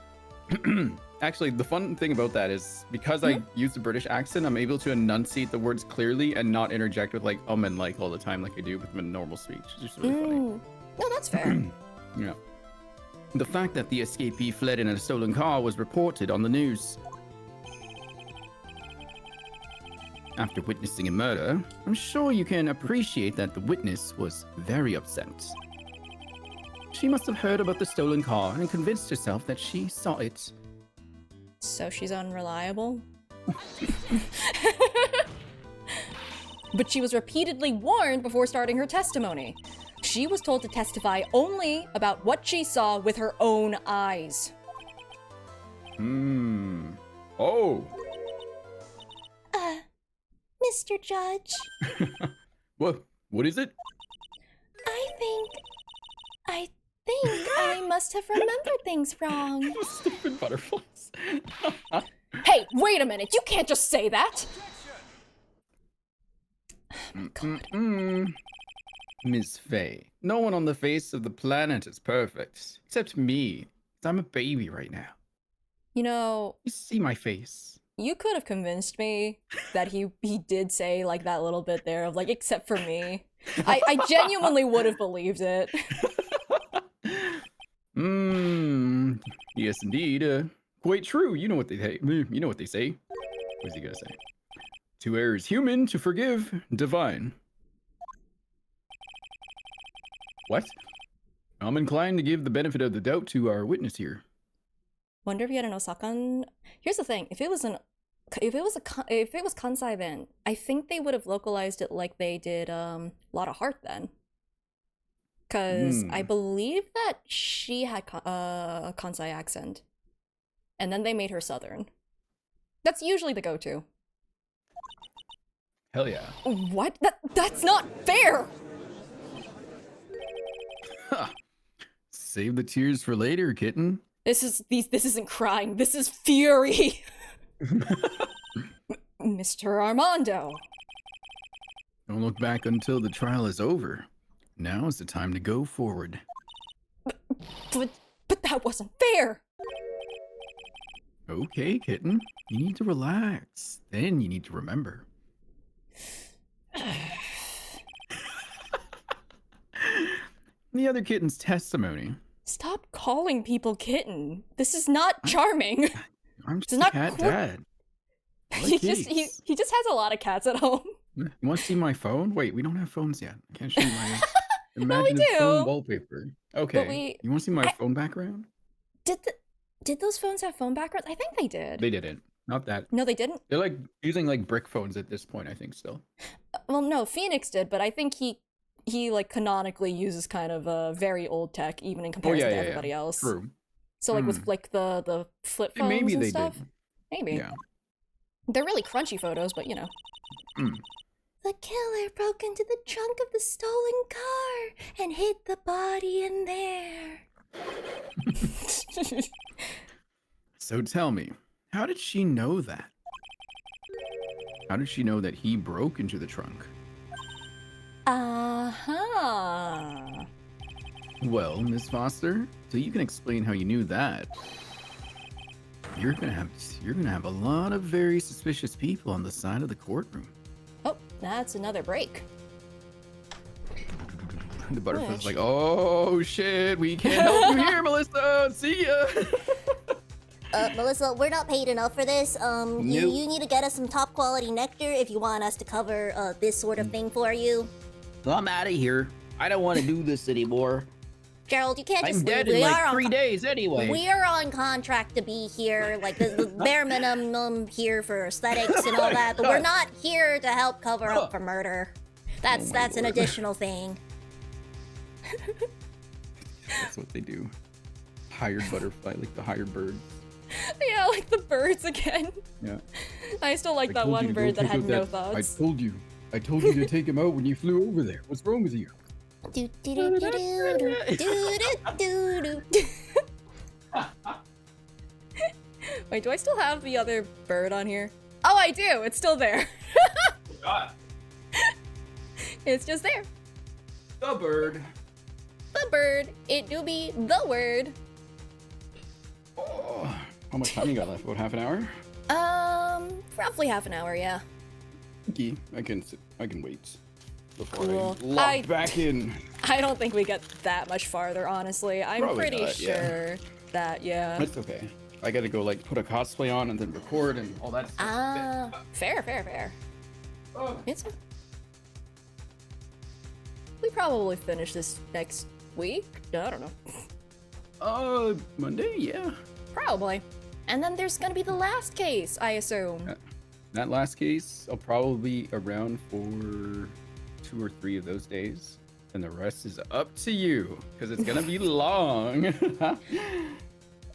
Actually, the fun thing about that is because I use the British accent, I'm able to enunciate the words clearly and not interject with like and like all the time like I do with my normal speech. It's just really funny. No, that's fair. Yeah. The fact that the escapee fled in a stolen car was reported on the news. After witnessing a murder, I'm sure you can appreciate that the witness was very upset. She must have heard about the stolen car and convinced herself that she saw it. So she's unreliable? But she was repeatedly warned before starting her testimony. She was told to testify only about what she saw with her own eyes. Oh. Mr. Judge, What is it? I think I must have remembered things wrong. Stupid butterflies. Hey, wait a minute! You can't just say that! Miss Faye, no one on the face of the planet is perfect. Except me. 'Cause I'm a baby right now. You know, You see my face. you could have convinced me that he did say like that little bit there of like, except for me. I genuinely would have believed it. Yes indeed. Quite true. You know what they say. You know what they say. What's he gonna say? To err is human, to forgive, divine. What? I'm inclined to give the benefit of the doubt to our witness here. Wonder if he had an Osakan. Here's the thing: if it was Kansai then, I think they would have localized it like they did Lot of Heart then. Because I believe that she had a Kansai accent, and then they made her Southern. That's usually the go-to. Hell yeah. What? That's not fair. Save the tears for later, kitten. This isn't crying. This is fury. Mr. Armando. Don't look back until the trial is over. Now is the time to go forward. But that wasn't fair. Okay, kitten. You need to relax. Then you need to remember. The other kitten's testimony. Stop calling people kitten. This is not charming. I'm just It's a not cat quir- dad. I he like just cats. he just has a lot of cats at home. You want to see my phone? Wait, we don't have phones yet. I can't show you my imaginative do. phone wallpaper. Okay. You want to see my phone background? Did those phones have phone backgrounds? I think they did. They didn't. Not that. No, they didn't. They're like using like brick phones at this point, I think still. Well, no, Phoenix did, but I think he like canonically uses kind of a very old tech, even in comparison to everybody else. True. So like with like the flip phones Maybe and they stuff. did. Maybe. Yeah. They're really crunchy photos, but you know. The killer broke into the trunk of the stolen car and hid the body in there. So tell me, how did she know that? How did she know that he broke into the trunk? Uh-huh. Well, Miss Foster, so you can explain how you knew that. You're gonna have a lot of very suspicious people on the side of the courtroom. Oh, that's another break. The butterfly's like, oh shit, we can't help you here, Melissa. See ya. Melissa, we're not paid enough for this. You need to get us some top quality nectar if you want us to cover this sort of thing for you. I'm out of here. I don't want to do this anymore. Gerald, you can't just I'm dead leave. in We like are 3 days anyway. We are on contract to be here, like the bare minimum here for aesthetics and all that, but we're not here to help cover up for murder. That's an additional thing. That's what they do. Hired butterfly, like the hired bird. Yeah, like the birds again. Yeah. I still like I that told you one to go bird that pick had up no that- thoughts. I told you to take him out when you flew over there. What's wrong with you? Do do do do do do do do do. Wait, do I still have the other bird on here? Oh, I do. It's still there. God, It's just there. the bird. The bird. It do be the word. Oh, how much time you got left? About half an hour? Roughly half an hour, yeah. Okay, I can wait before Cool. I lock I- back in. I don't think we get that much farther, honestly. I'm Probably pretty not, yeah. sure that, yeah. That's okay. I gotta go like put a cosplay on and then record and all that stuff. Ah, fair. Oh. It's. We probably finish this next week. I don't know. Monday, yeah. Probably. And then there's gonna be the last case, I assume. That last case, I'll probably be around for 2 or 3 of those days. And the rest is up to you, because it's gonna be long.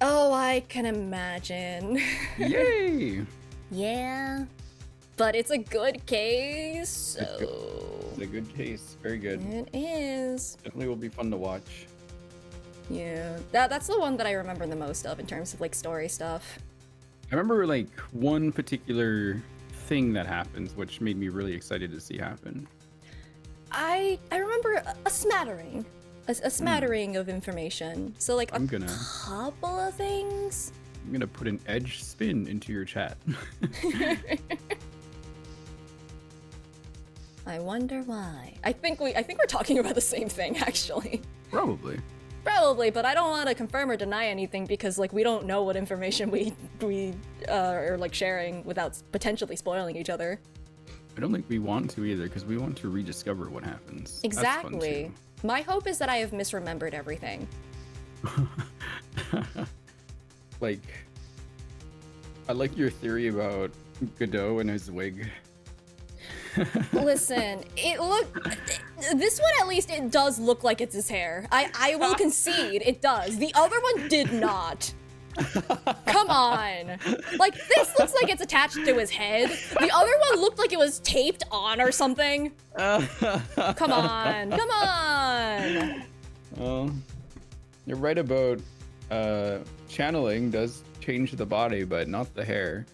Oh, I can imagine. Yay! Yeah. But it's a good case, so. It's a good case, very good. It is. Definitely will be fun to watch. Yeah. That's the one that I remember the most of in terms of like story stuff. I remember like one particular thing that happens, which made me really excited to see happen. I remember a smattering. A smattering of information. So like I'm gonna couple of things. I'm gonna put an edge spin into your chat. I wonder why. I think we're talking about the same thing actually. Probably. Probably, but I don't want to confirm or deny anything because like we don't know what information we are like sharing without potentially spoiling each other. I don't think we want to either, because we want to rediscover what happens. That's fun, Exactly. My hope is that I have misremembered everything. too. Like, I like your theory about Godot and his wig. Listen, this one at least it does look like it's his hair. I will concede it does. The other one did not. Come on. Like this looks like it's attached to his head. The other one looked like it was taped on or something. Come on. Well, you're right about channeling does change the body, but not the hair.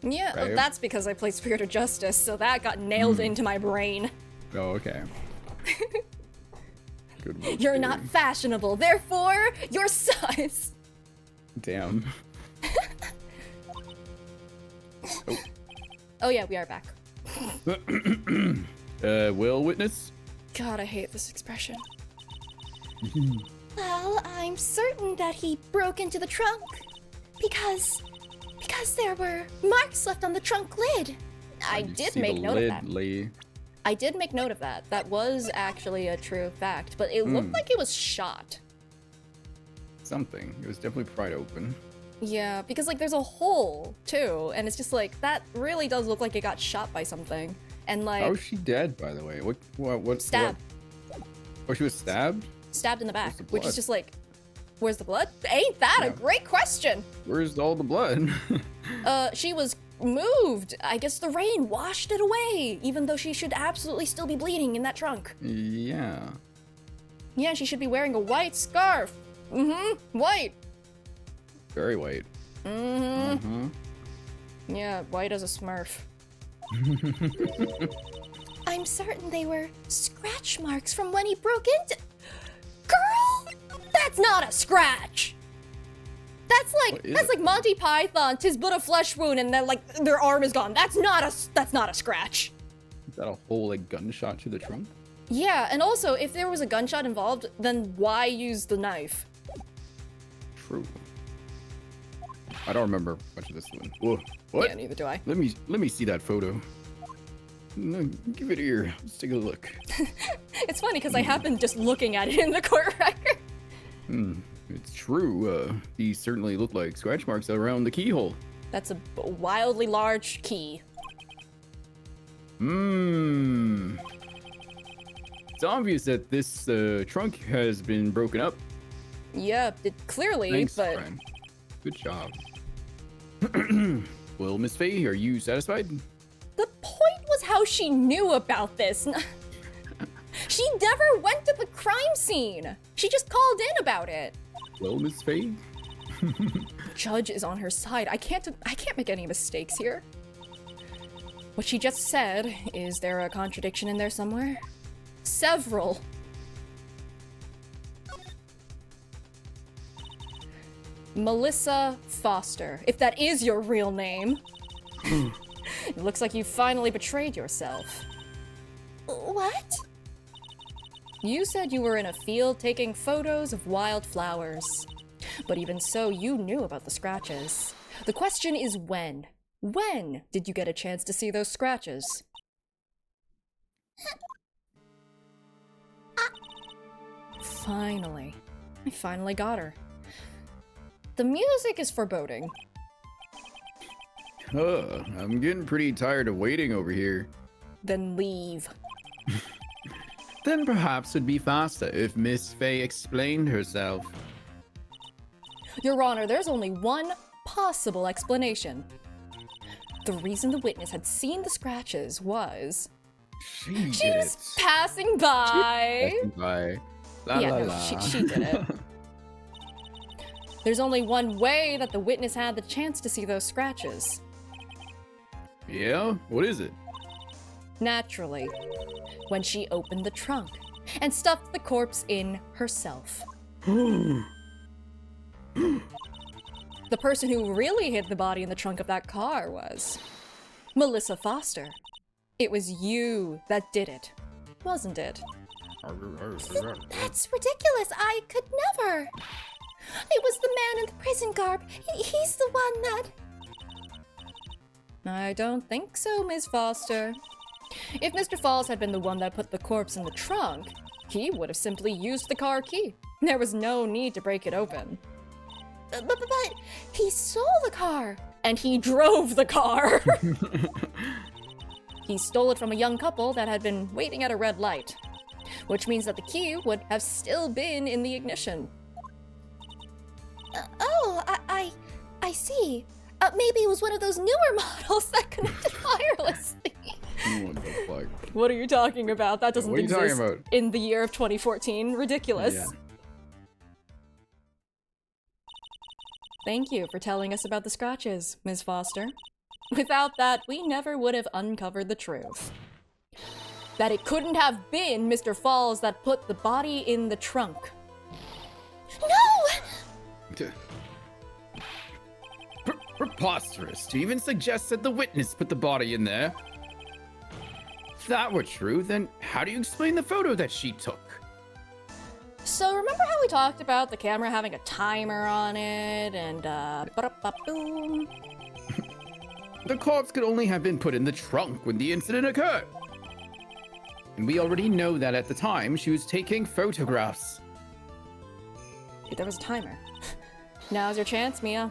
Yeah, Right. that's because I played Spirit of Justice, so that got nailed into my brain. Oh, okay. Good work, You're not theory. fashionable, therefore you're sus. Damn. Oh yeah, we are back. Will witness? God, I hate this expression. Well, I'm certain that he broke into the trunk because there were marks left on the trunk lid. I You did see make the note of lid, that. Lee. I did make note of that. That was actually a true fact, but it looked like it was shot. Something. It was definitely pried open. Yeah, because like there's a hole too, and it's just like that really does look like it got shot by something. And like How is she dead, by the way? What? Stabbed. Oh, she was stabbed? stabbed in the back, Where's the which is blood? just like, where's the blood? Ain't that a Yeah. great question? Where's all the blood? She was moved. I guess the rain washed it away, even though she should absolutely still be bleeding in that trunk. Yeah. Yeah, she should be wearing a white scarf. White. Very white. Yeah, white as a smurf. I'm certain they were scratch marks from when he broke into. Girl! That's not a scratch. That's What is like it? Monty Python, 'tis but a flesh wound, and then like their arm is gone. That's not a scratch. Is that a whole like gunshot to the trunk? Yeah, and also if there was a gunshot involved, then why use the knife? True. I don't remember much of this one. Whoa. What? Yeah, neither do I. Let me see that photo. No, give it here. Let's take a look. It's funny because I happened just looking at it in the court record. It's true. These certainly look like scratch marks around the keyhole. That's a wildly large key. It's obvious that this trunk has been broken up. Yeah, clearly, Thanks, but friend. Good job. Well, Miss Faye, are you satisfied? The point was how she knew about this. She never went to the crime scene. She just called in about it. Well, Miss Faye? Judge is on her side. I can't make any mistakes here. What she just said, is there a contradiction in there somewhere? Several. Melissa Foster, if that is your real name. It looks like you finally betrayed yourself. What? You said you were in a field taking photos of wildflowers. But even so, you knew about the scratches. The question is when? When did you get a chance to see those scratches? Finally. I finally got her. The music is foreboding. I'm getting pretty tired of waiting over here. Then leave. Then perhaps it'd be faster if Miss Faye explained herself. Your Honor, there's only one possible explanation. The reason the witness had seen the scratches was... She She did was it. passing by. Passing by. La, Yeah, la, no, la. she did it. There's only one way that the witness had the chance to see those scratches. Yeah? What is it? Naturally, when she opened the trunk and stuffed the corpse in herself. The person who really hid the body in the trunk of that car was Melissa Foster. It was you that did it, wasn't it? That's ridiculous. I could never. It was the man in the prison garb. He's the one that... I don't think so, Ms. Foster. If Mr. Falls had been the one that put the corpse in the trunk, he would have simply used the car key. There was no need to break it open. But he stole the car. And he drove the car! He stole it from a young couple that had been waiting at a red light, which means that the key would have still been in the ignition. I see. Maybe it was one of those newer models that connected wirelessly. What the fuck? What are you talking about? That doesn't What are you talking exist about? in the year of 2014. Ridiculous. Yeah. Thank you for telling us about the scratches, Ms. Foster. Without that, we never would have uncovered the truth. That it couldn't have been Mr. Falls that put the body in the trunk. No! Preposterous to even suggest that the witness put the body in there. If that were true, then how do you explain the photo that she took? So remember how we talked about the camera having a timer on it and ba-da-ba-boom? The corpse could only have been put in the trunk when the incident occurred. And we already know that at the time she was taking photographs. There was a timer. Now's your chance, Mia.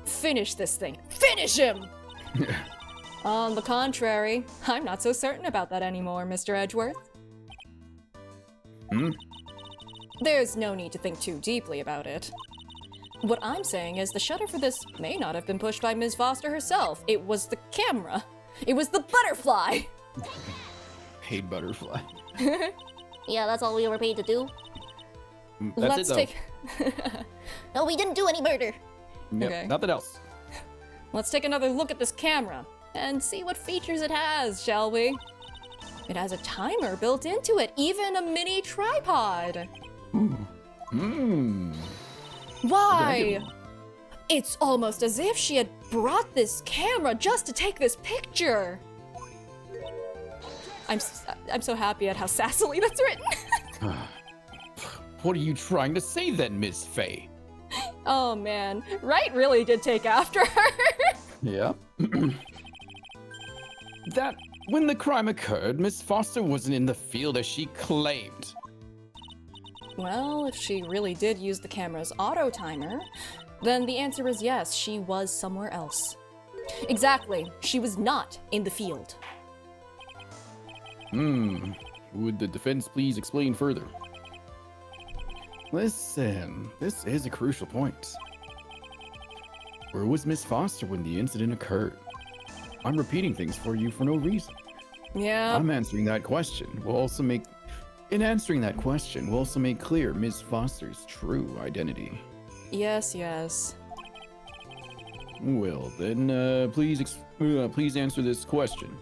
Finish this thing. Finish him! On the contrary, I'm not so certain about that anymore, Mr. Edgeworth. There's no need to think too deeply about it. What I'm saying is the shutter for this may not have been pushed by Ms. Foster herself. It was the camera. It was the butterfly! Paid butterfly. Yeah, that's all we were paid to do. That's Let's it, though. take... No, we didn't do any murder. Yep, Okay. nothing else. Let's take another look at this camera and see what features it has, shall we? It has a timer built into it, even a mini tripod. Why? It's almost as if she had brought this camera just to take this picture. I'm so happy at how sassily that's written. What are you trying to say then, Miss Faye? Oh man, Wright really did take after her. Yeah. That when the crime occurred, Miss Foster wasn't in the field as she claimed. Well, if she really did use the camera's auto timer, then the answer is yes, she was somewhere else. Exactly, she was not in the field. Would the defense please explain further? Listen, this is a crucial point. Where was Miss Foster when the incident occurred? I'm repeating things for you for no reason. Yeah. I'm answering that question. In answering that question, we'll also make clear Miss Foster's true identity. Yes, yes. Well, then, please answer this question.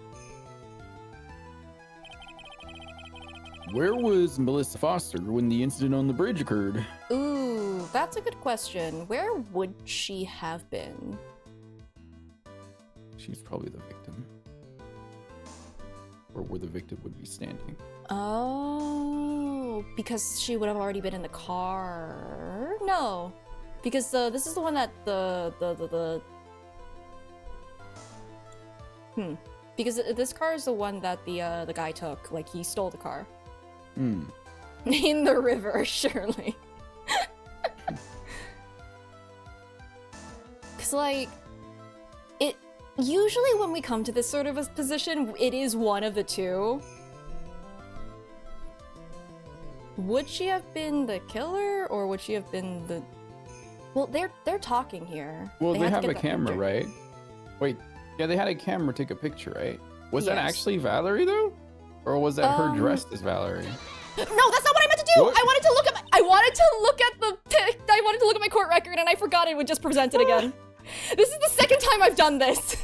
Where was Melissa Foster when the incident on the bridge occurred? Ooh, that's a good question. Where would she have been? She's probably the victim. Or where the victim would be standing. Oh, because she would have already been in the car. No, because this is the one that because this car is the one that the guy took. Like he stole the car. In the river, surely. Cause like it usually when we come to this sort of a position, it is one of the two. Would she have been the killer, or would she have been the? Well, they're talking here. Well, they had to have a get that camera, picture. right? Wait, yeah, they had a camera take a picture, right? Was that Yes. actually Valerie though, or was that her dressed as Valerie? No, that's not what I meant to do. What? I wanted to look at. I wanted to look at my court record, and I forgot I would just present it again. This is the second time I've done this.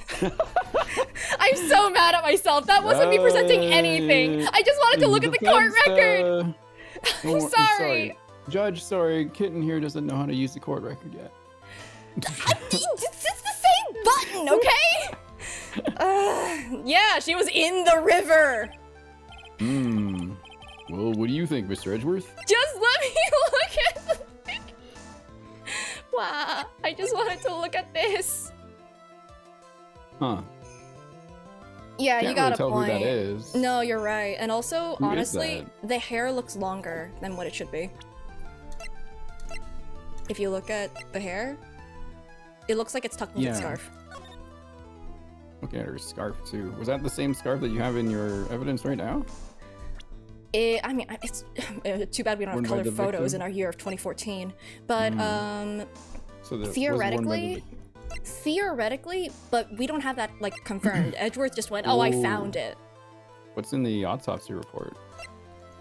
I'm so mad at myself. That wasn't me presenting anything. I just wanted to look at the court record. I'm sorry. Judge, sorry, Kitten here doesn't know how to use the court record yet. It's the same button, okay? Yeah, she was in the river. Well, what do you think, Mr. Edgeworth? Just let me look at the thing. Wow, I just wanted to look at this. Huh. Yeah, Can't you got really a tell point. who that is. No, you're right. And also, Who is honestly, the hair looks longer than what it should be. If you look at the hair, it looks like it's tucked into the Yeah. scarf. Looking at her scarf too. Was that the same scarf that you have in your evidence right now? I mean, it's too bad we don't Worn have by colored the photos victim? in our year of 2014. But So that was worn by the theoretically, but we don't have that like confirmed. Edgeworth just went, "Oh, I Ooh. found it." What's in the autopsy report?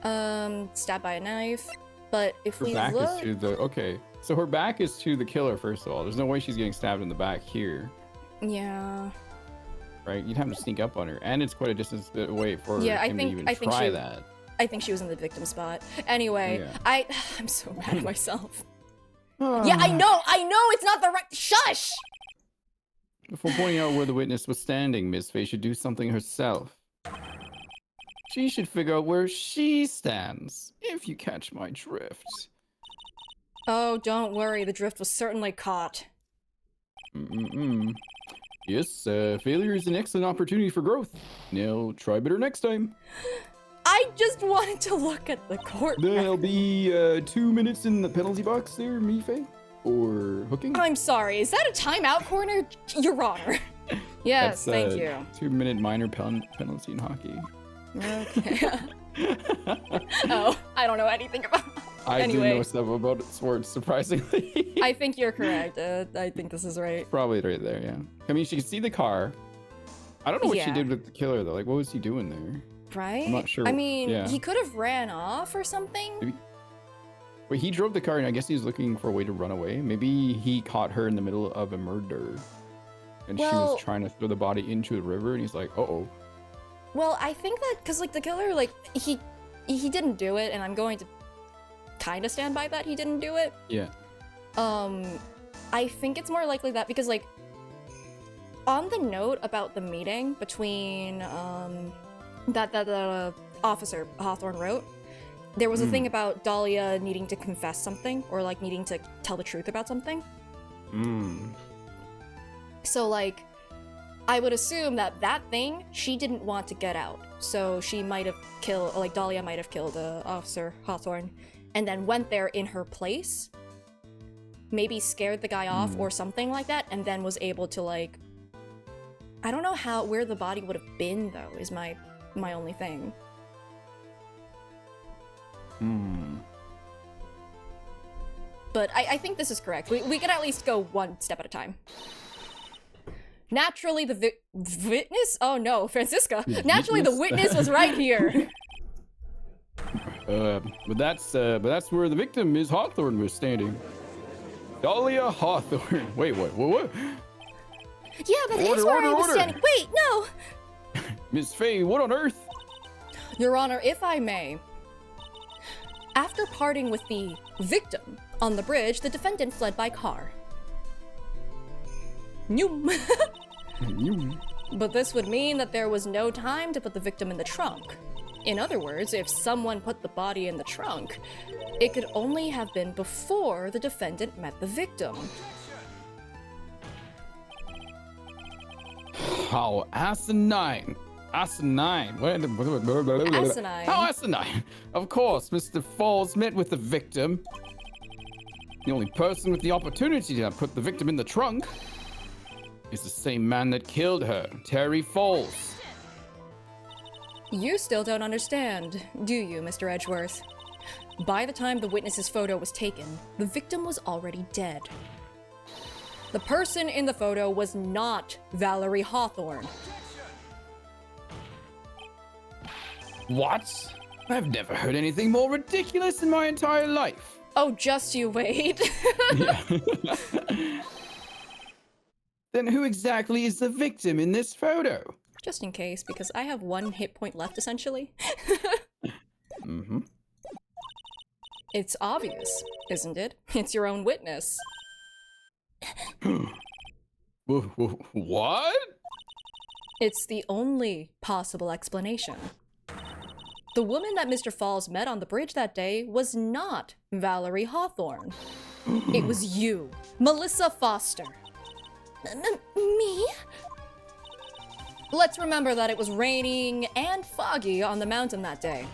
Stabbed by a knife. But if Her we back look, is to the okay. So her back is to the killer. First of all, there's no way she's getting stabbed in the back here, yeah. right? You'd have to sneak up on her, and it's quite a distance away for Yeah, I him think- to even I think try she- that. I think she was in the victim spot. Anyway, Yeah. I'm so mad at myself. Yeah, I know, it's not the right. Shush! Before pointing out where the witness was standing, Miss Faye should do something herself. She should figure out where she stands, if you catch my drift. Oh, don't worry, the drift was certainly caught. Yes, failure is an excellent opportunity for growth. Now, try better next time. I just wanted to look at the court. There'll be 2 minutes in the penalty box there, me, Faye? Or hooking? I'm sorry, is that a timeout corner? Your Honor. Yes, That's, thank you. 2-minute minor penalty in hockey. Okay. Oh, I don't know anything about. I Anyway. do know stuff about sports, surprisingly. I think you're correct. I think this is right. Probably right there, yeah. I mean, she can see the car. I don't know what she Yeah. did with the killer, though. Like, what was he doing there? Right? I'm not sure. I mean, Yeah. he could have ran off or something. Maybe. Wait, he drove the car, and I guess he's looking for a way to run away. Maybe he caught her in the middle of a murder. And she Well- was trying to throw the body into the river, and he's like, uh-oh. Well, I think that because like the killer, like he didn't do it, and I'm going to kind of stand by that he didn't do it. Yeah. I think it's more likely that because like on the note about the meeting between that the officer Hawthorne wrote, there was a thing about Dahlia needing to confess something or like needing to tell the truth about something. So like I would assume that thing she didn't want to get out, so she might have killed, like Dahlia might have killed Officer Hawthorne, and then went there in her place, maybe scared the guy off or something like that, and then was able to like, I don't know where the body would have been though, is my only thing. But I think this is correct. We can at least go one step at a time. Naturally, the witness? Oh no, Francisca. Naturally, the witness was right here. But that's where the victim, Ms. Hawthorne, was standing. Dahlia Hawthorne. Wait, what? Yeah, that is where I was standing. Wait, no! Miss Faye, what on earth? Your Honor, if I may. After parting with the victim on the bridge, the defendant fled by car. Noom. But this would mean that there was no time to put the victim in the trunk. In other words, if someone put the body in the trunk, it could only have been before the defendant met the victim. How asinine. Asinine. Asinine. How asinine. Of course, Mr. Falls met with the victim. The only person with the opportunity to put the victim in the trunk is the same man that killed her, Terry Falls. You still don't understand, do you, Mr. Edgeworth? By the time the witness's photo was taken, the victim was already dead. The person in the photo was not Valerie Hawthorne. What? I've never heard anything more ridiculous in my entire life. Oh, just you wait. Then who exactly is the victim in this photo? Just in case, because I have 1 hit point left, essentially. Mm-hmm. It's obvious, isn't it? It's your own witness. What? It's the only possible explanation. The woman that Mr. Falls met on the bridge that day was not Valerie Hawthorne. It was you, Melissa Foster. Me? Let's remember that it was raining and foggy on the mountain that day.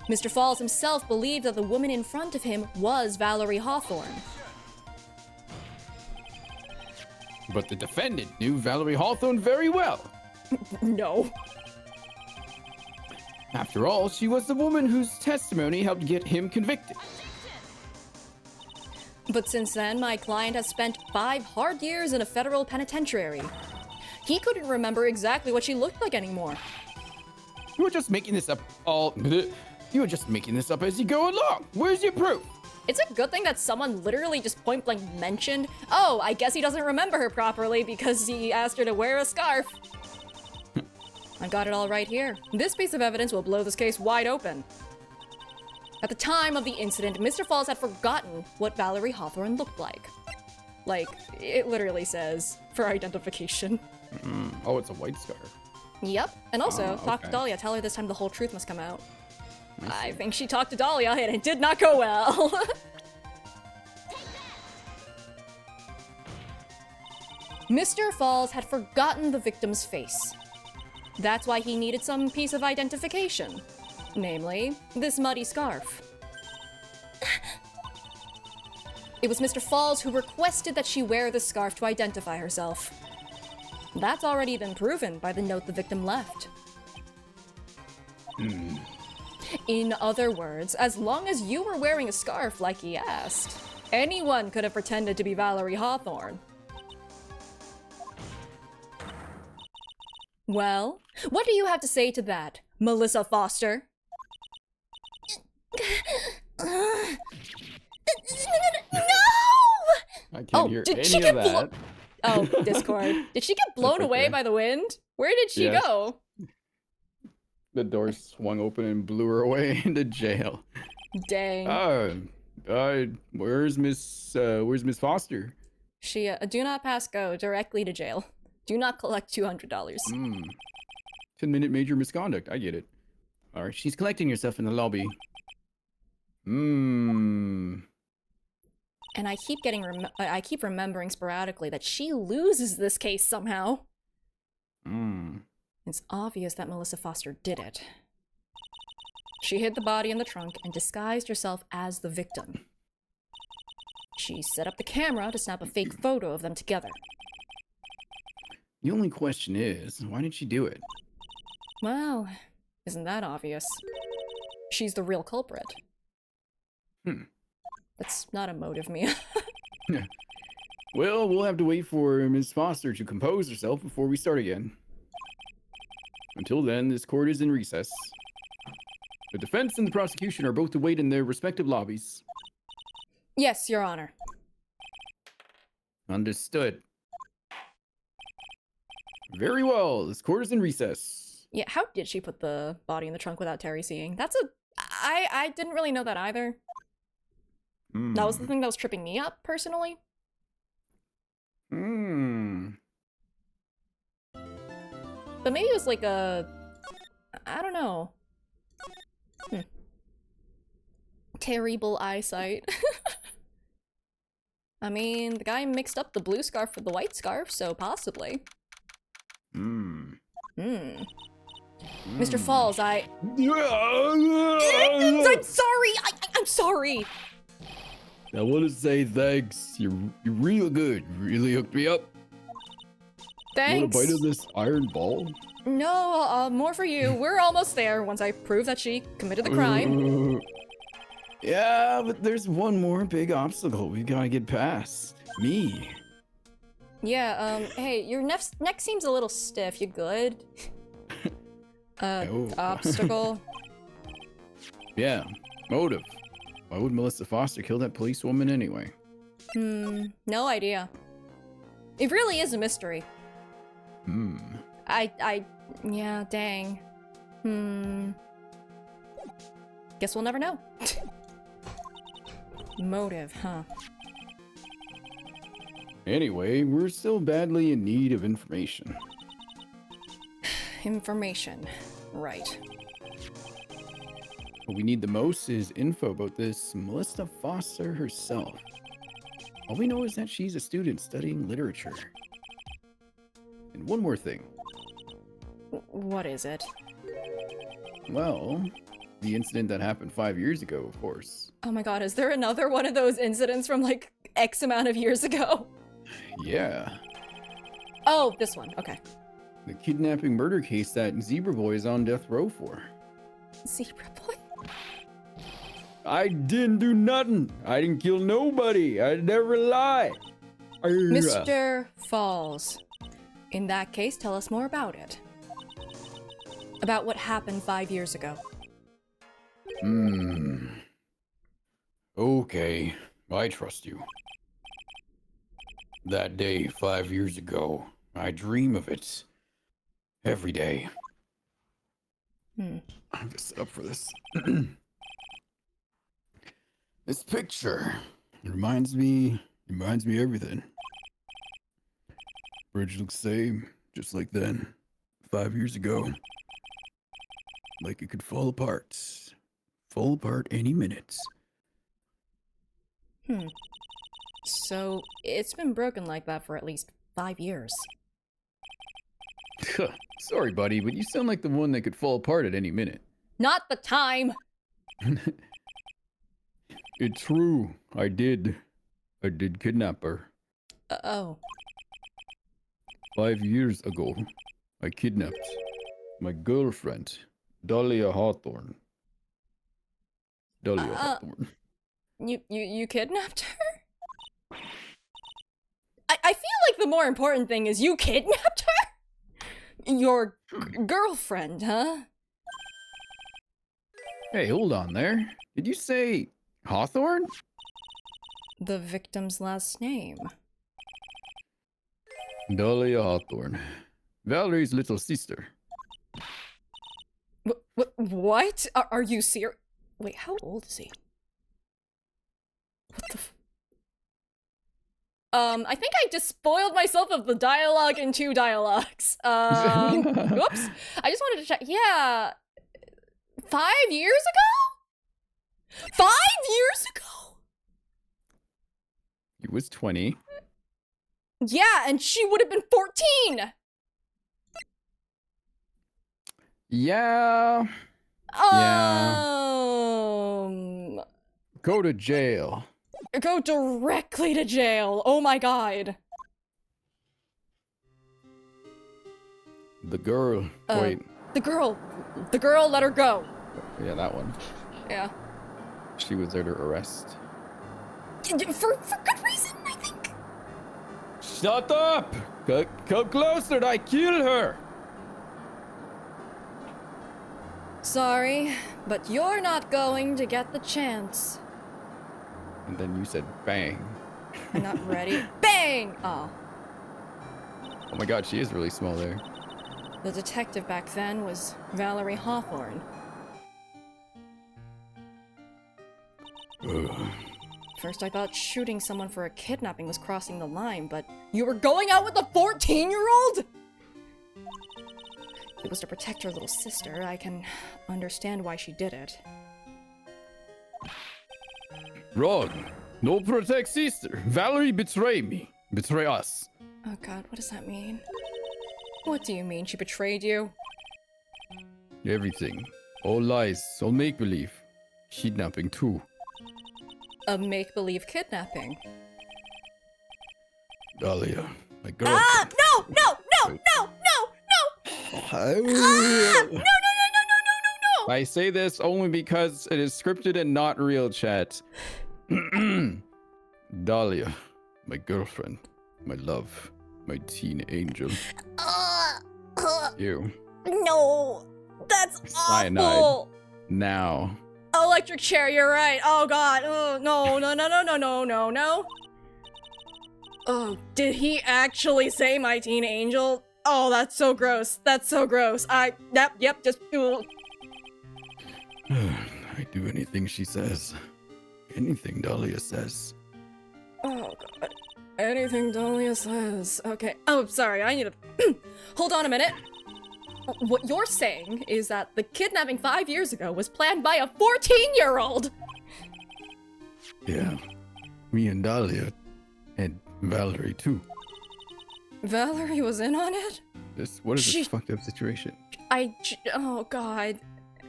Mr. Falls himself believed that the woman in front of him was Valerie Hawthorne. But the defendant knew Valerie Hawthorne very well. No. After all, she was the woman whose testimony helped get him convicted. But since then, my client has spent 5 hard years in a federal penitentiary. He couldn't remember exactly what she looked like anymore. You were just making this up You were just making this up as you go along. Where's your proof? It's a good thing that someone literally just point blank mentioned, oh, I guess he doesn't remember her properly because he asked her to wear a scarf. I got it all right here. This piece of evidence will blow this case wide open. At the time of the incident, Mr. Falls had forgotten what Valerie Hawthorne looked like. Like, it literally says, for identification. Oh, it's a white scarf. Yep, and also, talk to okay. Dahlia, tell her this time the whole truth must come out. I think she talked to Dahlia and it did not go well. Mr. Falls had forgotten the victim's face. That's why he needed some piece of identification. Namely, this muddy scarf. It was Mr. Falls who requested that she wear the scarf to identify herself. That's already been proven by the note the victim left. In other words, as long as you were wearing a scarf like he asked, anyone could have pretended to be Valerie Hawthorne. Well, what do you have to say to that, Melissa Foster? No! I can't hear did any she of get that. Oh, Discord. Did she get blown away okay. by the wind? Where did she Yes. go? The door swung open and blew her away into jail. Dang. Where's Miss Foster? She, do not pass go directly to jail. Do not collect $200. 10-minute major misconduct. I get it. All right, she's collecting herself in the lobby. And I keep remembering sporadically that she loses this case somehow. It's obvious that Melissa Foster did it. She hid the body in the trunk and disguised herself as the victim. She set up the camera to snap a fake photo of them together. The only question is, why did she do it? Well, isn't that obvious? She's the real culprit. That's not a motive, Mia. Well, we'll have to wait for Miss Foster to compose herself before we start again. Until then, this court is in recess. The defense and the prosecution are both to wait in their respective lobbies. Yes, Your Honor. Understood. Very well, this court is in recess. Yeah, how did she put the body in the trunk without Terry seeing? I didn't really know that either. That was the thing that was tripping me up, personally. But maybe it was like I don't know. Terrible eyesight. I mean, the guy mixed up the blue scarf with the white scarf, so possibly. Mr. Falls, I'm sorry! I'm sorry! I want to say thanks. You're real good. You really hooked me up. Thanks. Want a bite of this iron ball? No, more for you. We're almost there once I prove that she committed the crime. Yeah, but there's one more big obstacle we gotta get past. Me. Yeah, hey, your neck seems a little stiff. You good? Oh. Obstacle? Yeah, motive. Why would Melissa Foster kill that policewoman anyway? No idea. It really is a mystery. Yeah, dang. Guess we'll never know. Motive, huh? Anyway, we're still badly in need of information. Information. Right. What we need the most is info about this Melissa Foster herself. All we know is that she's a student studying literature. And one more thing. What is it? Well, the incident that happened 5 years ago, of course. Oh my god, is there another one of those incidents from like X amount of years ago? Yeah. Oh, this one. Okay. The kidnapping murder case that Zebra Boy is on death row for. Zebra Boy? I didn't do nothing. I didn't kill nobody. I never lie. Mr. Falls. In that case, tell us more about it. About what happened 5 years ago. Okay, I trust you. That day 5 years ago, I dream of it. Every day. I'm just up for this. This picture, it reminds me of everything. Bridge looks same, just like then, 5 years ago. Like it could fall apart. Fall apart any minute. So, it's been broken like that for at least 5 years. Sorry, buddy, but you sound like the one that could fall apart at any minute. Not the time! It's true. I did kidnap her. Oh. 5 years ago, I kidnapped my girlfriend, Dahlia Hawthorne. Dahlia Hawthorne. You kidnapped her? I feel like the more important thing is you kidnapped her? Your girlfriend, huh? Hey, hold on there. Did you say Hawthorne? The victim's last name. Dahlia Hawthorne. Valerie's little sister. What? Are you serious? Wait, how old is he? What the I think I just spoiled myself of the dialogue in 2 dialogues. Whoops. I just wanted to check. Yeah. 5 years ago? 5 years ago? He was 20. Yeah, and she would have been 14! Yeah. Go to jail. Go directly to jail. Oh my god. The girl. Wait. The girl, let her go. Yeah, that one. Yeah. She was there to arrest. For good reason, I think. Shut up! Come closer, I kill her! Sorry, but you're not going to get the chance. And then you said bang. I'm not ready. Bang! Oh. Oh my god, she is really small there. The detective back then was Valerie Hawthorne. First I thought shooting someone for a kidnapping was crossing the line, but you were going out with a 14-year-old?! It was to protect her little sister. I can understand why she did it. Wrong. No protect sister. Valerie betray me. Betray us. Oh god, what does that mean? What do you mean, she betrayed you? Everything. All lies. All make-believe. Kidnapping too. A make-believe kidnapping. Dahlia, my girl. Ah! No! No! No! No! No! No! I say this only because it is scripted and not real, chat. Dahlia, my girlfriend, my love, my teen angel. You. No! That's Cyanide. awful! Now. Electric chair, you're right. Oh god. Oh, no, no, no, no, no, no, no, no. Oh, did he actually say my teen angel? Oh, that's so gross. That's so gross. Yep, just... Ugh. I do anything she says. Anything Dahlia says. Oh god. Anything Dahlia says. Okay. Oh, sorry, I need to... Hold on a minute. What you're saying is that the kidnapping 5 years ago was planned by a 14-year-old! Yeah. Me and Dahlia. And Valerie, too. Valerie was in on it? What is this fucked up situation? Oh god.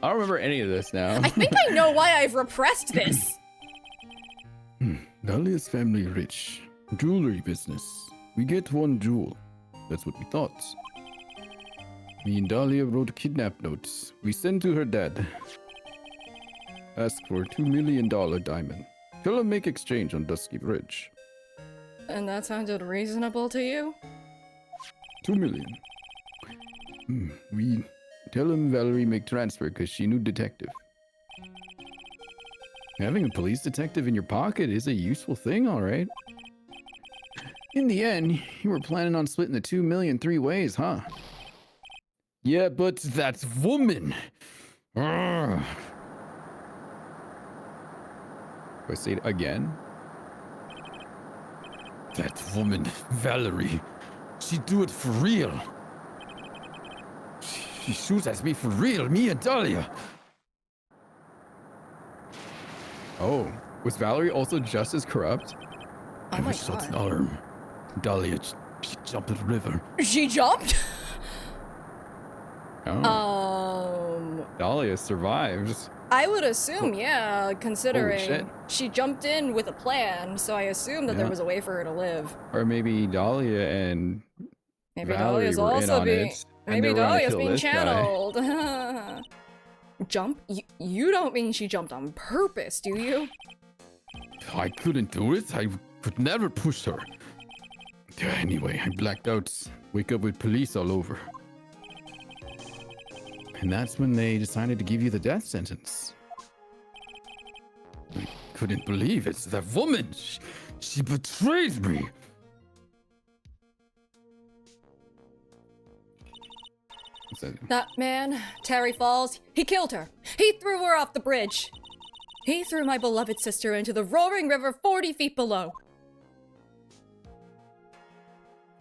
I don't remember any of this now. I think I know why I've repressed this. Dahlia's family rich. Jewelry business. We get one jewel. That's what we thought. Me and Dahlia wrote kidnap notes. We sent to her dad. Ask for $2 million diamond. Tell him make exchange on Dusky Bridge. And that sounded reasonable to you? 2 million. We tell him Valerie make transfer because she knew detective. Having a police detective in your pocket is a useful thing, alright. In the end, you were planning on splitting the 2 million 3 ways, huh? Yeah, but that woman! Urgh. Do I say it again? That woman, Valerie, she do it for real. She shoots at me for real, me and Dahlia. Oh, was Valerie also just as corrupt? Oh my god. An arm. Dahlia, she jumped in the river. She jumped? Oh. Dahlia survives. I would assume, yeah, considering shit. she jumped in with a plan, so I assume that there was a way for her to live. Or maybe Dahlia and Maybe Valerie Dahlia's were in also on being... it, and they Maybe were gonna Dahlia's kill being this guy. channeled. Jump? You don't mean she jumped on purpose, do you? I couldn't do it. I could never push her. Anyway, I blacked out. Wake up with police all over. And that's when they decided to give you the death sentence. I couldn't believe it. That woman, she betrayed me. That man, Terry Falls, he killed her. He threw her off the bridge. He threw my beloved sister into the roaring river 40 feet below.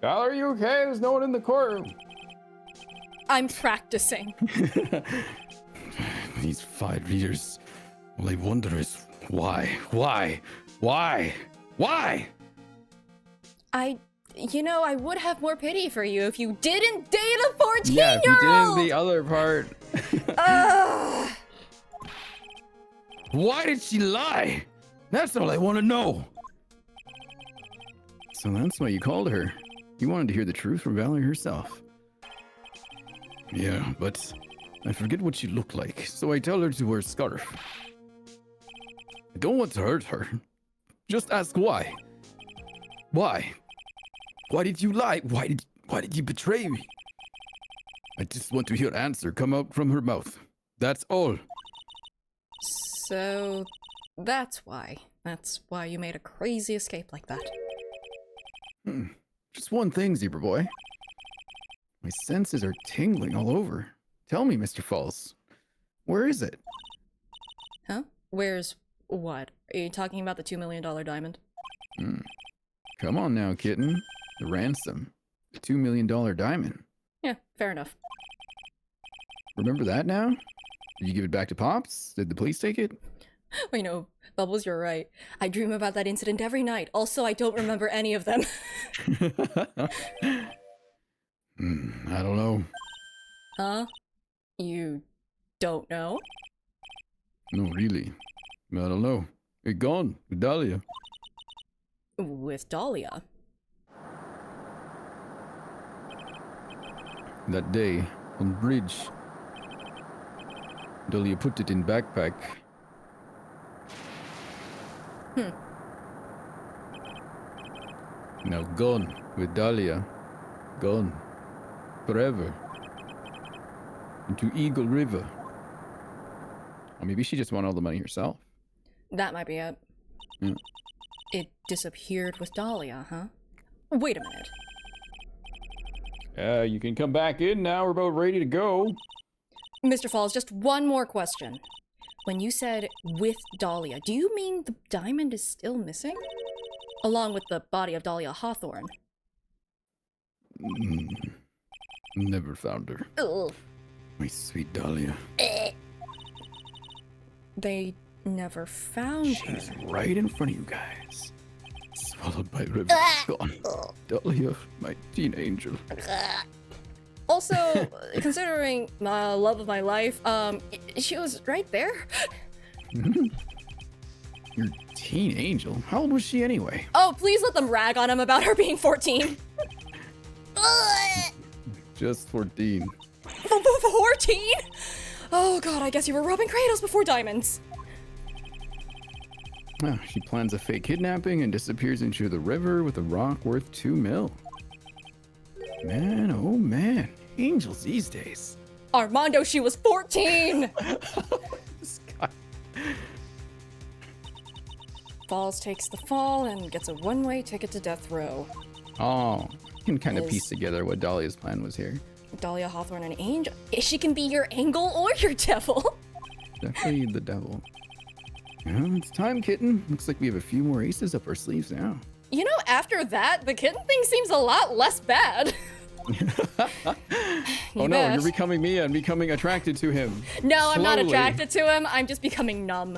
Val, are you okay? There's no one in the courtroom. I'm practicing. These 5 years, all I wonder is why? I would have more pity for you if you didn't date a 14-year-old! Yeah, if you did the other part. Why did she lie? That's all I want to know. So that's why you called her. You wanted to hear the truth from Valerie herself. Yeah, but I forget what she looked like, so I tell her to wear a scarf. I don't want to hurt her. Just ask why. Why? Why did you lie? Why did you betray me? I just want to hear an answer come out from her mouth. That's all. So that's why. That's why you made a crazy escape like that. Just one thing, Zebra Boy. My senses are tingling all over. Tell me, Mr. Falls, where is it? Huh? Where's what? Are you talking about the $2 million diamond? Come on now, kitten. The ransom. The $2 million diamond. Yeah, fair enough. Remember that now? Did you give it back to Pops? Did the police take it? Wait, no, Bubbles, you're right. I dream about that incident every night. Also, I don't remember any of them. I don't know. Huh? You don't know? No, really. I don't know. It gone with Dahlia. With Dahlia? That day, on bridge. Dahlia put it in backpack. Now gone with Dahlia. Gone. Forever. Into Eagle River. Or maybe she just wanted all the money herself. That might be it. Yeah. It disappeared with Dahlia, huh? Wait a minute. You can come back in now. We're about ready to go. Mr. Falls, just one more question. When you said with Dahlia, do you mean the diamond is still missing? Along with the body of Dahlia Hawthorne? Never found her. Ugh. My sweet Dahlia. They never found her. She's right in front of you guys. Swallowed by river. Gone. Dahlia, my teen angel. Also, considering my love of my life, she was right there. Your teen angel? How old was she anyway? Oh, please let them rag on him about her being 14. Just 14. 14? Oh god, I guess you were robbing cradles before diamonds. Ah, she plans a fake kidnapping and disappears into the river with a rock worth 2 mil. Man, oh man. Angels these days. Armando, she was 14! This guy. Falls takes the fall and gets a one-way ticket to death row. Oh, you can kind of Is- piece together what Dahlia's plan was here. Dahlia Hawthorne, an angel? She can be your angel or your devil. Definitely the devil. Well, it's time, kitten. Looks like we have a few more aces up our sleeves now. You know, after that, the kitten thing seems a lot less bad. Oh no, bet. you're becoming me and becoming attracted to him. No, I'm not Slowly. attracted to him. I'm just becoming numb.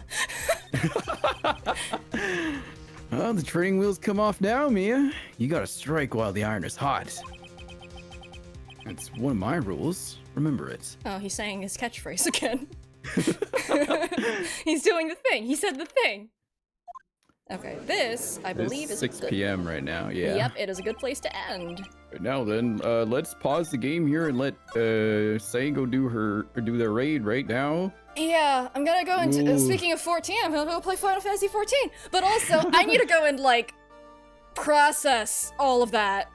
Well, the training wheels come off now, Mia. You gotta strike while the iron is hot. That's one of my rules. Remember it. Oh, he's saying his catchphrase again. He's doing the thing. He said the thing. Okay, this, I believe, It's is 6 good. p.m. right now, yeah. Yep, it is a good place to end. Now then, let's pause the game here and let Sei go do their raid right now. Yeah, I'm gonna go into. Ooh. Speaking of 14, I'm gonna go play Final Fantasy 14. But also, I need to go and like process all of that.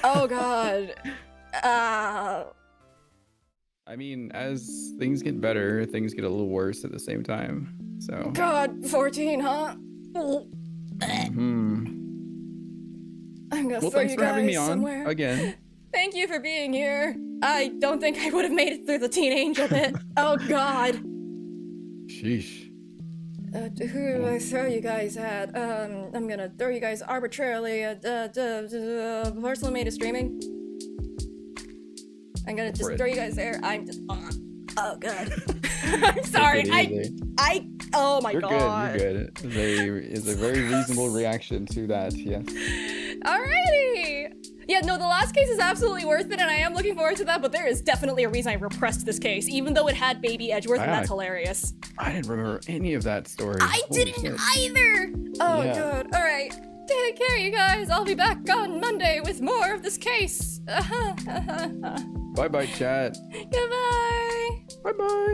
Oh god. I mean, as things get better, things get a little worse at the same time. So. God, 14, huh? Hmm. I'm gonna Well, throw thanks you for having me guys on somewhere. again. Thank you for being here. I don't think I would have made it through the teen angel bit. Oh god. Sheesh. Who do I throw you guys at? I'm gonna throw you guys arbitrarily at Porcelain Maid is streaming. I'm gonna just For it. throw you guys there. I'm just oh god. I'm sorry. Take it easy. Oh my You're god. good. You're good. It's a very reasonable reaction to that. Yes. Alrighty. Yeah, no, the last case is absolutely worth it, and I am looking forward to that, but there is definitely a reason I repressed this case, even though it had Baby Edgeworth, and that's hilarious. I didn't remember any of that story. I Holy didn't shit. either! Oh, Yeah. god. Alright. Take care, you guys. I'll be back on Monday with more of this case. Bye bye, chat. Goodbye. Bye bye.